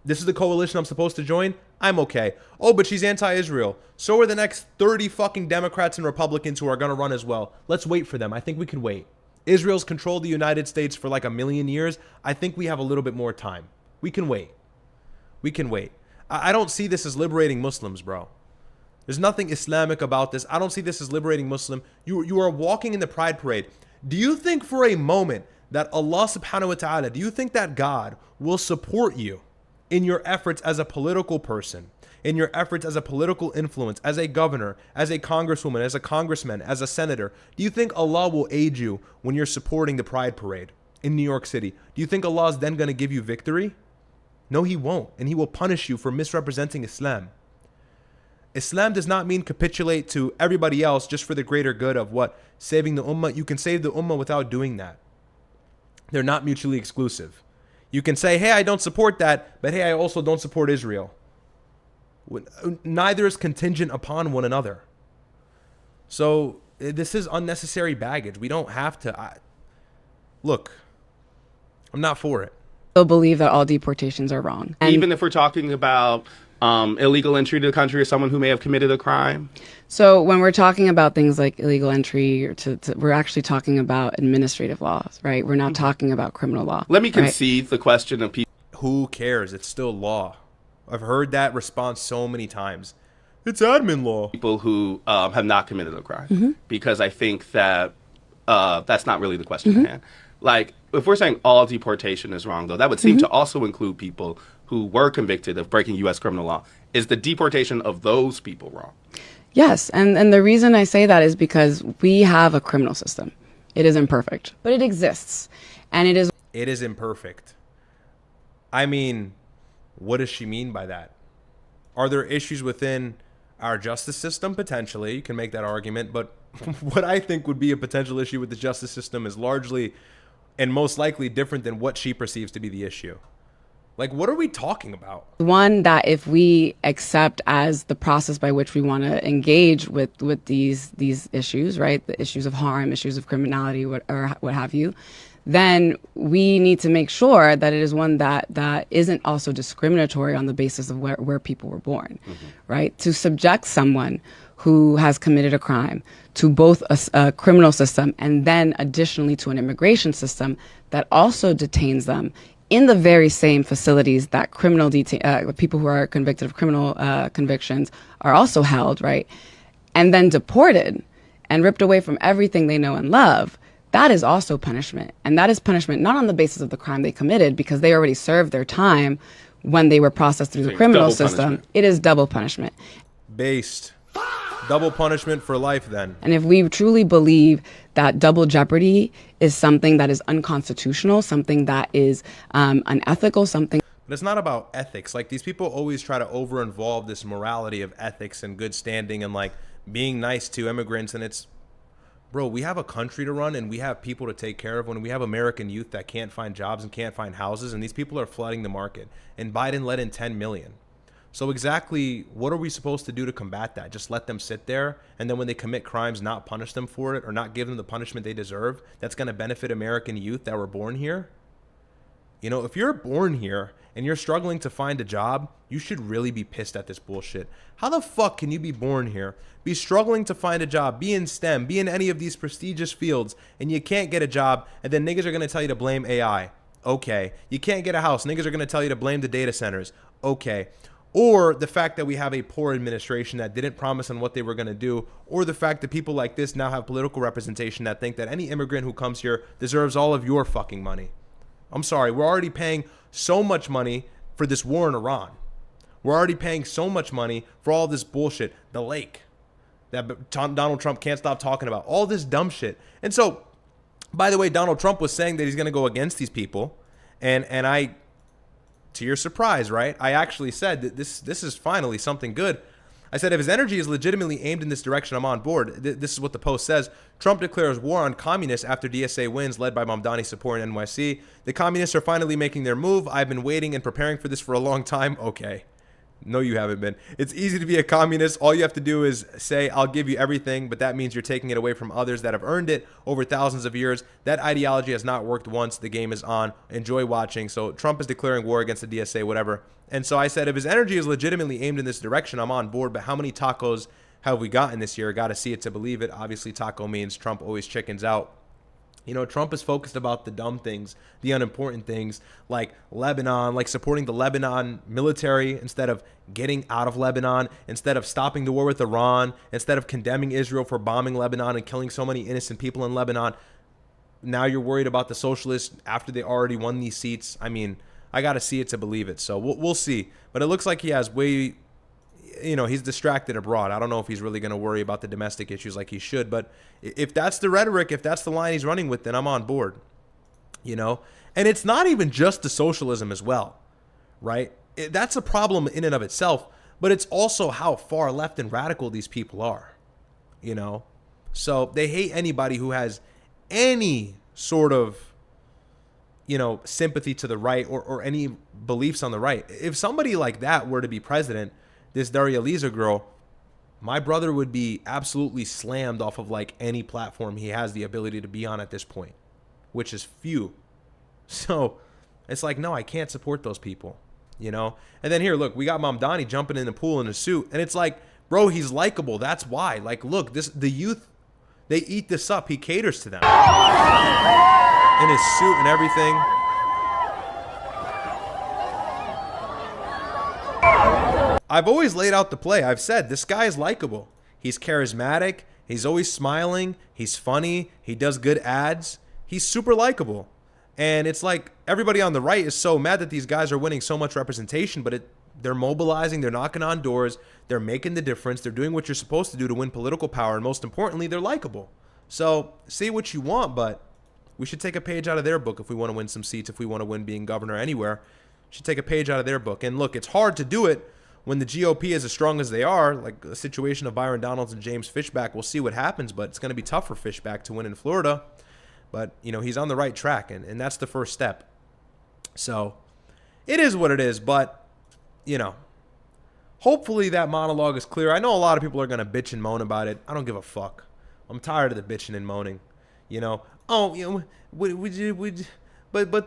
Speaker 1: This is the coalition I'm supposed to join. I'm okay. Oh, but she's anti-Israel. So are the next 30 fucking Democrats and Republicans who are going to run as well. Let's wait for them. I think we can wait. Israel's controlled the United States for like 1 million years. I think we have a little bit more time. We can wait. We can wait. I don't see this as liberating Muslims, bro. There's nothing Islamic about this. I don't see this as liberating Muslim. You are walking in the pride parade. Do you think for a moment that Allah subhanahu wa ta'ala, do you think that God will support you in your efforts as a political person, in your efforts as a political influence, as a governor, as a congresswoman, as a congressman, as a senator? Do you think Allah will aid you when you're supporting the pride parade in New York City? Do you think Allah is then going to give you victory? No, he won't. And he will punish you for misrepresenting Islam. Islam does not mean capitulate to everybody else just for the greater good of what? Saving the Ummah. You can save the Ummah without doing that. They're not mutually exclusive. You can say, hey, I don't support that, but hey, I also don't support Israel. Neither is contingent upon one another. So this is unnecessary baggage. We don't have to. Look, I'm not for it.
Speaker 2: I still believe that all deportations are wrong. And
Speaker 3: Even if we're talking about illegal entry to the country or someone who may have committed a crime?
Speaker 2: so when we're talking about things like illegal entry, or we're actually talking about administrative laws, right? We're not talking about criminal law.
Speaker 3: Let me concede the question of people.
Speaker 1: Who cares? It's still law. I've heard that response so many times. It's admin law.
Speaker 3: People who have not committed a crime, because I think that that's not really the question at hand. Like, if we're saying all deportation is wrong, though, that would seem to also include people who were convicted of breaking U.S. criminal law. Is the deportation of those people wrong?
Speaker 2: Yes, and the reason I say that is because we have a criminal system. It is imperfect, but it exists, and it is.
Speaker 1: It is imperfect. I mean, what does she mean by that? Are there issues within our justice system? Potentially, you can make that argument, but what I think would be a potential issue with the justice system is largely and most likely different than what she perceives to be the issue. Like, what are we talking about? One,
Speaker 2: that if we accept as the process by which we want to engage with these issues, right, the issues of harm, issues of criminality, what have you, then we need to make sure that it is one that isn't also discriminatory on the basis of where people were born, right? To subject someone who has committed a crime to both a criminal system and then additionally to an immigration system that also detains them in the very same facilities that people who are convicted of criminal convictions are also held, right? And then deported and ripped away from everything they know and love. That is also punishment. And that is punishment not on the basis of the crime they committed, because they already served their time when they were processed through the criminal system. It is double punishment.
Speaker 1: Based double punishment for life then.
Speaker 2: And if we truly believe that double jeopardy is something that is unconstitutional, something that is unethical, something.
Speaker 1: But it's not about ethics. Like, these people always try to over-involve this morality of ethics and good standing and, like, being nice to immigrants. And it's, bro, we have a country to run and we have people to take care of. When we have American youth that can't find jobs and can't find houses, and these people are flooding the market. And Biden let in 10 million. So exactly what are we supposed to do to combat that? Just let them sit there, and then when they commit crimes, not punish them for it or not give them the punishment they deserve? That's going to benefit American youth that were born here? You know, if you're born here and you're struggling to find a job, you should really be pissed at this bullshit. How the fuck can you be born here, be struggling to find a job, be in STEM, be in any of these prestigious fields, and you can't get a job, and then niggas are going to tell you to blame AI? Okay. You can't get a house. Niggas are going to tell you to blame the data centers. Okay. Or the fact that we have a poor administration that didn't promise on what they were going to do, or the fact that people like this now have political representation that think that any immigrant who comes here deserves all of your fucking money. I'm sorry, we're already paying so much money for this war in Iran. We're already paying so much money for all this bullshit, the lake that Donald Trump can't stop talking about, all this dumb shit. And so, by the way, Donald Trump was saying that he's going to go against these people, and I, to your surprise, right? I actually said that this is finally something good. I said, if his energy is legitimately aimed in this direction, I'm on board. This is what the Post says. Trump declares war on communists after DSA wins, led by Mamdani support in NYC. The communists are finally making their move. I've been waiting and preparing for this for a long time. Okay. No, you haven't been. It's easy to be a communist. All you have to do is say, I'll give you everything, but that means you're taking it away from others that have earned it over thousands of years. That ideology has not worked once. The game is on. Enjoy watching. So Trump is declaring war against the DSA, whatever. And so I said, if his energy is legitimately aimed in this direction, I'm on board. But how many tacos have we gotten this year? Got to see it to believe it. Obviously, taco means Trump always chickens out. You know, Trump is focused about the dumb things, the unimportant things, like Lebanon, like supporting the Lebanon military instead of getting out of Lebanon, instead of stopping the war with Iran, instead of condemning Israel for bombing Lebanon and killing so many innocent people in Lebanon. Now you're worried about the socialists after they already won these seats. I mean, I got to see it to believe it. So we'll see. But it looks like he has way, you know, he's distracted abroad. I don't know if he's really going to worry about the domestic issues like he should. But if that's the rhetoric, if that's the line he's running with, then I'm on board, you know. And it's not even just the socialism as well, right? That's a problem in and of itself. But it's also how far left and radical these people are, you know. So they hate anybody who has any sort of, you know, sympathy to the right or any beliefs on the right. If somebody like that were to be president, this Darieliza girl, my brother would be absolutely slammed off of like any platform he has the ability to be on at this point, which is few. So it's like, no, I can't support those people, you know? And then here, look, we got Mamdani jumping in the pool in a suit, and it's like, bro, he's likable. That's why. Like, look, the youth, they eat this up. He caters to them in his suit and everything. I've always laid out the play. I've said this guy is likable. He's charismatic. He's always smiling. He's funny. He does good ads. He's super likable. And it's like everybody on the right is so mad that these guys are winning so much representation, but they're mobilizing. They're knocking on doors. They're making the difference. They're doing what you're supposed to do to win political power. And most importantly, they're likable. So say what you want, but we should take a page out of their book if we want to win some seats, if we want to win being governor anywhere. We should take a page out of their book. And look, it's hard to do it when the GOP is as strong as they are, like a situation of Byron Donalds and James Fishback. We'll see what happens, but it's going to be tough for Fishback to win in Florida. But, you know, he's on the right track, and that's the first step. So it is what it is, but, you know, hopefully that monologue is clear. I know a lot of people are going to bitch and moan about it. I don't give a fuck. I'm tired of the bitching and moaning. You know, oh, you know, but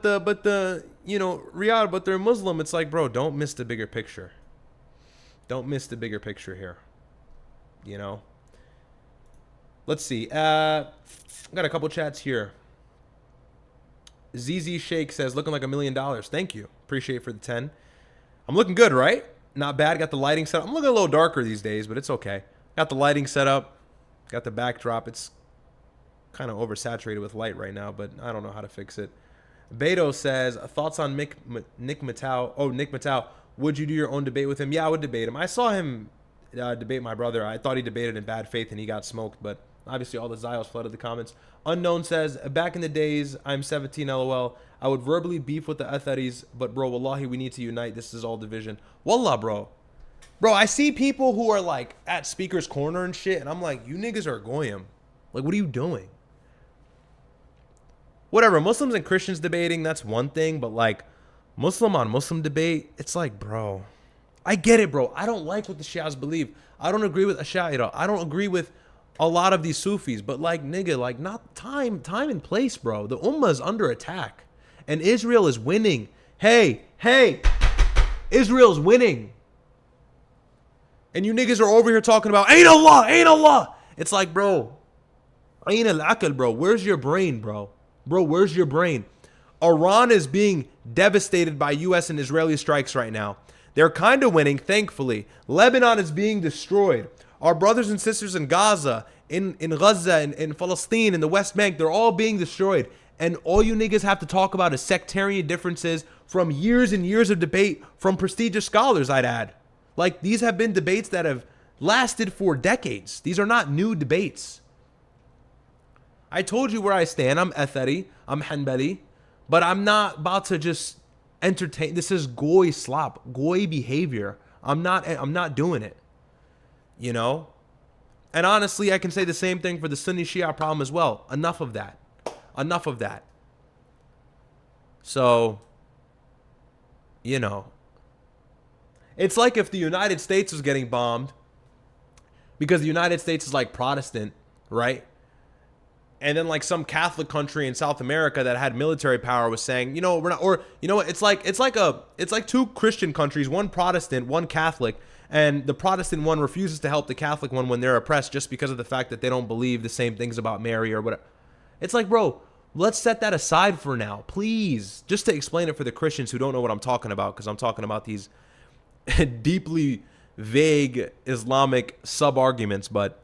Speaker 1: the you know, Riyadh, but they're Muslim. It's like, bro, don't miss the bigger picture. Don't miss the bigger picture here. You know. Let's see. Got a couple chats here. ZZ Shake says, looking like $1 million. Thank you. Appreciate it for the 10. I'm looking good, right? Not bad. Got the lighting set up. I'm looking a little darker these days, but it's okay. Got the lighting set up. Got the backdrop. It's kind of oversaturated with light right now, but I don't know how to fix it. Beto says, thoughts on Nick Matau. Oh, Nick Matau. Would you do your own debate with him? Yeah, I would debate him. I saw him debate my brother. I thought he debated in bad faith and he got smoked, but obviously all the Zios flooded the comments. Unknown says, back in the days, I'm 17, LOL. I would verbally beef with the Atharis, but bro, wallahi, we need to unite. This is all division. Wallah, bro. Bro, I see people who are like at speaker's corner and shit, and I'm like, you niggas are goyim. Like, what are you doing? Whatever, Muslims and Christians debating, that's one thing, but like Muslim on Muslim debate, it's like, bro, I get it, bro. I don't like what the Shias believe. I don't agree with Asha'ira. I don't agree with a lot of these Sufis, but like, nigga, like, not time and place, bro. The Ummah is under attack and Israel is winning. Hey, Israel's winning. And you niggas are over here talking about, ain't Allah. It's like, bro, ain't al-aql, bro. Where's your brain, bro? Bro, where's your brain? Iran is being devastated by U.S. and Israeli strikes right now. They're kind of winning, thankfully. Lebanon is being destroyed. Our brothers and sisters in Gaza, in Gaza, in Palestine, in the West Bank, they're all being destroyed. And all you niggas have to talk about is sectarian differences from years and years of debate from prestigious scholars, I'd add. Like, these have been debates that have lasted for decades. These are not new debates. I told you where I stand. I'm Athari, I'm Hanbali, but I'm not about to just entertain. This is goy slop, goy behavior. I'm not doing it, you know? And honestly, I can say the same thing for the Sunni Shia problem as well. Enough of that. Enough of that. So, you know, it's like if the United States was getting bombed because the United States is like Protestant, right? And then like some Catholic country in South America that had military power was saying, you know, we're not, or you know what, it's like two Christian countries, one Protestant, one Catholic, and the Protestant one refuses to help the Catholic one when they're oppressed just because of the fact that they don't believe the same things about Mary or whatever. It's like, bro, let's set that aside for now, please. Just to explain it for the Christians who don't know what I'm talking about, because I'm talking about these deeply vague Islamic sub-arguments, but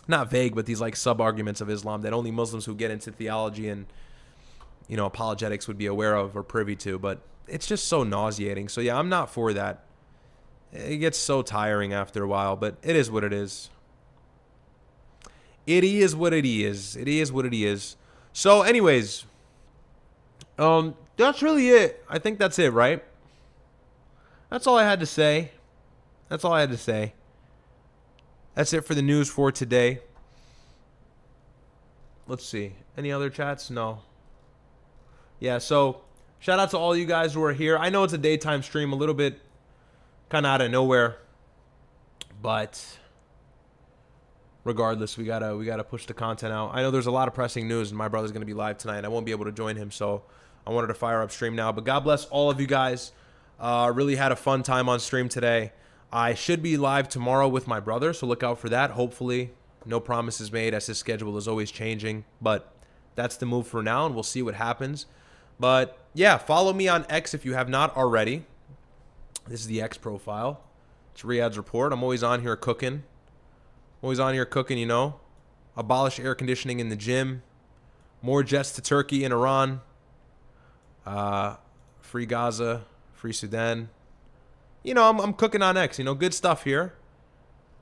Speaker 1: not vague, but these like sub-arguments of Islam that only Muslims who get into theology and, you know, apologetics would be aware of or privy to. But it's just so nauseating. So yeah, I'm not for that. It gets so tiring after a while, but it is what it is. It is what it is. It is what it is. So anyways, that's really it. I think that's it, right? That's all I had to say. That's all I had to say. That's it for the news for today. Let's see. Any other chats? No. Yeah, so shout out to all you guys who are here. I know it's a daytime stream, a little bit kind of out of nowhere. But regardless, we gotta push the content out. I know there's a lot of pressing news, and my brother's going to be live tonight. I won't be able to join him, so I wanted to fire up stream now. But God bless all of you guys. Really had a fun time on stream today. I should be live tomorrow with my brother, so look out for that. Hopefully, no promises made as his schedule is always changing, but that's the move for now, and we'll see what happens. But yeah, follow me on X if you have not already. This is the X profile. It's Riyadh's Report. I'm always on here cooking. You know. Abolish air conditioning in the gym. More jets to Turkey and Iran. Free Gaza. Free Sudan. You know, I'm cooking on X, you know, good stuff here.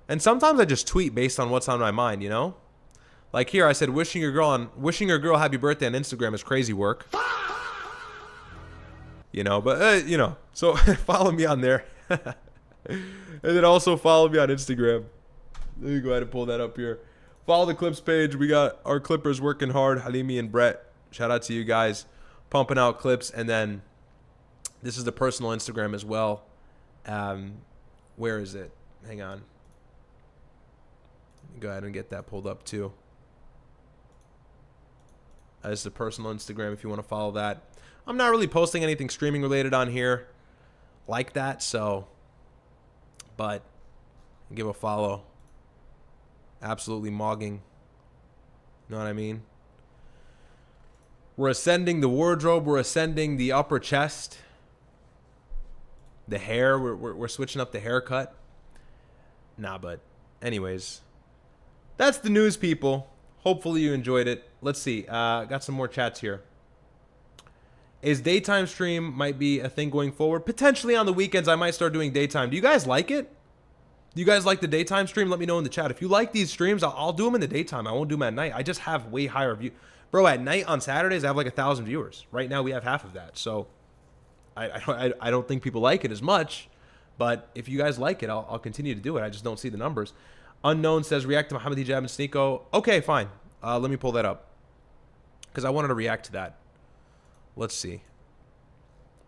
Speaker 1: And sometimes I just tweet based on what's on my mind, you know? Like here I said wishing your girl happy birthday on Instagram is crazy work. You know, but you know, so follow me on there. And then also follow me on Instagram. Let me go ahead and pull that up here. Follow the clips page. We got our clippers working hard, Halimi and Brett. Shout out to you guys pumping out clips. And then this is the personal Instagram as well. Where is it? Hang on. Go ahead and get that pulled up too. This is the personal Instagram if you want to follow that. I'm not really posting anything streaming related on here like that, so but give a follow. Absolutely mogging. Know what I mean? We're ascending the wardrobe, we're ascending the upper chest. The hair, we're switching up the haircut. Nah, but anyways, that's the news, people. Hopefully you enjoyed it. Let's see. Got some more chats here. Is daytime stream might be a thing going forward? Potentially on the weekends, I might start doing daytime. Do you guys like it? Do you guys like the daytime stream? Let me know in the chat. If you like these streams, I'll do them in the daytime. I won't do them at night. I just have way higher view. Bro, at night on Saturdays, I have like 1,000 viewers. Right now, we have half of that. So I don't think people like it as much. But if you guys like it, I'll continue to do it. I just don't see the numbers. Unknown says, react to Muhammad Hijab and Sneeko. Okay, fine. Let me pull that up. Because I wanted to react to that. Let's see.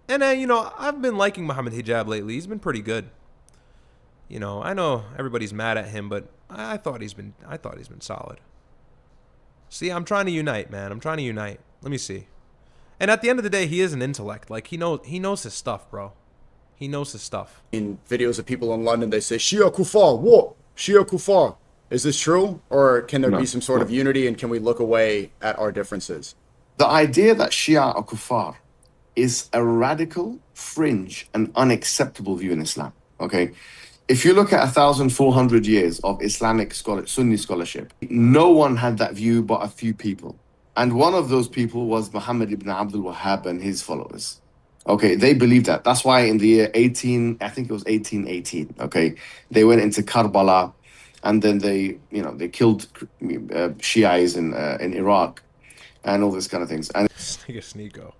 Speaker 1: And, you know, I've been liking Muhammad Hijab lately. He's been pretty good. You know, I know everybody's mad at him, but I thought he's been solid. See, I'm trying to unite, man. I'm trying to unite. Let me see. And at the end of the day, he is an intellect. Like he knows his stuff, bro. He knows his stuff.
Speaker 4: In videos of people in London, they say Shia kuffar. What? Shia kuffar. Is this true, or can there be some sort of unity, and can we look away at our differences?
Speaker 5: The idea that Shia are kuffar is a radical, fringe, and unacceptable view in Islam. Okay. If you look at 1,400 years of Islamic Sunni scholarship, no one had that view but a few people. And one of those people was Muhammad ibn Abdul Wahhab and his followers. Okay, they believed that. That's why in the year 1818, okay, they went into Karbala, and then they killed Shiites in Iraq and all this kind of things. And
Speaker 1: Sneeko.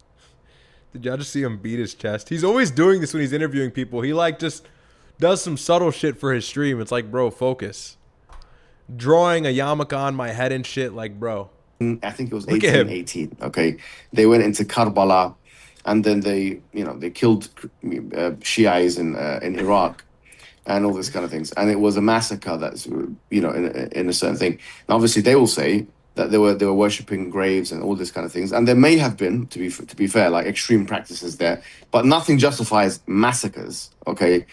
Speaker 1: Did y'all just see him beat his chest? He's always doing this when he's interviewing people. He like just does some subtle shit for his stream. It's like, bro, focus. Drawing a yarmulke on my head and shit, like, bro.
Speaker 5: I think it was 1818. Okay, they went into Karbala, and then they killed Shiites in Iraq, and all this kind of things. And it was a massacre that's in a certain thing. And obviously, they will say that they were worshiping graves and all this kind of things. And there may have been, to be fair, like extreme practices there, but nothing justifies massacres. Okay.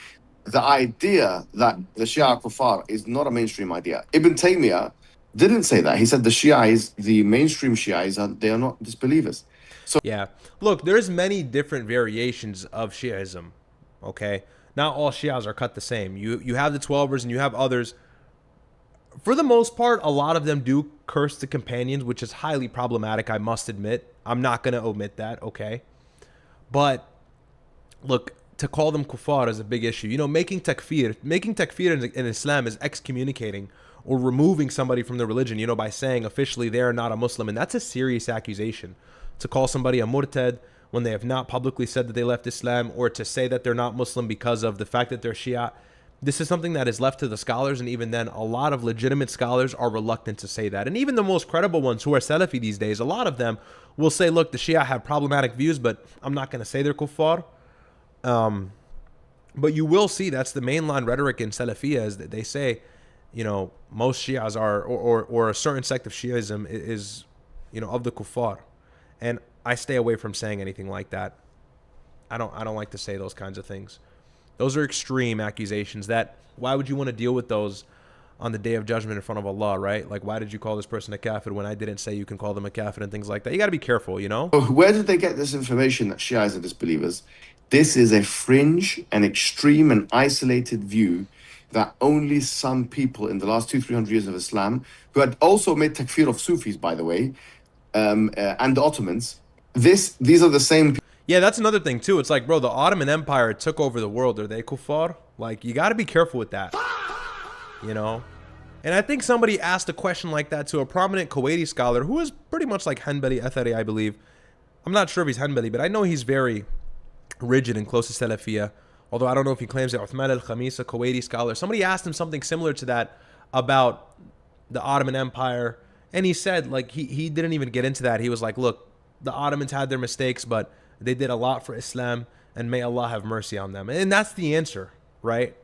Speaker 5: The idea that the Shia kuffar is not a mainstream idea. Ibn Taymiyyah didn't say that. He said the Shiites, the mainstream Shiites, they are not disbelievers. So
Speaker 1: yeah, look, there's many different variations of Shiaism. Okay, not all Shias are cut the same. You have the 12ers and you have others. For the most part, a lot of them do curse the companions, which is highly problematic, I must admit. I'm not going to omit that, okay? But look, to call them kuffar is a big issue. You know, making takfir in Islam is excommunicating or removing somebody from the religion, you know, by saying officially they're not a Muslim. And that's a serious accusation. To call somebody a murtad when they have not publicly said that they left Islam, or to say that they're not Muslim because of the fact that they're Shia. This is something that is left to the scholars, and even then, a lot of legitimate scholars are reluctant to say that. And even the most credible ones who are Salafi these days, a lot of them will say, look, the Shia have problematic views, but I'm not going to say they're kuffar. But you will see that's the mainline rhetoric in Salafiyya, is that they say, you know, most Shias are, or a certain sect of Shiism is, you know, of the kuffar. And I stay away from saying anything like that. I don't like to say those kinds of things. Those are extreme accusations that, why would you want to deal with those on the day of judgment in front of Allah, right? Like, why did you call this person a kafir when I didn't say you can call them a kafir and things like that? You got to be careful, you know?
Speaker 5: Where did they get this information that Shiites are disbelievers? This is a fringe and extreme and isolated view that only some people in the last 200-300 years of Islam, who had also made takfir of Sufis, by the way, and the Ottomans, these are the same people.
Speaker 1: Yeah, that's another thing too. It's like, bro, the Ottoman Empire took over the world. Are they kuffar? Like, you got to be careful with that, you know? And I think somebody asked a question like that to a prominent Kuwaiti scholar who is pretty much like Hanbali Athari, I believe. I'm not sure if he's Hanbali, but I know he's very rigid and close to Salafiyya. Although I don't know if he claims it. Uthman al-Khamis, a Kuwaiti scholar. Somebody asked him something similar to that about the Ottoman Empire. And he said, like, he didn't even get into that. He was like, look, the Ottomans had their mistakes, but they did a lot for Islam, and may Allah have mercy on them. And that's the answer, right?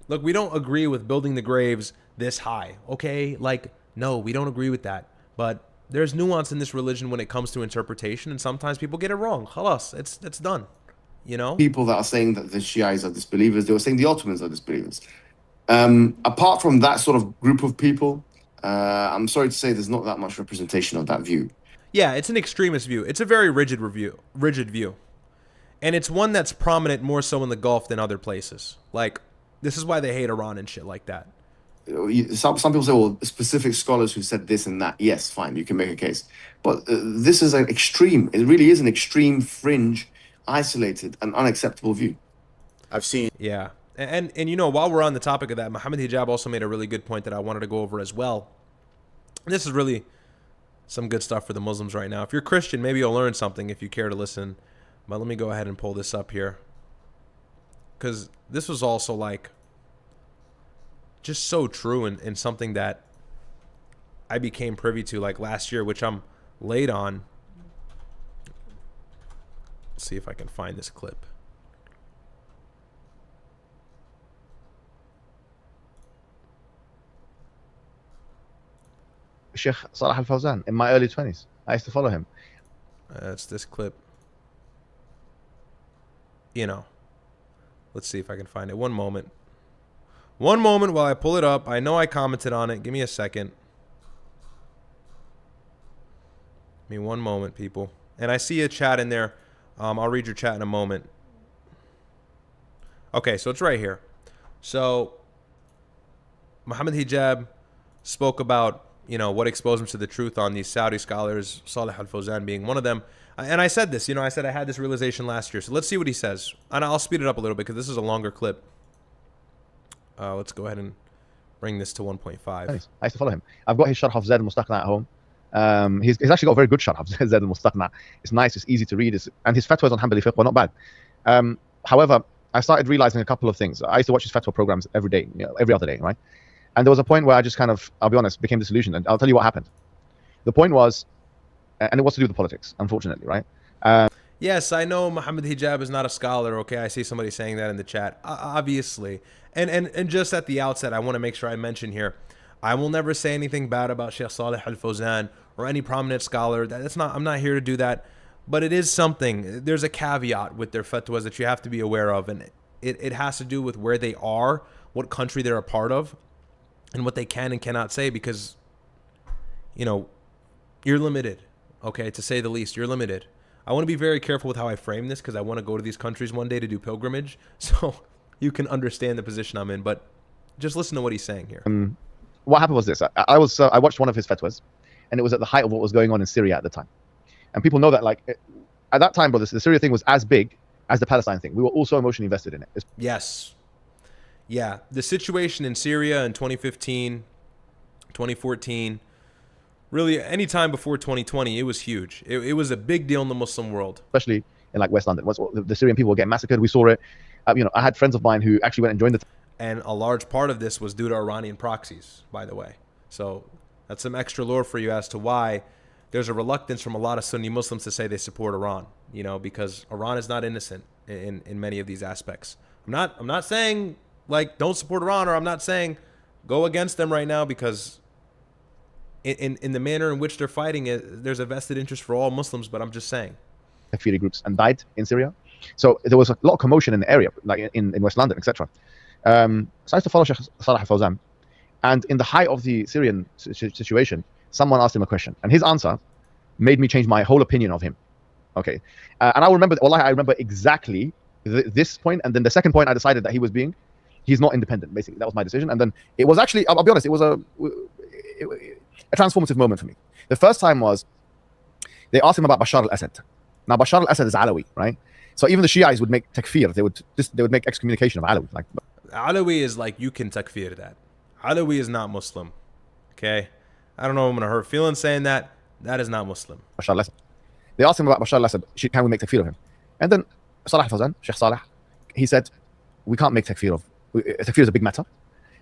Speaker 1: Look, we don't agree with building the graves this high, okay? Like, no, we don't agree with that. But there's nuance in this religion when it comes to interpretation, and sometimes people get it wrong. Khalas, it's done, you know?
Speaker 5: People that are saying that the Shiites are disbelievers, they were saying the Ottomans are disbelievers. Apart from that sort of group of people, I'm sorry to say there's not that much representation of that view.
Speaker 1: Yeah, it's an extremist view. It's a very rigid view. And it's one that's prominent more so in the Gulf than other places. Like, this is why they hate Iran and shit like that.
Speaker 5: Some people say, well, specific scholars who said this and that. Yes, fine, you can make a case. But this is an extreme. It really is an extreme, fringe, isolated, and unacceptable view.
Speaker 4: I've seen.
Speaker 1: Yeah. And you know, while we're on the topic of that, Muhammad Hijab also made a really good point that I wanted to go over as well. This is really some good stuff for the Muslims right now. If you're Christian, maybe you'll learn something if you care to listen. But let me go ahead and pull this up here, because this was also like just so true and something that I became privy to like last year, which I'm late on. Let's see if I can find this clip.
Speaker 6: Sheikh Salah Al-Fawzan in my early 20s. I used to follow him.
Speaker 1: That's this clip. You know, let's see if I can find it. One moment. One moment while I pull it up. I know I commented on it. Give me a second. Give me one moment, people. And I see a chat in there. I'll read your chat in a moment. Okay, so it's right here. So Muhammad Hijab spoke about, you know, what exposed him to the truth on these Saudi scholars, Salih Al-Fawzan being one of them. And I said this, you know, I said I had this realization last year. So let's see what he says. And I'll speed it up a little bit because this is a longer clip. Let's go ahead and bring this to 1.5.
Speaker 6: I used to follow him. I've got his Sharh of Zayd al-Mustaqna at home. He's actually got a very good Sharh of Zayd al-Mustaqna. It's nice, it's easy to read, and his fatwas on Hanbali fiqh were not bad. However, I started realizing a couple of things. I used to watch his fatwa programs every day, you know, every other day, right? And there was a point where I just kind of, I'll be honest, became disillusioned. And I'll tell you what happened. The point was, and it was to do with politics, unfortunately, right?
Speaker 1: Yes, I know Muhammad Hijab is not a scholar. Okay, I see somebody saying that in the chat. Obviously, and just at the outset, I want to make sure I mention here, I will never say anything bad about Sheikh Salih Al-Fawzan or any prominent scholar. That's not. I'm not here to do that. But it is something. There's a caveat with their fatwas that you have to be aware of, and it has to do with where they are, what country they're a part of, and what they can and cannot say, because, you know, you're limited. Okay, to say the least, you're limited. I want to be very careful with how I frame this because I want to go to these countries one day to do pilgrimage, so you can understand the position I'm in. But just listen to what he's saying here.
Speaker 6: What happened was this. I watched one of his fatwas, and it was at the height of what was going on in Syria at the time. And people know that, like, at that time, brothers, the Syria thing was as big as the Palestine thing. We were also emotionally invested in it.
Speaker 1: Yes. Yeah. The situation in Syria in 2015, 2014, really any time before 2020, it was huge. It was a big deal in the Muslim world.
Speaker 6: Especially in, like, West London. The Syrian people were getting massacred. We saw it. You know, I had friends of mine who actually went and joined the...
Speaker 1: And a large part of this was due to Iranian proxies, by the way. So that's some extra lore for you as to why there's a reluctance from a lot of Sunni Muslims to say they support Iran, you know, because Iran is not innocent in many of these aspects. I'm not saying, like, don't support Iran, or I'm not saying go against them right now, because in the manner in which they're fighting it, there's a vested interest for all Muslims, but I'm just saying.
Speaker 6: Takfiri groups and died in Syria. So there was a lot of commotion in the area, like in West London, etc. So I used to follow Sheikh Salih Al-Fawzan. And in the height of the Syrian situation, someone asked him a question, and his answer made me change my whole opinion of him. Okay, and I remember exactly this point, and then the second point I decided that he's not independent. Basically, that was my decision. And then it was actually, I'll be honest, it was a transformative moment for me. The first time was they asked him about Bashar al-Assad. Now Bashar al-Assad is Alawi, right? So even the Shiites would make takfir. They would make excommunication of Alawi. Like,
Speaker 1: Alawi is like, you can takfir that. Alawi is not Muslim. Okay. I don't know if I'm going to hurt feelings saying that. That is not Muslim.
Speaker 6: Bashar al-Assad. They asked him about Bashar al-Assad. Can we make takfir of him? And then Salih Al-Fawzan, Sheikh Salih, he said, we can't make takfir of. Takfir is a big matter.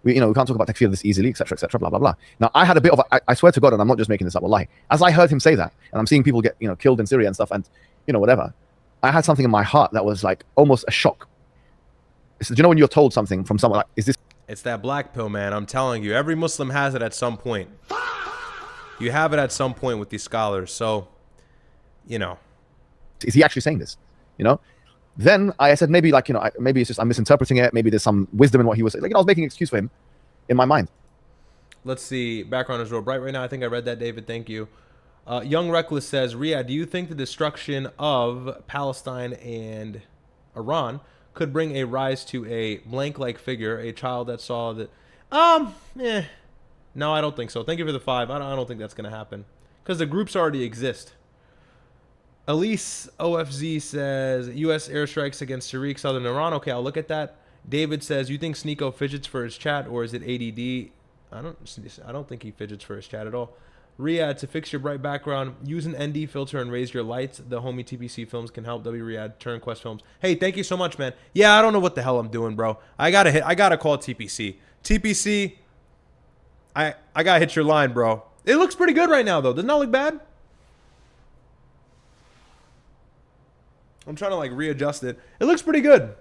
Speaker 6: We can't talk about takfir this easily, etc., blah, blah, blah. Now, I had a bit of I swear to God, and I'm not just making this up, wallahi. As I heard him say that, and I'm seeing people get, killed in Syria and stuff, and, whatever, I had something in my heart that was like almost a shock. Do you know when you're told something from someone, like, is this...
Speaker 1: It's that black pill, man. I'm telling you, every Muslim has it at some point. You have it at some point with these scholars. So,
Speaker 6: Is he actually saying this? Then I said, maybe, like, maybe it's just I'm misinterpreting it. Maybe there's some wisdom in what he was saying. Like, I was making an excuse for him in my mind.
Speaker 1: Let's see. Background is real bright right now. I think I read that, David. Thank you. Young Reckless says, Riyadh, do you think the destruction of Palestine and Iran could bring a rise to a blank-like figure, a child that saw the... No, I don't think so. Thank you for the 5. I don't think that's going to happen. Because the groups already exist. Elise OFZ says, U.S. airstrikes against Tariq, southern Iran. Okay, I'll look at that. David says, you think Sneeko fidgets for his chat, or is it ADD? I don't think he fidgets for his chat at all. Riyadh, to fix your bright background, use an ND filter and raise your lights. The homie TPC films can help. W Riyadh, Turn Quest Films. Hey, thank you so much, man. Yeah, I don't know what the hell I'm doing, bro. I gotta call TPC. TPC, I gotta hit your line, bro. It looks pretty good right now, though. Doesn't that look bad? I'm trying to like readjust it. It looks pretty good.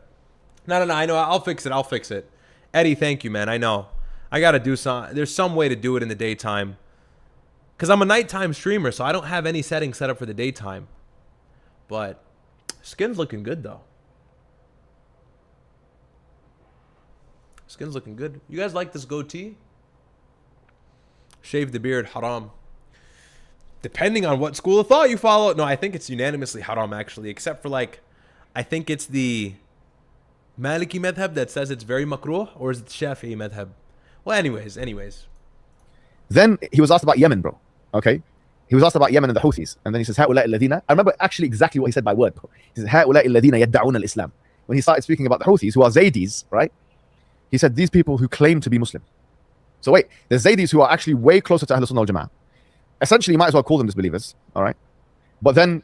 Speaker 1: No, I know. I'll fix it. Eddie, thank you, man. I know. I got to do some. There's some way to do it in the daytime. Because I'm a nighttime streamer, so I don't have any settings set up for the daytime. But skin's looking good, though. Skin's looking good. You guys like this goatee? Shave the beard, haram. Depending on what school of thought you follow. No, I think it's unanimously haram, actually. Except for, like, I think it's the Maliki madhab that says it's very makruh, or is it Shafi'i madhab? Well, anyways.
Speaker 6: Then he was asked about Yemen, bro. Okay? He was asked about Yemen and the Houthis. And then he says, هؤلاء الذين. I remember actually exactly what he said by word, bro. He says, هؤلاء الذين يدعون الإسلام. When he started speaking about the Houthis, who are Zaydis, right? He said, these people who claim to be Muslim. So wait, there's Zaydis who are actually way closer to Ahlul Sunnah wal Jama'ah. Essentially, you might as well call them disbelievers, all right? But then,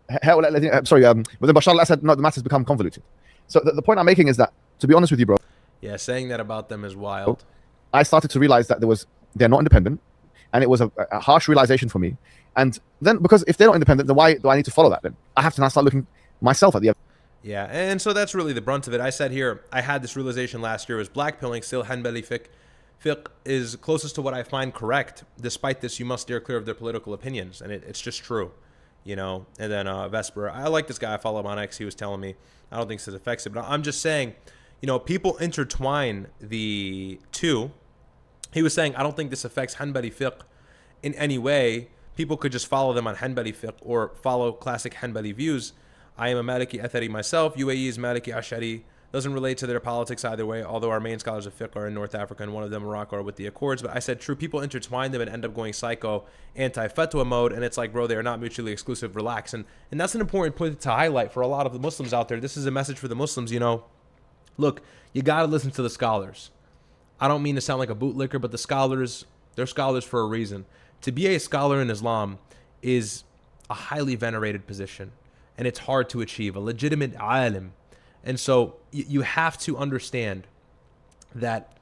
Speaker 6: but then Bashar al-Assad, no, the matters become convoluted. So the point I'm making is that, to be honest with you, bro.
Speaker 1: Yeah, saying that about them is wild.
Speaker 6: I started to realize that they're not independent, and it was a harsh realization for me. And then, because if they're not independent, then why do I need to follow that then? I have to now start looking myself at the evidence.
Speaker 1: Yeah, and so that's really the brunt of it. I said here, I had this realization last year, was blackpilling still Hanbali fiqh is closest to what I find correct. Despite this, you must steer clear of their political opinions, and it's just true, you know. And then Vesper, I like this guy. I follow him on X. He was telling me, I don't think this affects it, but I'm just saying, you know, people intertwine the two. He was saying, I don't think this affects Hanbali fiqh in any way. People could just follow them on Hanbali fiqh or follow classic Hanbali views. I am a Maliki Athari myself. UAE is Maliki Ashari. Doesn't relate to their politics either way, although our main scholars of fiqh are in North Africa and one of them, Morocco, are with the Accords. But I said, true, people intertwine them and end up going psycho, anti-fatwa mode. And it's like, bro, they are not mutually exclusive. Relax. And that's an important point to highlight for a lot of the Muslims out there. This is a message for the Muslims, you know. Look, you got to listen to the scholars. I don't mean to sound like a bootlicker, but the scholars, they're scholars for a reason. To be a scholar in Islam is a highly venerated position, and it's hard to achieve, a legitimate alim. And so you have to understand that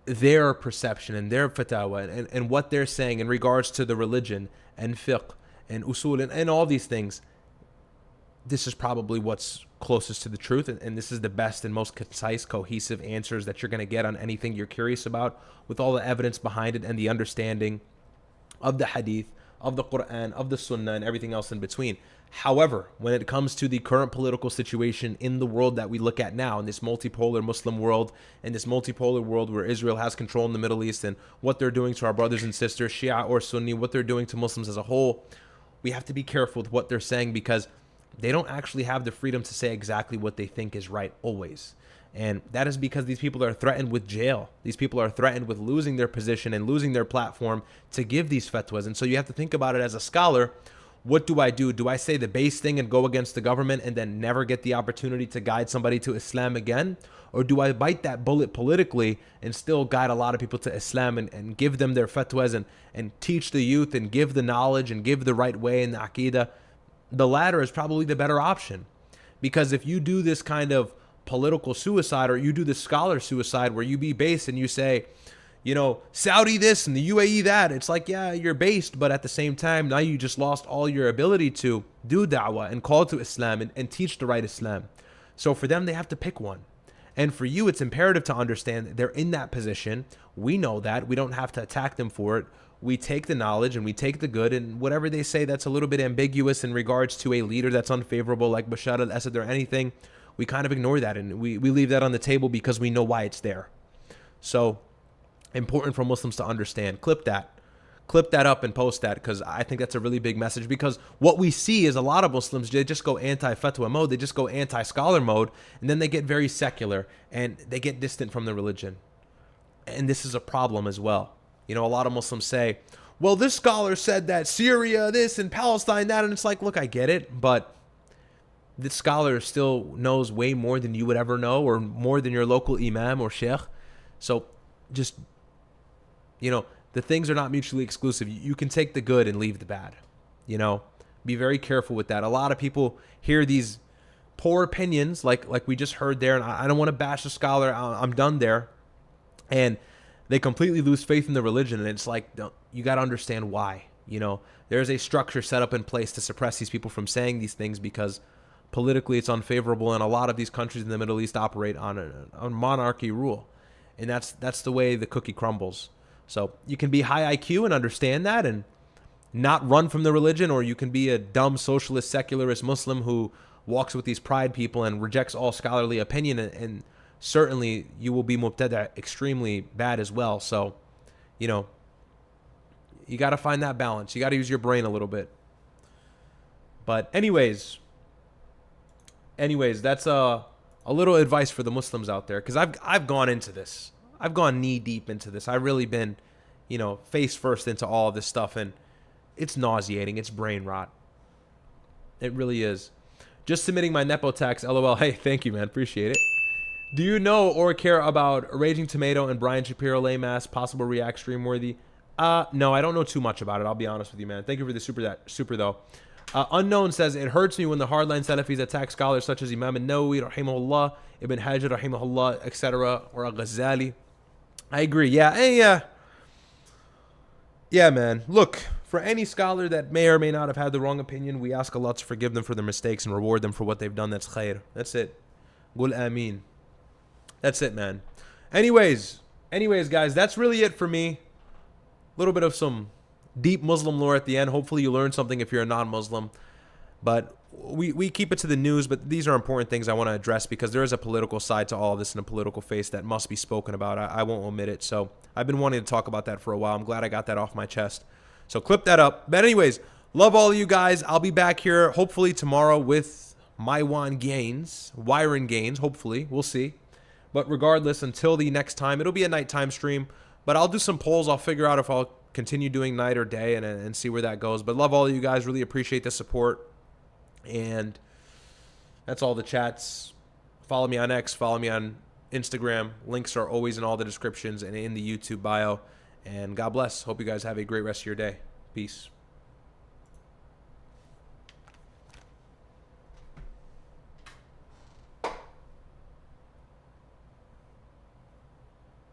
Speaker 1: their perception and their fatwa and what they're saying in regards to the religion and fiqh and usul and all these things, this is probably what's closest to the truth, and this is the best and most concise, cohesive answers that you're going to get on anything you're curious about, with all the evidence behind it and the understanding of the hadith, of the Quran, of the Sunnah, and everything else in between. However, when it comes to the current political situation in the world that we look at now, in this multipolar Muslim world, in this multipolar world where Israel has control in the Middle East, and what they're doing to our brothers and sisters, Shia or Sunni, what they're doing to Muslims as a whole, we have to be careful with what they're saying, because they don't actually have the freedom to say exactly what they think is right always. And that is because these people are threatened with jail. These people are threatened with losing their position and losing their platform to give these fatwas. And so you have to think about it as a scholar. What do? Do I say the base thing and go against the government and then never get the opportunity to guide somebody to Islam again? Or do I bite that bullet politically and still guide a lot of people to Islam and give them their fatwas and teach the youth and give the knowledge and give the right way and the aqidah? The latter is probably the better option. Because if you do this kind of political suicide, or you do the scholar suicide where you be based and you say, you know, Saudi this and the UAE that, it's like, yeah, you're based, but at the same time, now you just lost all your ability to do da'wah and call to Islam and teach the right Islam. So for them, they have to pick one. And for you, it's imperative to understand that they're in that position. We know that. We don't have to attack them for it. We take the knowledge and we take the good, and whatever they say that's a little bit ambiguous in regards to a leader that's unfavorable like Bashar al-Assad or anything, we kind of ignore that and we leave that on the table because we know why it's there. So important for Muslims to understand. Clip that up and post that, because I think that's a really big message. Because what we see is a lot of Muslims, they just go anti-fatwa mode, they just go anti-scholar mode, and then they get very secular and they get distant from the religion. And this is a problem as well. You know, a lot of Muslims say, well, this scholar said that Syria this and Palestine that, and it's like, look, I get it, but this scholar still knows way more than you would ever know, or more than your local imam or sheikh. So just, the things are not mutually exclusive. You can take the good and leave the bad. Be very careful with that. A lot of people hear these poor opinions like we just heard there, and I don't want to bash a scholar. I'm done there. And they completely lose faith in the religion, and it's like, you got to understand why. There's a structure set up in place to suppress these people from saying these things because politically it's unfavorable, and a lot of these countries in the Middle East operate on monarchy rule, and that's the way the cookie crumbles. So you can be high IQ and understand that and not run from the religion, or you can be a dumb socialist secularist Muslim who walks with these pride people and rejects all scholarly opinion, and certainly you will be mubtada, extremely bad as well. So you got to find that balance. You got to use your brain a little bit. But anyways, that's a little advice for the Muslims out there, because I've gone into this. I've gone knee deep into this. I've really been, face first into all of this stuff, and it's nauseating. It's brain rot. It really is. Just submitting my Nepo tax, LOL. Hey, thank you, man. Appreciate it. Do you know or care about Raging Tomato and Brian Shapiro lay mass, possible react stream worthy? No, I don't know too much about it. I'll be honest with you, man. Thank you for the super though. Unknown says, it hurts me when the hardline Salafis attack scholars such as Imam al-Nawawi, rahimahullah, Ibn Hajar, rahimahullah, etc., or al-Ghazali. I agree. Yeah, man. Look, for any scholar that may or may not have had the wrong opinion, we ask Allah to forgive them for their mistakes and reward them for what they've done. That's khair. That's it. Qul ameen. That's it, man. Anyways, guys, that's really it for me. A little bit of some deep Muslim lore at the end. Hopefully you learned something if you're a non-Muslim. But we keep it to the news, but these are important things I want to address because there is a political side to all of this and a political face that must be spoken about. I won't omit it. So I've been wanting to talk about that for a while. I'm glad I got that off my chest. So clip that up. But anyways, love all of you guys. I'll be back here hopefully tomorrow with Myron Gaines, hopefully. We'll see. But regardless, until the next time, it'll be a nighttime stream. But I'll do some polls. I'll figure out if I'll continue doing night or day and see where that goes. But love all of you guys. Really appreciate the support. And that's all the chats. Follow me on X. Follow me on Instagram. Links are always in all the descriptions and in the YouTube bio. And God bless. Hope you guys have a great rest of your day. Peace.